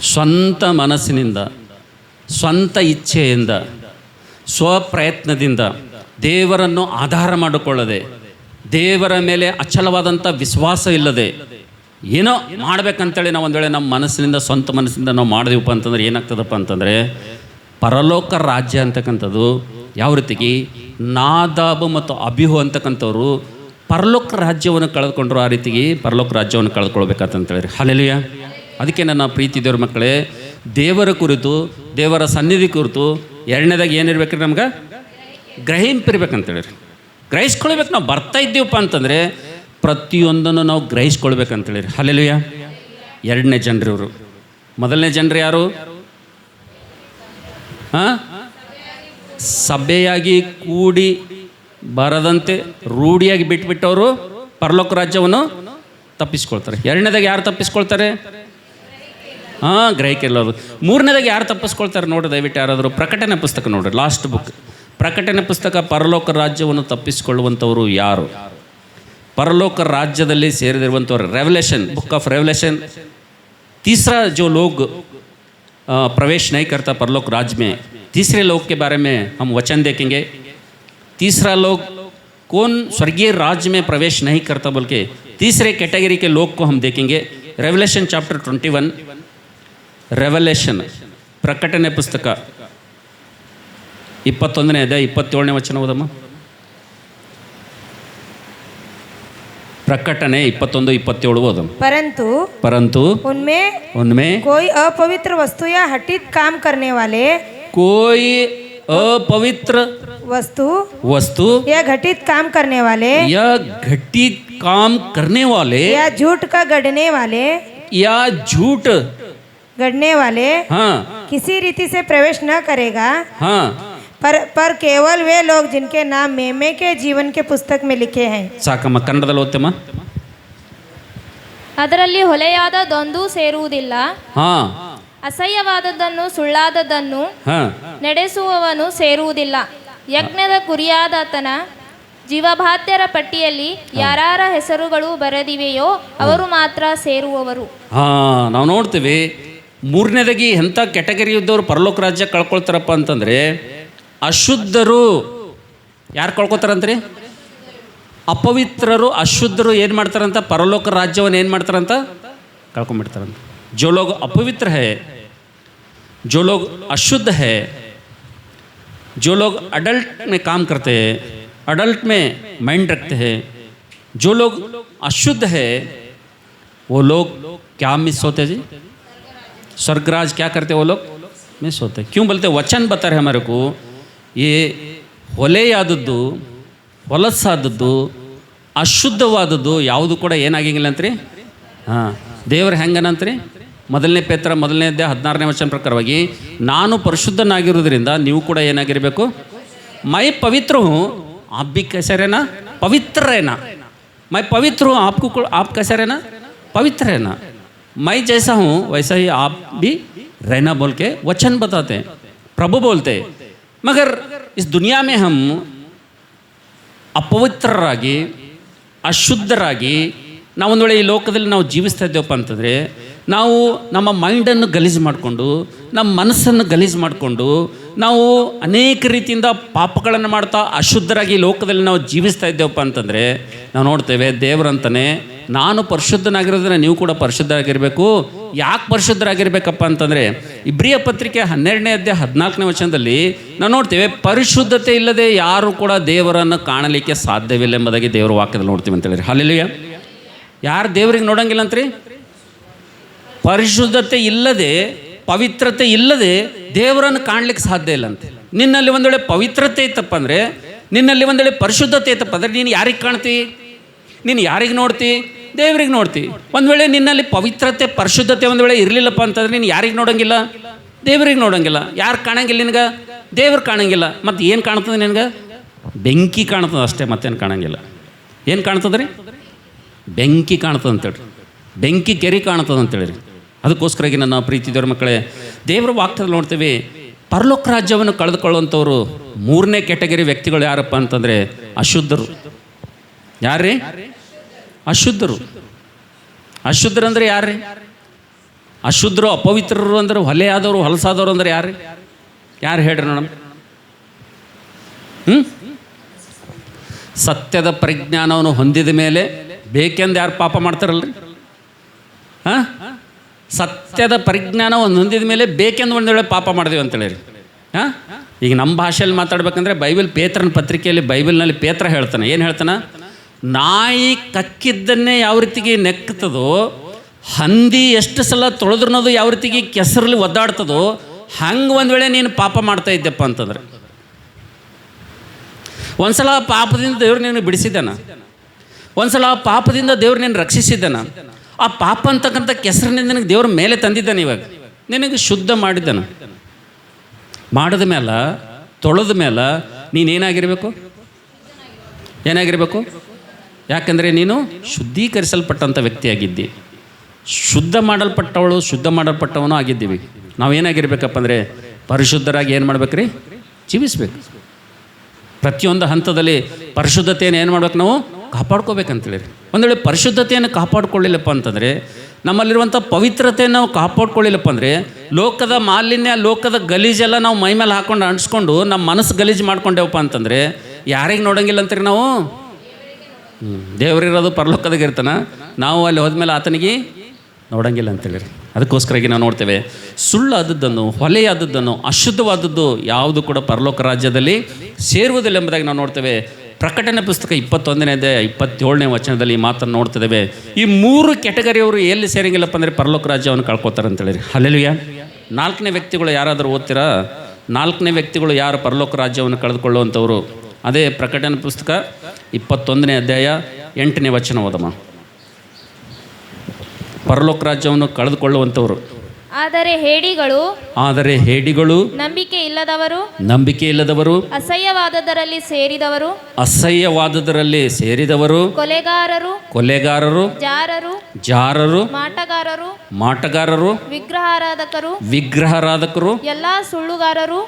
ಸ್ವಂತ ಮನಸ್ಸಿನಿಂದ, ಸ್ವಂತ ಇಚ್ಛೆಯಿಂದ, ಸ್ವಪ್ರಯತ್ನದಿಂದ, ದೇವರನ್ನು ಆಧಾರ ಮಾಡಿಕೊಳ್ಳದೆ, ದೇವರ ಮೇಲೆ ಅಚಲವಾದಂಥ ವಿಶ್ವಾಸ ಇಲ್ಲದೆ ಏನೋ ಮಾಡ್ಬೇಕಂತೇಳಿ ನಾವು ಒಂದು ವೇಳೆ ನಮ್ಮ ಮನಸ್ಸಿನಿಂದ, ಸ್ವಂತ ಮನಸ್ಸಿಂದ ನಾವು ಮಾಡಿದೀವಪ್ಪ ಅಂತಂದ್ರೆ ಏನಾಗ್ತದಪ್ಪ ಅಂತಂದರೆ ಪರಲೋಕ ರಾಜ್ಯ ಅಂತಕ್ಕಂಥದ್ದು ಯಾವ ರೀತಿಗೆ ನಾದಾಬ್ ಮತ್ತು ಅಬಿಹು ಅಂತಕ್ಕಂಥವ್ರು ಪರಲೋಕ ರಾಜ್ಯವನ್ನು ಕಳೆದುಕೊಂಡ್ರು, ಆ ರೀತಿಗೆ ಪರಲೋಕ ರಾಜ್ಯವನ್ನು ಕಳೆದುಕೊಳ್ಬೇಕಂತೇಳಿ. ಹಲ್ಲೆಲೂಯಾ. ಅದಕ್ಕೆ ನನ್ನ ಪ್ರೀತಿ ದೇವ್ರ ಮಕ್ಕಳೇ, ದೇವರ ಕುರಿತು, ದೇವರ ಸನ್ನಿಧಿ ಕುರಿತು ಎರಡನೇದಾಗಿ ಏನಿರ್ಬೇಕ್ರಿ? ನಮ್ಗೆ ಗ್ರಹಿಂಪಿರ್ಬೇಕಂತೇಳಿ, ಗ್ರಹಿಸ್ಕೊಳ್ಬೇಕು. ನಾವು ಬರ್ತಾ ಇದ್ದೀವಪ್ಪ ಅಂತಂದರೆ ಪ್ರತಿಯೊಂದನ್ನು ನಾವು ಗ್ರಹಿಸ್ಕೊಳ್ಬೇಕಂತೇಳಿ. ಹಲ್ಲೆಲೂಯಾ. ಎರಡನೇ ಜನರು ಇವರು. ಮೊದಲನೇ ಜನರು ಯಾರು? ಹಾಂ, ಸಭೆಯಾಗಿ ಕೂಡಿ ಬರದಂತೆ ರೂಢಿಯಾಗಿ ಬಿಟ್ಬಿಟ್ಟವರು ಪರಲೋಕ ರಾಜ್ಯವನ್ನು ತಪ್ಪಿಸ್ಕೊಳ್ತಾರೆ. ಎರಡನೇದಾಗಿ ಯಾರು ತಪ್ಪಿಸ್ಕೊಳ್ತಾರೆ? ಹಾಂ, ಗ್ರಹಿಕೆಲ್ಲವರು. ಮೂರನೇದಾಗಿ ಯಾರು ತಪ್ಪಿಸ್ಕೊಳ್ತಾರೆ ನೋಡ್ರಿ, ದಯವಿಟ್ಟು ಯಾರಾದರೂ ಪ್ರಕಟಣೆ ಪುಸ್ತಕ ನೋಡ್ರಿ, ಲಾಸ್ಟ್ ಬುಕ್ ಪ್ರಕಟಣೆ ಪುಸ್ತಕ. ಪರಲೋಕ ರಾಜ್ಯವನ್ನು ತಪ್ಪಿಸ್ಕೊಳ್ಳುವಂಥವರು ಯಾರು? ಪರಲೋಕ ರಾಜ್ಯದಲ್ಲಿ ಸೇರಿದಿರುವಂಥವ್ರು. रेवलेशन, बुक ऑफ रेवलेशन, तीसरा जो लोग प्रवेश नहीं करता परलोक राज्य में, तीसरे लोग के बारे में हम वचन देखेंगे. तीसरा लोग कौन स्वर्गीय राज्य में प्रवेश नहीं करता बोल के तीसरे कैटेगरी के लोग को हम देखेंगे. रेवलेशन चैप्टर 21, रेवलेशन ಪ್ರಕಟಣೆ ಪುಸ್ತಕ 21ನೇ ಅಧ್ಯಾಯ 27ನೇ ವಚನ ಓದಮ್ಮ. प्रकटने 21-27 ओदम. परंतु उनमें कोई अपवित्र वस्तु या हठित काम करने वाले, कोई अपवित्र वस्तु या घटित काम करने वाले, या झूठ का गढ़ने वाले हाँ, किसी रीति से प्रवेश न करेगा. हाँ, पर केवल वे लोग जिनके नाम मेमे के जीवन के पुस्तक में लिखे हैं. ಸಾಕಮ್ಮ, ಕನ್ನಡದಲ್ಲಿ ಓದ್ತಮ್ಮ. ಅದರಲ್ಲಿ ಹೊಲೆಯಾದದೊಂದು ಸೇರುವುದಿಲ್ಲ, ಹಾಂ, ಅಸಹ್ಯವಾದದ್ದನ್ನು ಸುಳ್ಳಾದದ್ದನ್ನು ಹಾಂ, ನಡೆಸುವವನು ಸೇರುವುದಿಲ್ಲ. ಯಜ್ಞದ ಕುರಿಯಾದಾತನ ಜೀವಬಾಧ್ಯರ ಪಟ್ಟಿಯಲ್ಲಿ ಯಾರ ಹೆಸರುಗಳು ಬರೆದಿವೆಯೋ ಅವರು ಮಾತ್ರ ಸೇರುವವರು. ಹಾಂ, ನಾವು ನೋಡ್ತೀವಿ. ಮೂರನೇದಾಗಿ ಎಂಥ ಕೆಟಗರಿ ಇದ್ದವರು ಪರಲೋಕ ರಾಜ್ಯ ಕಳ್ಕೊಳ್ತಾರಪ್ಪ ಅಂತಂದರೆ ಅಶುದ್ಧರು. ಯಾರು ಕಳ್ಕೊತಾರಂತ್ರಿ? ಅಪವಿತ್ರರು, ಅಶುದ್ಧರು ಏನು ಮಾಡ್ತಾರಂತ? ಪರಲೋಕ ರಾಜ್ಯವನ್ನು ಏನು ಮಾಡ್ತಾರಂತ? ಕಳ್ಕೊಂಡ್ಬಿಡ್ತಾರಂತ. जो लोग अपवित्र है, जो लोग अशुद्ध है, जो लोग अडल्ट में काम करते हैं, अडल्ट में माइंड रखते हैं, जो लोग अशुद्ध है वो लोग क्या मिस होते जी? स्वर्गराज क्या करते वो लोग? मिस होते. क्यों बोलते? वचन बता रहे हमारे को, ये ಹೊಲೆಯಾದದ್ದು, ಹೊಲಸಾದದ್ದು, ಅಶುದ್ಧವಾದದ್ದು ಯಾವುದು ಕೂಡ ಏನಾಗಿಲ್ಲ ಅಂತ್ರಿ. ಹಾಂ, ದೇವ್ರು ಹೆಂಗನಂತ್ರಿ? ಮೊದಲನೇ ಪೇತ್ರ 1ನೇ ಅಧ್ಯಾಯ 16ನೇ ವಚನ ಪ್ರಕಾರವಾಗಿ ನಾನು ಪರಿಶುದ್ಧನಾಗಿರೋದ್ರಿಂದ ನೀವು ಕೂಡ ಏನಾಗಿರಬೇಕು? ಮೈ ಪವಿತ್ರ ಹೂँ, आप भी कैसे रहना? पवित्र रहना. मैं पवित्र हूँ, आप कैसे रहना? पवित्र रहना. मैं जैसा हूँ वैसा ही आप भी रहना बोल के वचन बताते हैं, प्रभु बोलते हैं. मगर इस दुनिया में हम ಅಪವಿತ್ರರಾಗಿ, ಅಶುದ್ಧರಾಗಿ ನಾವೊಂದು ವೇಳೆ ಈ ಲೋಕದಲ್ಲಿ ನಾವು ಜೀವಿಸ್ತಾ ಇದ್ದೇವಪ್ಪ ಅಂತಂದರೆ ನಾವು ನಮ್ಮ ಮೈಂಡನ್ನು ಗಲೀಜು ಮಾಡಿಕೊಂಡು, ನಮ್ಮ ಮನಸ್ಸನ್ನು ಗಲೀಜು ಮಾಡಿಕೊಂಡು ನಾವು ಅನೇಕ ರೀತಿಯಿಂದ ಪಾಪಗಳನ್ನು ಮಾಡ್ತಾ ಅಶುದ್ಧರಾಗಿ ಲೋಕದಲ್ಲಿ ನಾವು ಜೀವಿಸ್ತಾ ಇದ್ದೇವಪ್ಪ ಅಂತಂದರೆ ನಾವು ನೋಡ್ತೇವೆ ದೇವರಂತಾನೆ ನಾನು ಪರಿಶುದ್ಧನಾಗಿರೋದನ್ನ ನೀವು ಕೂಡ ಪರಿಶುದ್ಧರಾಗಿರಬೇಕು. ಯಾಕೆ ಪರಿಶುದ್ಧರಾಗಿರ್ಬೇಕಪ್ಪ ಅಂತಂದರೆ ಇಬ್ರಿಯ ಪತ್ರಿಕೆ 12ನೇ ಅಧ್ಯಾಯ 14ನೇ ವಚನದಲ್ಲಿ ನಾವು ನೋಡ್ತೇವೆ, ಪರಿಶುದ್ಧತೆ ಇಲ್ಲದೆ ಯಾರು ಕೂಡ ದೇವರನ್ನು ಕಾಣಲಿಕ್ಕೆ ಸಾಧ್ಯವಿಲ್ಲ ಎಂಬುದಾಗಿ ದೇವರ ವಾಕ್ಯದಲ್ಲಿ ನೋಡ್ತೀವಿ ಅಂತ ಹೇಳಿರಿ. ಹಲ್ಲೆಲೂಯಾ. ಯಾರು ದೇವ್ರಿಗೆ ನೋಡಂಗಿಲ್ಲ ಅಂತ್ರಿ? ಪರಿಶುದ್ಧತೆ ಇಲ್ಲದೆ, ಪವಿತ್ರತೆ ಇಲ್ಲದೆ ದೇವರನ್ನು ಕಾಣಲಿಕ್ಕೆ ಸಾಧ್ಯ ಇಲ್ಲ ಅಂತ. ನಿನ್ನಲ್ಲಿ ಒಂದು ವೇಳೆ ಪವಿತ್ರತೆ ಇತ್ತಪ್ಪ ಅಂದರೆ, ನಿನ್ನಲ್ಲಿ ಒಂದು ವೇಳೆ ಪರಿಶುದ್ಧತೆ ಇತ್ತಪ್ಪ ಅಂದರೆ ನೀನು ಯಾರಿಗೆ ಕಾಣ್ತಿ? ನೀನು ಯಾರಿಗೆ ನೋಡ್ತಿ? ದೇವ್ರಿಗೆ ನೋಡ್ತಿ. ಒಂದು ವೇಳೆ ನಿನ್ನಲ್ಲಿ ಪವಿತ್ರತೆ ಪರಿಶುದ್ಧತೆ ಒಂದು ವೇಳೆ ಇರಲಿಲ್ಲಪ್ಪ ಅಂತಂದರೆ ನೀನು ಯಾರಿಗೆ ನೋಡೋಂಗಿಲ್ಲ? ದೇವ್ರಿಗೆ ನೋಡೋಂಗಿಲ್ಲ. ಯಾರು ಕಾಣಂಗಿಲ್ಲ ನಿನಗೆ? ದೇವ್ರು ಕಾಣಂಗಿಲ್ಲ. ಮತ್ತು ಏನು ಕಾಣ್ತದೆ ನಿನಗೆ? ಬೆಂಕಿ ಕಾಣ್ತದೆ ಅಷ್ಟೇ, ಮತ್ತೇನು ಕಾಣಂಗಿಲ್ಲ. ಏನು ಕಾಣ್ತದೆ ರೀ? ಬೆಂಕಿ ಕಾಣ್ತದೆ ಅಂತೇಳಿ, ಬೆಂಕಿ ಕೆರೆ ಕಾಣ್ತದೆ ಅಂತೇಳಿ. ಅದಕ್ಕೋಸ್ಕರಾಗಿ ನನ್ನ ಪ್ರೀತಿ ದೇವ್ರ ಮಕ್ಕಳೇ, ದೇವರ ವಾಕ್ಯದಲ್ಲಿ ನೋಡ್ತೇವೆ, ಪರಲೋಕ ರಾಜ್ಯವನ್ನು ಕಳೆದುಕೊಳ್ಳುವಂಥವ್ರು 3ನೇ ಕ್ಯಾಟಗರಿ ವ್ಯಕ್ತಿಗಳು ಯಾರಪ್ಪ ಅಂತಂದರೆ ಅಶುದ್ಧರು. ಯಾರ್ರೀ? ಅಶುದ್ಧರು. ಅಶುದ್ಧರು ಅಂದರೆ ಯಾರ್ರೀ? ಅಶುದ್ಧರು, ಅಪವಿತ್ರರು ಅಂದ್ರೆ ಹೊಲೆಯಾದವರು, ಹೊಲಸಾದವರು ಅಂದ್ರೆ ಯಾರ್ರೀ? ಯಾರು ಹೇಳ್ರಿ ನೋಡಮ್ಮ? ಸತ್ಯದ ಪರಿಜ್ಞಾನವನ್ನು ಹೊಂದಿದ ಮೇಲೆ ಬೇಕೆಂದು ಯಾರು ಪಾಪ ಮಾಡ್ತಾರಲ್ರಿ? ಹಾಂ, ಸತ್ಯದ ಪರಿಜ್ಞಾನವನ್ನು ಹೊಂದಿದ ಮೇಲೆ ಬೇಕೆಂದು ಒಂದು ವೇಳೆ ಪಾಪ ಮಾಡಿದೆವು ಅಂತೇಳಿ. ಹಾಂ, ಈಗ ನಮ್ಮ ಭಾಷೆಯಲ್ಲಿ ಮಾತಾಡ್ಬೇಕಂದ್ರೆ ಬೈಬಲ್ ಪೇತ್ರನ ಪತ್ರಿಕೆಯಲ್ಲಿ ಬೈಬಲ್ನಲ್ಲಿ ಪೇತ್ರ ಹೇಳ್ತಾನೆ. ಏನು ಹೇಳ್ತಾನೆ? ನಾಯಿ ಕಕ್ಕಿದ್ದನ್ನೇ ಯಾವ ರೀತಿಗೆ ನೆಕ್ತದೋ, ಹಂದಿ ಎಷ್ಟು ಸಲ ತೊಳೆದ್ರನ್ನೋದು ಯಾವ ರೀತಿಗೆ ಕೆಸರಲ್ಲಿ ಒದ್ದಾಡ್ತದೋ, ಹಂಗೆ ಒಂದು ವೇಳೆ ನೀನು ಪಾಪ ಮಾಡ್ತಾ ಇದ್ದೆಪ್ಪ ಅಂತಂದ್ರೆ, ಒಂದ್ಸಲ ಪಾಪದಿಂದ ದೇವ್ರು ನೀನು ಬಿಡಿಸಿದ್ದಾನ, ಒಂದ್ಸಲ ಪಾಪದಿಂದ ದೇವ್ರು ನೀನು ರಕ್ಷಿಸಿದ್ದಾನ. ಆ ಪಾಪ ಅಂತಕ್ಕಂಥ ಕೆಸರಿನಿಂದ ನಿನಗೆ ದೇವ್ರ ಮೇಲೆ ತಂದಿದ್ದಾನೆ. ಇವಾಗ ನಿನಗೆ ಶುದ್ಧ ಮಾಡಿದ್ದಾನ. ಮಾಡಿದ ಮೇಲೆ, ತೊಳೆದ ಮೇಲೆ ನೀನೇನಾಗಿರಬೇಕು? ಏನಾಗಿರಬೇಕು? ಯಾಕಂದರೆ ನೀನು ಶುದ್ಧೀಕರಿಸಲ್ಪಟ್ಟಂಥ ವ್ಯಕ್ತಿಯಾಗಿದ್ದಿ. ಶುದ್ಧ ಮಾಡಲ್ಪಟ್ಟವಳು, ಶುದ್ಧ ಮಾಡಲ್ಪಟ್ಟವನು ಆಗಿದ್ದೀವಿ. ನಾವೇನಾಗಿರ್ಬೇಕಪ್ಪ ಅಂದರೆ ಪರಿಶುದ್ಧರಾಗಿ ಏನು ಮಾಡ್ಬೇಕ್ರಿ? ಜೀವಿಸ್ಬೇಕು. ಪ್ರತಿಯೊಂದು ಹಂತದಲ್ಲಿ ಪರಿಶುದ್ಧತೆಯನ್ನು ಏನು ಮಾಡ್ಬೇಕು? ನಾವು ಕಾಪಾಡ್ಕೋಬೇಕಂತೇಳಿ. ಒಂದು ವೇಳೆ ಪರಿಶುದ್ಧತೆಯನ್ನು ಕಾಪಾಡ್ಕೊಳ್ಳಿಲ್ಲಪ್ಪ ಅಂತಂದರೆ, ನಮ್ಮಲ್ಲಿರುವಂಥ ಪವಿತ್ರತೆಯನ್ನು ನಾವು ಕಾಪಾಡ್ಕೊಳ್ಳಿಲ್ಲಪ್ಪ ಅಂದರೆ, ಲೋಕದ ಮಾಲಿನ್ಯ, ಲೋಕದ ಗಲೀಜೆಲ್ಲ ನಾವು ಮೈ ಮೇಲೆ ಹಾಕ್ಕೊಂಡು ಅಂಟಿಸ್ಕೊಂಡು ನಮ್ಮ ಮನಸ್ಸು ಗಲೀಜು ಮಾಡ್ಕೊಂಡೇವಪ್ಪ ಅಂತಂದರೆ ಯಾರಿಗೆ ನೋಡೋಂಗಿಲ್ಲ ಅಂತೀರಿ ನಾವು? ದೇವರಿರೋದು ಪರಲೋಕದಾಗ ಇರ್ತಾನೆ, ನಾವು ಅಲ್ಲಿ ಹೋದ್ಮೇಲೆ ಆತನಿಗೆ ನೋಡೋಂಗಿಲ್ಲ ಅಂತೇಳಿ. ಅದಕ್ಕೋಸ್ಕರಾಗಿ ನಾವು ನೋಡ್ತೇವೆ, ಸುಳ್ಳಾದದ್ದನ್ನು, ಹೊಲೆಯಾದದ್ದನ್ನು, ಅಶುದ್ಧವಾದದ್ದು ಯಾವುದು ಕೂಡ ಪರಲೋಕ ರಾಜ್ಯದಲ್ಲಿ ಸೇರುವುದಿಲ್ಲ ಎಂಬುದಾಗಿ ನಾವು ನೋಡ್ತೇವೆ. ಪ್ರಕಟಣೆ ಪುಸ್ತಕ 21ನೇ ಅಧ್ಯಾಯ 27ನೇ ವಚನದಲ್ಲಿ ಈ ಮಾತನ್ನು ನೋಡ್ತಿದ್ದೇವೆ. ಈ 3 ಕ್ಯಾಟಗರಿಯವರು ಎಲ್ಲಿ ಸೇರಂಗಿಲ್ಲಪ್ಪ ಅಂದರೆ ಪರಲೋಕ ರಾಜ್ಯವನ್ನು ಕಳ್ಕೊತಾರೆ ಅಂತೇಳಿ. ಹಲ್ಲೆಲೂಯಾ. 4ನೇ ವ್ಯಕ್ತಿಗಳು ಯಾರಾದರೂ ಓದ್ತೀರಾ? 4ನೇ ವ್ಯಕ್ತಿಗಳು ಯಾರು ಪರಲೋಕ ರಾಜ್ಯವನ್ನು ಕಳೆದುಕೊಳ್ಳುವಂಥವ್ರು? ಅದೇ ಪ್ರಕಟಣೆ ಪುಸ್ತಕ 21ನೇ ಅಧ್ಯಾಯ 8ನೇ ವಚನ ಓದಮ್ಮ. ಪರಲೋಕ ರಾಜ್ಯವನ್ನು ಕಳೆದುಕೊಳ್ಳುವಂಥವ್ರು. ಆದರೆ ಹೇಡಿಗಳು, ನಂಬಿಕೆ ಇಲ್ಲದವರು, ಅಸಹ್ಯವಾದದರಲ್ಲಿ ಸೇರಿದವರು, ಕೊಲೆಗಾರರು, ಜಾರರು, ಮಾಟಗಾರರು, ವಿಗ್ರಹಾರಾಧಕರು, ಎಲ್ಲಾ ಸುಳ್ಳುಗಾರರು.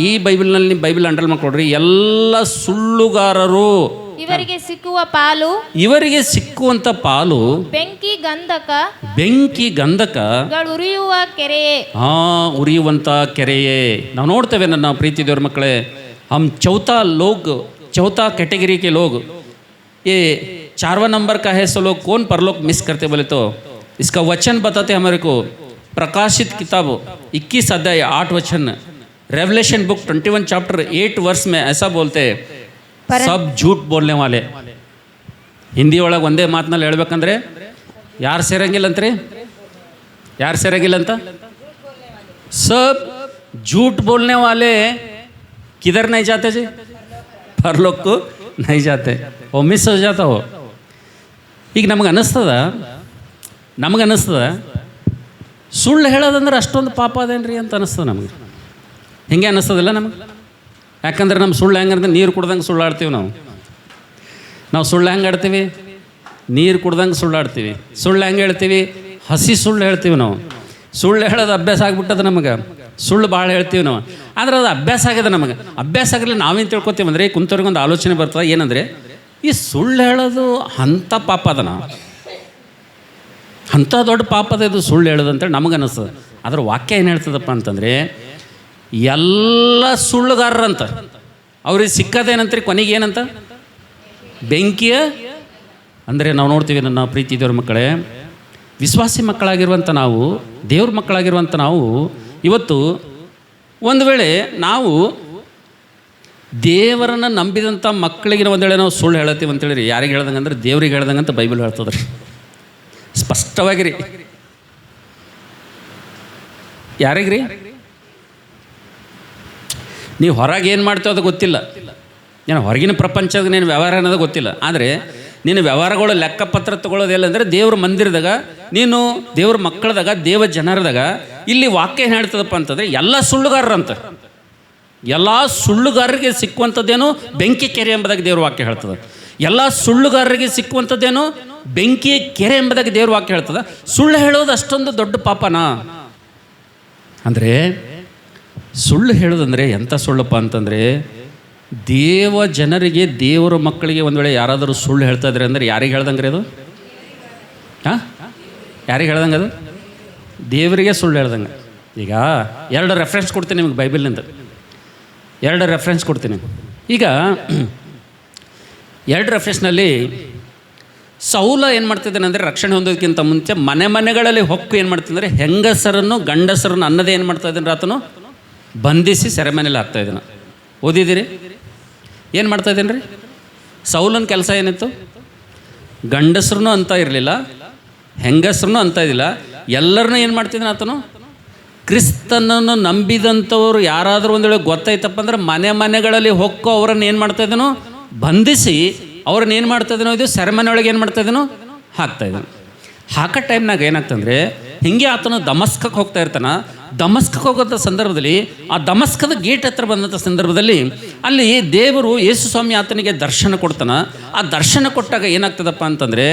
ಈ ಬೈಬಲ್ನಲ್ಲಿ ಬೈಬಲ್ ಅಂಡರ್ ಮಾಡ್ಕೊಡ್ರಿ, ಎಲ್ಲ ಸುಳ್ಳುಗಾರರು. ಇವರಿಗೆ ಸಿಕ್ಕುವಂತ ಪಾಲು ಬೆಂಕಿ ಗಂಧಕ ಉರಿಯುವಂತ ಕೆರೆಯೇ. ನಾವು ನೋಡ್ತೇವೆ ನನ್ನ ಪ್ರೀತಿ ದೇವ್ರ ಮಕ್ಕಳೇ, हम चौथा कैटेगरी के लोग, ये 4वां नंबर का है. सो लोग कौन परलोक मिस करते बोले तो इसका वचन बताते हमारे को. प्रकाशित किताब 21 अध्याय 8 वचन, रेवलेशन बुक 21 चैप्टर 8 वर्ष में ऐसा बोलते हैं, सब झूठ बोलने वाले. ಹಿಂದಿ ಒಳಗೆ ಒಂದೇ ಮಾತಿನಲ್ಲಿ ಹೇಳ್ಬೇಕಂದ್ರೆ ಯಾರು ಸೇರಂಗಿಲ್ಲ ಅಂತ್ರಿ? ಯಾರು ಸೇರಂಗಿಲ್ಲ ಅಂತ? सब झूठ बोलने वाले किधर नहीं जाते जी? परलोक को नहीं जाते, वो मिस हो जाता हो. ಈಗ ನಮಗೆ ಅನ್ನಿಸ್ತದ ಸುಳ್ಳು ಹೇಳೋದಂದ್ರೆ ಅಷ್ಟೊಂದು ಪಾಪ ಅದೇನ್ರಿ ಅಂತ ಅನ್ನಿಸ್ತದೆ ನಮಗೆ. ಹಿಂಗೆ ಅನ್ನಿಸ್ತದಿಲ್ಲ ನಮಗೆ? ಯಾಕಂದ್ರೆ ನಮ್ಮ ಸುಳ್ಳು ಹೆಂಗಂದ್ರೆ ನೀರು ಕುಡ್ದಂಗೆ ಸುಳ್ಳಾಡ್ತೀವಿ. ನಾವು ಸುಳ್ಳು ಹೆಂಗೆ ಆಡ್ತೀವಿ? ನೀರು ಕುಡ್ದಂಗೆ ಸುಳ್ಳಾಡ್ತೀವಿ. ಸುಳ್ಳು ಹೆಂಗೆ ಹೇಳ್ತೀವಿ? ಹಸಿ ಸುಳ್ಳು ಹೇಳ್ತೀವಿ. ನಾವು ಸುಳ್ಳು ಹೇಳೋದು ಅಭ್ಯಾಸ ಆಗಿಬಿಟ್ಟದ ನಮಗೆ. ಸುಳ್ಳು ಭಾಳ ಹೇಳ್ತೀವಿ ನಾವು, ಆದರೆ ಅದು ಅಭ್ಯಾಸ ಆಗಿದೆ ನಮಗೆ. ಅಭ್ಯಾಸ ಆಗಿರಲಿ ನಾವೇನು ತಿಳ್ಕೊತೀವಿ ಅಂದರೆ, ಕುಂತವ್ರಿಗೊಂದು ಆಲೋಚನೆ ಬರ್ತದೆ ಏನಂದರೆ, ಈ ಸುಳ್ಳು ಹೇಳೋದು ಅಂಥ ಪಾಪ ಅದನ, ಅಂಥ ದೊಡ್ಡ ಪಾಪದ ಇದು ಸುಳ್ಳು ಹೇಳೋದು ಅಂತೇಳಿ ನಮಗೆ ಅನ್ನಿಸ್ತದೆ. ಅದ್ರ ವಾಕ್ಯ ಏನು ಹೇಳ್ತದಪ್ಪ ಅಂತಂದರೆ, ಎಲ್ಲ ಸುಳ್ಳುಗಾರರಂತ ಅವ್ರಿಗೆ ಸಿಕ್ಕದೇನಂತ್ರಿ ಕೊನೆಗೆ ಏನಂತ? ಬೆಂಕಿಯ ಅಂದರೆ ನಾವು ನೋಡ್ತೀವಿ ನನ್ನ ಪ್ರೀತಿ ದೇವ್ರ ಮಕ್ಕಳೇ, ವಿಶ್ವಾಸಿ ಮಕ್ಕಳಾಗಿರುವಂಥ ನಾವು, ದೇವ್ರ ಮಕ್ಕಳಾಗಿರುವಂಥ ನಾವು ಇವತ್ತು ಒಂದು ವೇಳೆ ನಾವು ದೇವರನ್ನು ನಂಬಿದಂಥ ಮಕ್ಕಳಿಗೆ ಒಂದು ವೇಳೆ ನಾವು ಸುಳ್ಳು ಹೇಳತ್ತೀವಿ ಅಂತೇಳಿ ಯಾರಿಗೆ ಹೇಳ್ದಂಗೆ ಅಂದ್ರೆ ದೇವ್ರಿಗೆ ಹೇಳ್ದಂಗೆ ಅಂತ ಬೈಬಲ್ ಹೇಳ್ತದೆ ರೀ. ಸ್ಪಷ್ಟವಾಗಿರಿ. ಯಾರಿಗ್ರಿ? ನೀವು ಹೊರಗೆ ಏನು ಮಾಡ್ತೀವಿ ಅದು ಗೊತ್ತಿಲ್ಲ, ಏನು ಹೊರಗಿನ ಪ್ರಪಂಚದ ನೀನು ವ್ಯವಹಾರ ಅನ್ನೋದು ಗೊತ್ತಿಲ್ಲ. ಆದರೆ ನೀನು ವ್ಯವಹಾರಗಳು ಲೆಕ್ಕಪತ್ರ ತಗೊಳ್ಳೋದಿಲ್ಲ ಅಂದರೆ ದೇವ್ರ ಮಂದಿರದಾಗ, ನೀನು ದೇವ್ರ ಮಕ್ಕಳದಾಗ, ದೇವ ಜನರದಾಗ ಇಲ್ಲಿ ವಾಕ್ಯ ಏನು ಹೇಳ್ತದಪ್ಪ ಅಂತಂದರೆ ಎಲ್ಲ ಸುಳ್ಳುಗಾರರಂತ, ಎಲ್ಲ ಸುಳ್ಳುಗಾರರಿಗೆ ಸಿಕ್ಕುವಂಥದ್ದೇನು ಬೆಂಕಿ ಕೆರೆ ಎಂಬುದಾಗಿ ದೇವ್ರ ವಾಕ್ಯ ಹೇಳ್ತದೆ. ಎಲ್ಲ ಸುಳ್ಳುಗಾರರಿಗೆ ಸಿಕ್ಕುವಂಥದ್ದೇನು ಬೆಂಕಿ ಕೆರೆ ಎಂಬುದಾಗಿ ದೇವ್ರ ವಾಕ್ಯ ಹೇಳ್ತದೆ. ಸುಳ್ಳು ಹೇಳೋದು ಅಷ್ಟೊಂದು ದೊಡ್ಡ ಪಾಪನಾ? ಅಂದರೆ ಸುಳ್ಳು ಹೇಳೋದಂದರೆ ಎಂಥ ಸುಳ್ಳಪ್ಪ ಅಂತಂದರೆ, ದೇವ ಜನರಿಗೆ, ದೇವರ ಮಕ್ಕಳಿಗೆ ಒಂದು ವೇಳೆ ಯಾರಾದರೂ ಸುಳ್ಳು ಹೇಳ್ತಾ ಇದ್ದಾರೆ ಅಂದರೆ ಯಾರಿಗೆ ಹೇಳ್ದಂಗೆ ರೀ ಅದು? ಹಾಂ, ಯಾರಿಗೆ ಹೇಳ್ದಂಗೆ ಅದು? ದೇವರಿಗೆ ಸುಳ್ಳು ಹೇಳ್ದಂಗೆ. ಈಗ 2 ರೆಫರೆನ್ಸ್ ಕೊಡ್ತೀನಿ ನಿಮಗೆ ಬೈಬಲ್ನಿಂದ, 2 ರೆಫರೆನ್ಸ್ ಕೊಡ್ತೀನಿ. ಈಗ 2 ರೆಫರೆನ್ಸ್ನಲ್ಲಿ ಸೌಲ ಏನು ಮಾಡ್ತಿದ್ದಾನೆ ಅಂದರೆ, ರಕ್ಷಣೆ ಹೊಂದೋದಕ್ಕಿಂತ ಮುಂಚೆ ಮನೆಗಳಲ್ಲಿ ಹೊಕ್ಕು ಏನು ಮಾಡ್ತಿದ್ದಾರೆ, ಹೆಂಗಸರನ್ನು ಗಂಡಸರನ್ನು ಅನ್ನದೇ ಏನು ಮಾಡ್ತಾ ಇದ್ದಾನೆ, ಆತನು ಬಂಧಿಸಿ ಸೆರೆಮನೆಯಲ್ಲಿ ಹಾಕ್ತಾಯಿದ್ದಾನೆ. ಓದಿದ್ದೀರಿ? ಏನು ಮಾಡ್ತಾ ಇದ್ದೇನೆ ರೀ? ಸೌಲನ ಕೆಲಸ ಏನಿತ್ತು? ಗಂಡಸ್ರನ್ನೂ ಅಂತ ಇರಲಿಲ್ಲ, ಹೆಂಗಸ್ರನ್ನೂ ಅಂತ ಇದ್ದಿಲ್ಲ, ಎಲ್ಲರನ್ನೂ ಏನು ಮಾಡ್ತಿದ್ದಾನೆ ಆತನು? ಕ್ರಿಸ್ತನನ್ನು ನಂಬಿದಂಥವ್ರು ಯಾರಾದರೂ ಒಂದು ವೇಳೆ ಗೊತ್ತಾಯ್ತಪ್ಪ ಅಂದ್ರೆ ಮನೆಗಳಲ್ಲಿ ಹೊಕ್ಕು ಅವರನ್ನು ಏನು ಮಾಡ್ತಾ ಇದ್ದಾನೋ, ಬಂಧಿಸಿ ಅವ್ರನ್ನ ಏನು ಮಾಡ್ತಾ ಇದ್ದಾನೋ, ಇದು ಸೆರೆಮನೆ ಒಳಗೆ ಏನು ಮಾಡ್ತಾ ಇದ್ದಾನೋ, ಹಾಕ್ತಾಯಿದ್ದಾನೆ. ಹಾಕೋ ಟೈಮ್ನಾಗ ಏನಾಗ್ತಂದರೆ, ಹೀಗೆ ಆತನು ದಮಸ್ಕಕ್ಕೆ ಹೋಗ್ತಾ ಇರ್ತಾನೆ. ದಮಸ್ಕಕ್ಕೆ ಹೋಗೋಂಥ ಸಂದರ್ಭದಲ್ಲಿ, ಆ ದಮಸ್ಕದ ಗೇಟ್ ಹತ್ರ ಬಂದಂಥ ಸಂದರ್ಭದಲ್ಲಿ ಅಲ್ಲಿ ದೇವರು ಯೇಸು ಸ್ವಾಮಿ ಆತನಿಗೆ ದರ್ಶನ ಕೊಡ್ತಾನೆ. ಆ ದರ್ಶನ ಕೊಟ್ಟಾಗ ಏನಾಗ್ತದಪ್ಪ ಅಂತಂದರೆ,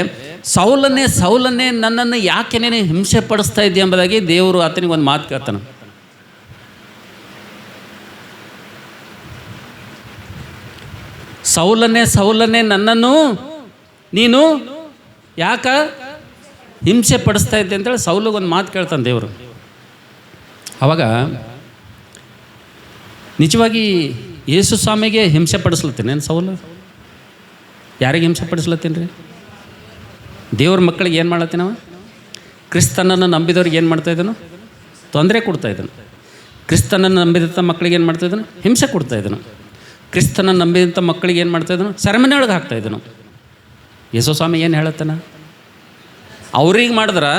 ಸೌಲನ್ನೇ ನನ್ನನ್ನು ಯಾಕೆ ನೀನು ಹಿಂಸೆ ಪಡಿಸ್ತಾ ಇದ್ದೀಯ ಎಂಬುದಾಗಿ ದೇವರು ಆತನಿಗೆ ಒಂದು ಮಾತು ಕೇಳ್ತಾನೆ. ಸೌಲನ್ನೇ ನನ್ನನ್ನು ನೀನು ಯಾಕ ಹಿಂಸೆ ಪಡಿಸ್ತಾ ಇದ್ದೆ ಅಂತೇಳಿ ಸೌಲಿಗೊಂದು ಮಾತು ಕೇಳ್ತಾನೆ ದೇವರು. ಆವಾಗ ನಿಜವಾಗಿ ಯೇಸು ಸ್ವಾಮಿಗೆ ಹಿಂಸೆ ಪಡಿಸ್ಲತ್ತೀನಿ ಏನು ಸೌಲು? ಯಾರಿಗೆ ಹಿಂಸೆ ಪಡಿಸ್ಲತ್ತೀನಿ ರೀ? ದೇವ್ರ ಮಕ್ಕಳಿಗೆ ಏನು ಮಾಡ್ಲತ್ತೀನಿ ನಾವು? ಕ್ರಿಸ್ತನನ್ನು ನಂಬಿದವ್ರಿಗೆ ಏನು ಮಾಡ್ತಾಯಿದ್ದಾನು? ತೊಂದರೆ ಕೊಡ್ತಾಯಿದ್ದಾನು. ಕ್ರಿಸ್ತನನ್ನು ನಂಬಿದಂಥ ಮಕ್ಕಳಿಗೆ ಏನು ಮಾಡ್ತಾಯಿದ್ದಾನು? ಹಿಂಸೆ ಕೊಡ್ತಾಯಿದ್ದಾನು. ಕ್ರಿಸ್ತನನ್ನು ನಂಬಿದಂಥ ಮಕ್ಕಳಿಗೆ ಏನು ಮಾಡ್ತಾಯಿದ್ದಾನು? ಸೆರೆಮನೆ ಒಳಗೆ ಹಾಕ್ತಾಯಿದ್ದಾನು. ಯೇಸು ಸ್ವಾಮಿ ಏನು ಹೇಳತ್ತಾನ? ಅವ್ರಿಗೆ ಮಾಡಿದ್ರೆ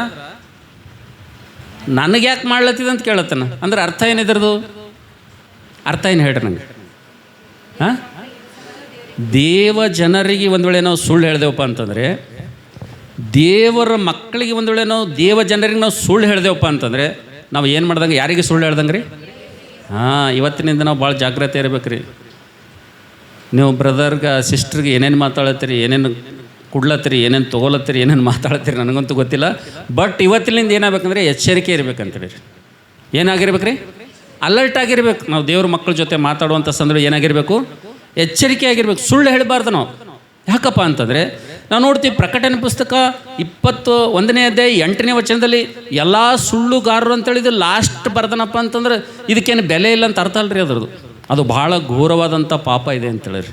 ನನಗೆ ಯಾಕೆ ಮಾಡ್ಲತ್ತಿದ ಅಂತ ಕೇಳತ್ತಾನ. ಅಂದ್ರೆ ಅರ್ಥ ಏನಿದ್ರದು? ಅರ್ಥ ಏನು ಹೇಳ್ರಿ ನನಗೆ? ಹಾಂ, ದೇವ ಜನರಿಗೆ ಒಂದು ವೇಳೆ ನಾವು ಸುಳ್ಳು ಹೇಳ್ದೇವಪ್ಪ ಅಂತಂದರೆ, ದೇವರ ಮಕ್ಕಳಿಗೆ ಒಂದು ವೇಳೆ ನಾವು ದೇವ ಜನರಿಗೆ ನಾವು ಸುಳ್ಳು ಹೇಳ್ದೇವಪ್ಪ ಅಂತಂದರೆ ನಾವು ಏನು ಮಾಡ್ದಂಗೆ? ಯಾರಿಗೆ ಸುಳ್ಳು ಹೇಳ್ದಂಗೆ ರೀ? ಹಾಂ, ಇವತ್ತಿನಿಂದ ನಾವು ಭಾಳ ಜಾಗ್ರತೆ ಇರ್ಬೇಕು ರೀ. ನೀವು ಬ್ರದರ್ಗೆ ಸಿಸ್ಟ್ರಿಗೆ ಏನೇನು ಮಾತಾಡತ್ತೀರಿ, ಏನೇನು ಕೊಡ್ಲತ್ತೀರಿ, ಏನೇನು ತೊಗೊಳತ್ತೀರಿ, ಏನೇನು ಮಾತಾಡ್ತೀರಿ ನನಗಂತೂ ಗೊತ್ತಿಲ್ಲ. ಬಟ್ ಇವತ್ತಿನಿಂದ ಏನಾಗಬೇಕಂದ್ರೆ ಎಚ್ಚರಿಕೆ ಇರಬೇಕಂತೇಳಿ. ಏನಾಗಿರ್ಬೇಕು ರೀ? ಅಲರ್ಟ್ ಆಗಿರ್ಬೇಕು. ನಾವು ದೇವ್ರ ಮಕ್ಕಳ ಜೊತೆ ಮಾತಾಡುವಂಥ ಸಂದರ್ಭ ಏನಾಗಿರಬೇಕು? ಎಚ್ಚರಿಕೆ ಆಗಿರ್ಬೇಕು. ಸುಳ್ಳು ಹೇಳಬಾರ್ದು ನಾವು. ಯಾಕಪ್ಪ ಅಂತಂದರೆ ನಾವು ನೋಡ್ತೀವಿ ಪ್ರಕಟಣೆ ಪುಸ್ತಕ 21ನೇ ಅಧ್ಯಾಯ 8ನೇ ವಚನದಲ್ಲಿ ಎಲ್ಲ ಸುಳ್ಳುಗಾರರು ಅಂತೇಳಿದ್ದು ಲಾಸ್ಟ್ ಬರ್ದನಪ್ಪ ಅಂತಂದ್ರೆ ಇದಕ್ಕೇನು ಬೆಲೆ ಇಲ್ಲ ಅಂತ ಅರ್ಥ ಅಲ್ರಿ ಅದ್ರದ್ದು. ಅದು ಭಾಳ ಘೋರವಾದಂಥ ಪಾಪ ಇದೆ ಅಂತೇಳಿರಿ.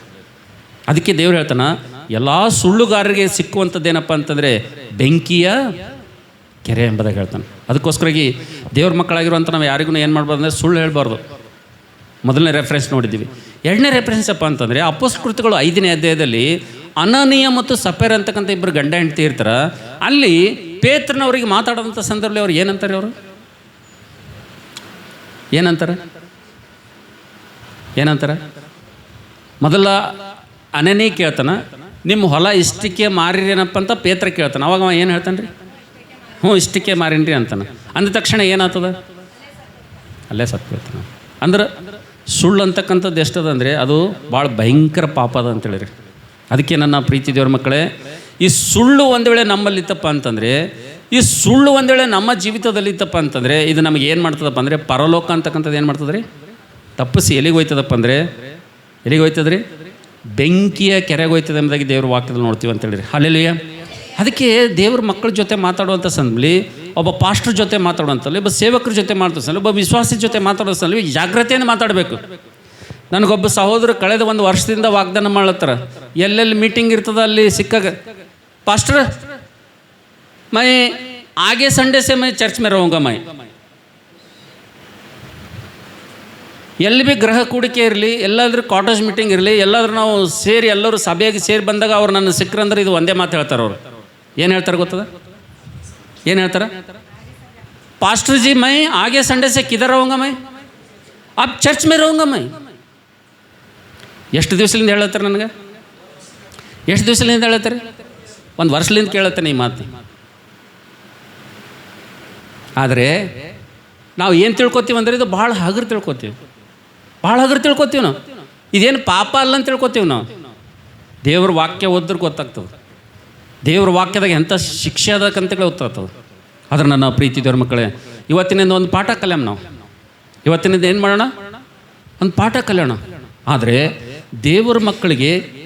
ಅದಕ್ಕೆ ದೇವ್ರು ಹೇಳ್ತಾನೆ, ಎಲ್ಲ ಸುಳ್ಳುಗಾರರಿಗೆ ಸಿಕ್ಕುವಂಥದ್ದೇನಪ್ಪ ಅಂತಂದರೆ ಬೆಂಕಿಯ ಕೆರೆ ಎಂಬುದಾಗಿ ಹೇಳ್ತಾನೆ. ಅದಕ್ಕೋಸ್ಕರಾಗಿ ದೇವ್ರ ಮಕ್ಕಳಾಗಿರುವಂಥ ನಾವು ಯಾರಿಗೂ ಏನು ಮಾಡ್ಬಾರ್ದು ಅಂದರೆ ಸುಳ್ಳು ಹೇಳ್ಬಾರ್ದು. ಮೊದಲನೇ ರೆಫರೆನ್ಸ್ ನೋಡಿದ್ದೀವಿ. 2ನೇ ರೆಫರೆನ್ಸ್ ಅಪ್ಪ ಅಂತಂದರೆ ಅಪೊಸ್ತಲಕೃತ್ಯಗಳು 5ನೇ ಅಧ್ಯಾಯದಲ್ಲಿ ಅನನೀಯ ಮತ್ತು ಸಫೇರ ಅಂತಕ್ಕಂಥ ಇಬ್ಬರು ಗಂಡ ಹೆಂಡತಿ ಇರ್ತಾರೆ. ಅಲ್ಲಿ ಪೇತ್ರನವರಿಗೆ ಮಾತಾಡೋಂಥ ಸಂದರ್ಭದಲ್ಲಿ ಅವ್ರು ಏನಂತಾರೆ? ಅವರು ಏನಂತಾರೆ? ಮೊದಲ ಅನನೀಯ ಕೇಳ್ತಾನೆ, ನಿಮ್ಮ ಹೊಲ ಇಷ್ಟಕ್ಕೆ ಮಾರಿರೇನಪ್ಪ ಅಂತ ಪೇತ್ರ ಕೇಳ್ತಾನೆ. ಅವಾಗ ಅವ ಏನು ಹೇಳ್ತಾನೆ ರೀ? ಇಷ್ಟಕ್ಕೆ ಮಾರಿನ್ರಿ ಅಂತಾನೆ. ಅಂದ ತಕ್ಷಣ ಏನಾಗ್ತದ? ಅಲ್ಲೇ ಸತ್ಕೋತಾನೆ. ಅಂದ್ರೆ ಸುಳ್ಳು ಅಂತಕ್ಕಂಥದ್ದು ಎಷ್ಟದ ಅಂದರೆ ಅದು ಭಾಳ ಭಯಂಕರ ಪಾಪ ಅದ ಅಂತೇಳಿರಿ. ಅದಕ್ಕೆ ನನ್ನ ಪ್ರೀತಿ ದೇವ್ರ ಮಕ್ಕಳೇ, ಈ ಸುಳ್ಳು ಒಂದು ವೇಳೆ ನಮ್ಮಲ್ಲಿತ್ತಪ್ಪ ಅಂತಂದರೆ, ಈ ಸುಳ್ಳು ಒಂದು ವೇಳೆ ನಮ್ಮ ಜೀವಿತದಲ್ಲಿ ಇತ್ತಪ್ಪ ಅಂತಂದರೆ ಇದು ನಮಗೆ ಏನು ಮಾಡ್ತದಪ್ಪ ಅಂದರೆ ಪರಲೋಕ ಅಂತಕ್ಕಂಥದ್ದು ಏನು ಮಾಡ್ತದೆ ರೀ? ತಪ್ಪಿಸಿ ಎಲ್ಲಿಗೆ ಹೋಯ್ತದಪ್ಪ ಅಂದರೆ ಎಲ್ಲಿಗೆ ಹೋಯ್ತದ್ರಿ? ಬೆಂಕಿಯ ಕೆರೆಗೆ ಹೋಯ್ತದೆ ಎಂಬುದಾಗಿ ದೇವ್ರ ವಾಕ್ಯದಲ್ಲಿ ನೋಡ್ತೀವಿ ಅಂತೇಳಿರಿ. ಹಲ್ಲೆಲೂಯಾ. ಅದಕ್ಕೆ ದೇವ್ರ ಮಕ್ಕಳ ಜೊತೆ ಮಾತಾಡುವಂಥ ಸಂದರ್ಭದಲ್ಲಿ, ಒಬ್ಬ ಪಾಸ್ಟರ್ ಜೊತೆ ಮಾತಾಡುವಂಥಲ್ಲಿ, ಒಬ್ಬ ಸೇವಕರ ಜೊತೆ ಮಾತಾಡೋ, ಒಬ್ಬ ವಿಶ್ವಾಸಿ ಜೊತೆ ಮಾತಾಡೋ ಸಂದರ್ಭ ಜಾಗ್ರತೆಯನ್ನು ಮಾತಾಡಬೇಕು. ನನಗೊಬ್ಬ ಸಹೋದರ ಕಳೆದ 1 ವರ್ಷದಿಂದ ವಾಗ್ದಾನ ಮಾಡ್ಲತ್ತಾರ, ಎಲ್ಲೆಲ್ಲಿ ಮೀಟಿಂಗ್ ಇರ್ತದ ಅಲ್ಲಿ ಸಿಕ್ಕಾಗ पास्टर मैं आगे संडे से मैं चर्च में रहूँगा मैं ಎಲ್ಲಿ ಭೀ ಗೃಹ ಕೂಡಿಕೆ ಇರಲಿ, ಎಲ್ಲಾದ್ರೂ ಕಾಟೇಜ್ ಮೀಟಿಂಗ್ ಇರಲಿ, ಎಲ್ಲಾದ್ರೂ ನಾವು ಸೇರಿ ಎಲ್ಲರೂ ಸಭೆಯಾಗಿ ಸೇರಿ ಬಂದಾಗ ಅವ್ರು ನನ್ನ ಸಿಕ್ಕರಂದ್ರೆ ಇದು ಒಂದೇ ಮಾತು ಹೇಳ್ತಾರೆ. ಅವರು ಏನು ಹೇಳ್ತಾರೆ ಗೊತ್ತದ? ಏನು ಹೇಳ್ತಾರೆ? पास्टर जी मैं आगे संडे से किधर रहूँगा मैं, अब चर्च में रहूँगा मैं. ಎಷ್ಟು ದಿವಸದಿಂದ ಹೇಳತ್ತಾರೆ ನನಗೆ? ಎಷ್ಟು ದಿವಸದಿಂದ ಹೇಳತ್ತಾರೆ? ಒಂದು ವರ್ಷದಿಂದ ಕೇಳತ್ತೇನೆ ಈ ಮಾತು. ಆದರೆ ನಾವು ಏನು ತಿಳ್ಕೊತೀವಿ ಅಂದರೆ ಇದು ಭಾಳ ಹಗರು ತಿಳ್ಕೊತೀವಿ, ಭಾಳ ಹಗರು ತಿಳ್ಕೊತೀವಿ ನಾವು. ಇದೇನು ಪಾಪ ಅಲ್ಲ ಅಂತ ತಿಳ್ಕೊತೀವಿ ನಾವು. ದೇವ್ರ ವಾಕ್ಯ ಓದಿದ್ರೆ ಗೊತ್ತಾಗ್ತದೆ, ದೇವ್ರ ವಾಕ್ಯದಾಗ ಎಂಥ ಶಿಕ್ಷೆ ಅದಕ್ಕಂತೇಳಿ ಗೊತ್ತಾಗ್ತದೆ. ಆದ್ರೆ ನನ್ನ ಪ್ರೀತಿ ದೇವ್ರ ಮಕ್ಕಳೇ, ಇವತ್ತಿನಿಂದ ಒಂದು ಪಾಠ ಕಲಿಯೋಣ ನಾವು. ಇವತ್ತಿನಿಂದ ಏನು ಮಾಡೋಣ? ಒಂದು ಪಾಠ ಕಲಿಯೋಣ. ಆದರೆ ದೇವ್ರ ಮಕ್ಕಳಿಗೆ